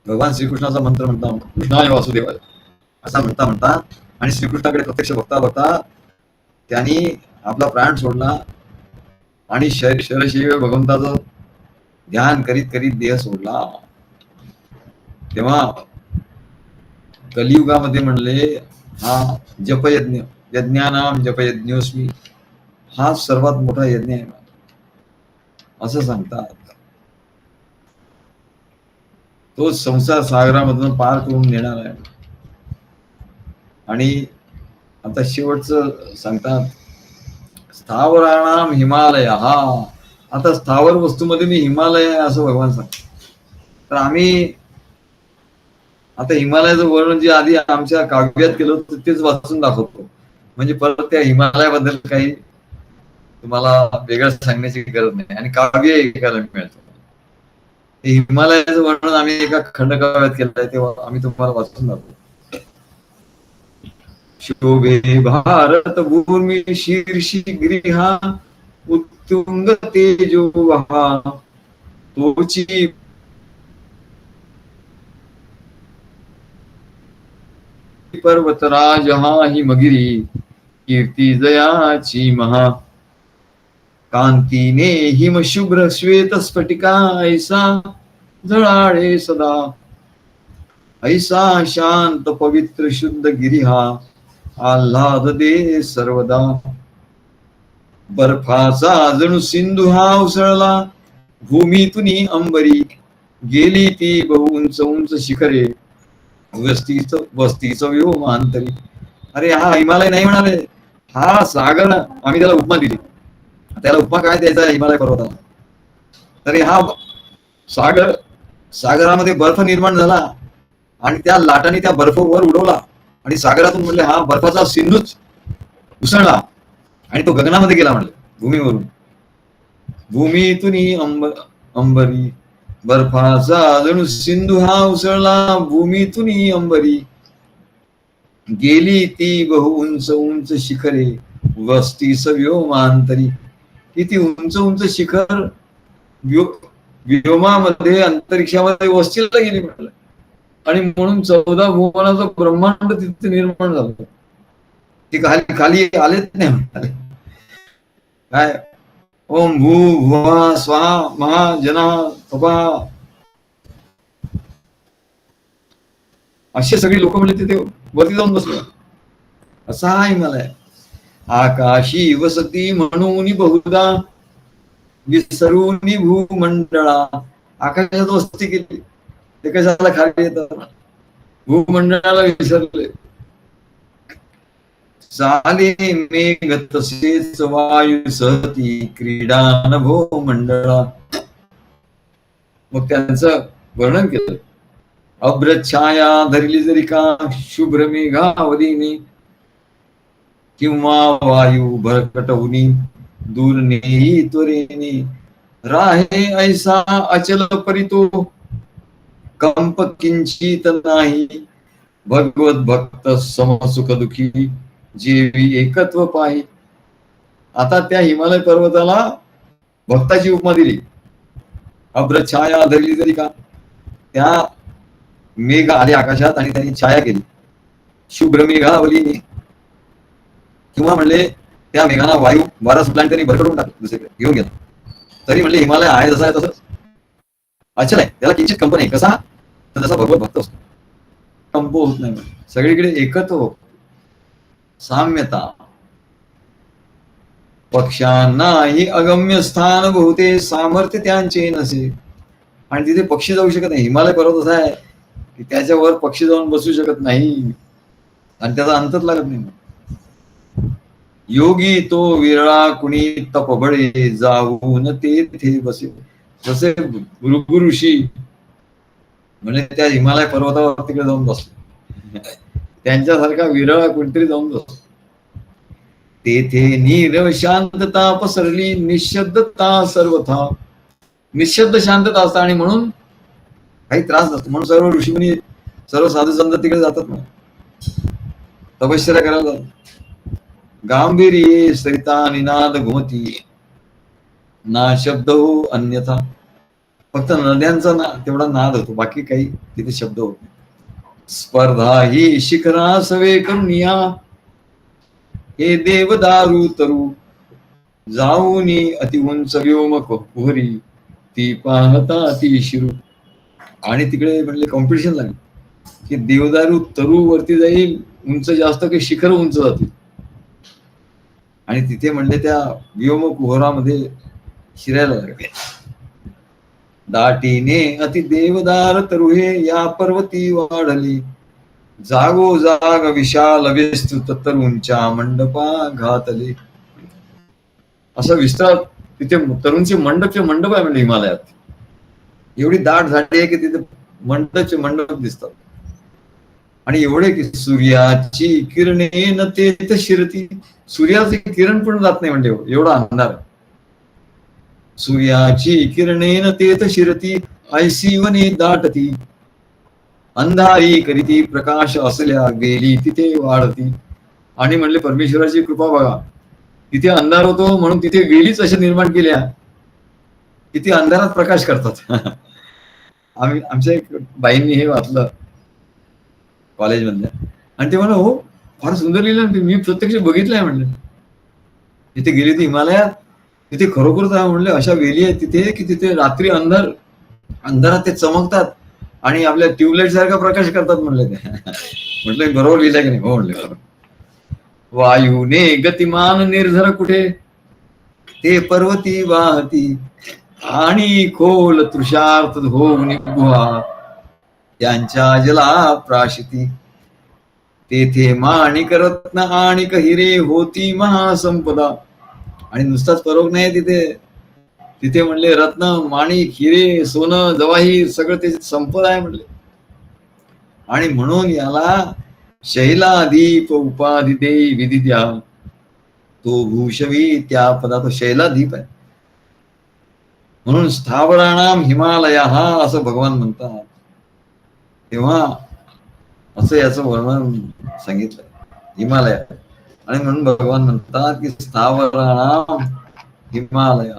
भगवान श्रीकृष्णाचा मंत्र म्हणता कृष्णाय वासुदेवाय असा म्हणता म्हणता आणि श्रीकृष्णाकडे प्रत्यक्ष बघता बघता त्यांनी आपला प्राण सोडला आणि शरशैव भगवंताचं ध्यान करीत करीत देह सोडला. तेव्हा कलियुगामध्ये म्हणले हा जपयज्ञ, यज्ञानाम जपयज्ञोस्मी, हा सर्वात मोठा यज्ञ आहे असं सांगतात. तो संसार सागरामधून पार करून नेणार आहे. आणि आता शेवटचं सांगतात स्थावराणाम हिमालय. हा आता स्थावर वस्तूमध्ये मी हिमालय आहे असं भगवान सांगतात. तर आम्ही आता हिमालयाचं वर्णन जे आधी आमच्या काव्यात केलं होतं तेच वाचून दाखवतो, म्हणजे परत त्या हिमालयाबद्दल काही तुम्हाला वेगळं सांगण्याची गरज नाही आणि काव्य ऐकायला मिळतं. हिमालयाचं वर्णन आम्ही एका खंडकाव्यात केलंय, तेव्हा आम्ही तुम्हाला वाचून दाखवतो. शोभे भारत भूमी शीर्षी गिरिहा उत्तुंग तेजो वहा तोची पर्वतराज हा हिमगिरी कीर्ती जयाची महा कांतीने हिमशुभ्र श्वेत स्फटिका ऐसा झळाळे सदा ऐसा शांत पवित्र शुद्ध गिरिहा आल्हाद दे सर्वदा बर्फाचा जणू सिंधू हा उसळला भूमीतून अंबरी गेली ती बहु उंच उंच शिखरे वस्तीचं व्योमांतरी. अरे हा हिमालय नाही म्हणाले, हा सागर. आम्ही त्याला उपमा दिली, त्याला उपमा काय द्यायचा हिमालय पर्वताला. तरी हा सागरामध्ये बर्फ निर्माण झाला आणि त्या लाटाने त्या बर्फ वर उडवला आणि सागरातून म्हणले हा बर्फाचा सिंधूच उसळला आणि तो गगनामध्ये गेला म्हणले भूमीवरून. भूमीतून अंबरी बर्फाचा जणू सिंधू हा उसळला भूमीतून अंबरी गेली ती बहु उंच उंच शिखरे वस्तीस व्योमांतरी. किती उंच उंच शिखर व्योमामध्ये अंतरिक्षामध्ये वस्तीला गेली म्हटलं. आणि म्हणून 14 भुवनाचं ब्रह्मांड तिथे निर्माण झालं. ते खाली खाली आलेच नाही म्हणाले. काय ओम भू भुवा स्वाहा महा जना तपा असे सगळे लोक म्हणजे तिथे वरती जाऊन बसले. असा हा हिमालय. आकाशी वसती म्हणून बहुधा विसरून भूमंडळा. आकाशात वस्ती केली ते कशाला खाली येतात, भूमंडळाला विसरले. चाले मेघ तसेच वायू सहती क्रीडा नभो मंडळा. मग त्यांचं वर्णन केलं. अभ्रछाया धरली जरी का शुभ्र मेघावलीने, किंवा वायू भरकटवनी दूर नेही त्वरेने. राहे ऐसा अचल परितो कंप किंचित नाही. भगवत भक्त समसुख दुखी जेवी एकत्व पाही. आता त्या हिमालय पर्वताला भक्ताची उपमा दिली. अभ्रछाया धरली जरी का, त्या मेघ आले आकाशात आणि त्यांनी छाया केली. शुभ्र मेघावलीने, किंवा म्हणले त्या मेघाला वायू वारा सुटला आणि त्यांनी भरकडून टाकलं, दुसरीकडे घेऊन गेला. तरी म्हणले हिमालय आहे जसा आहे तसंच अचल आहे, त्याला किंचित कंप नाही. कसा तर जसा भगवत भक्त असतो, कंप होत नाही. सगळीकडे एकत्व होत, साम्यता. पक्ष्यांनाही अगम्य स्थान बहुते सामर्थ्य त्यांचे नसे. आणि तिथे पक्षी जाऊ शकत नाही. हिमालय पर्वत असा आहे की त्याच्यावर पक्षी जाऊन बसू शकत नाही आणि त्याचा अंतच लागत नाही. योगी तो विरळा कुणी तपबळे जाऊन तेथे बसे. जसे भृगु ऋषी म्हणजे त्या हिमालय पर्वतावर तिकडे जाऊन बसले, त्यांच्यासारखा विरळा कुणीतरी जाऊन बसतो. तेथे नीरव शांतता पसरली निशब्दता सर्वथा. निशब्द शांतता असता आणि म्हणून काही त्रास नसतो. म्हणून सर्व ऋषीमुनी सर्व साधू संत तिकडे जातात ना, तपश्चर्या करायला जातात. गांभीर्ये सरिता निनाद घुमती ना शब्द हो अन्यथा. फक्त नद्यांचा तेवढा नाद होतो, बाकी काही तिथे शब्द होत नाही. स्पर्धा ही शिखरा सवे करुनिया हे देवदारू तरू. जाऊनी अति उंच व्योम कुहरी ती पाहता ती शिरू. आणि तिकडे म्हणले कॉम्पिटिशन लागली की देवदारू तरू वरती जाईल, उंच जास्त काही शिखर उंच जातील. आणि तिथे म्हणले त्या व्योम कुहरामध्ये शिरायला लागले. दाटीने अति देवदार तरुहे या पर्वती वाढली. जागो जाग विशाल विस्तृत तरुंच्या मंडपा घातले. असं विस्तार तिथे तरुणचे मंडप आहे म्हणजे हिमालयात. एवढी दाट झाडी आहे की तिथे मंडप दिसतात. आणि एवढे की सूर्याची किरणे न तेथ शिरती. सूर्याचे किरण पण जात नाही म्हणजे एवढा अंधार. सूर्याची किरणे न तेथ शिरती ऐसी वने दाटती. अंधारी करीती प्रकाश असल्या गेली तिथे वाढती. आणि म्हणले परमेश्वराची कृपा बघा, तिथे अंधार होतो म्हणून तिथे वेलीच अशा निर्माण केल्या की ती अंधारात प्रकाश करतात. आमच्या एक बाईंनी हे वाचलं कॉलेजमधल्या आणि ते म्हणलं हो फार सुंदर लिहिलं, मी प्रत्यक्ष बघितलंय म्हणलं. तिथे गेली ती हिमालयात, तिथे खरोखरच आहे म्हणले अशा वेली आहेत तिथे की तिथे रात्री अंधारात ते चमकतात आणि आपल्या ट्यूबलाईट सारखा प्रकाश करतात म्हणले ते. म्हटलं बरोबर लिहिलंय की नाही? हो म्हणले बरोबर. वायूने गतिमान निर्झर कुठे ते पर्वती वाहती. आणि खोल तृषार्थ होऊन गुहा त्यांच्या जला प्राशिती. तेथे माणिक रत्न आणि हिरे होती महासंपदा. आणि नुसताच पर्वत नाही तिथे म्हणले रत्न माणिक हिरे सोनं जवाही सगळं ते संपदा आहे म्हणले. आणि म्हणून याला शैलादीप उपाधी देई विधी द्या. तो भूषवी त्या पदात शैलादीप आहे. म्हणून स्थावराणाम हिमालय हा असं भगवान म्हणतात. तेव्हा असं याचं वर्णन सांगितलंय हिमालयात. आणि म्हणून भगवान म्हणतात की स्थावराणाम हिमालय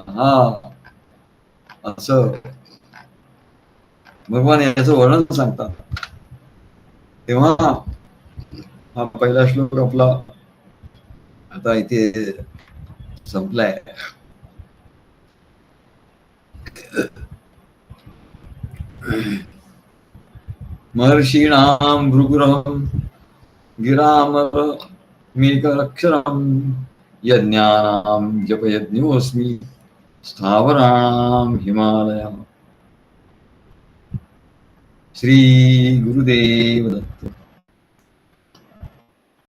असं भगवान याचं वर्णन सांगतात. तेव्हा हा पहिला श्लोक आपला आता इथे संपलाय. महर्षीणाम भृगुरहं गिरामर मेघरक्षरं यज्ञानां जपयज्ञोऽस्मि स्थावराणां हिमालय. श्री गुरुदेव दत्त.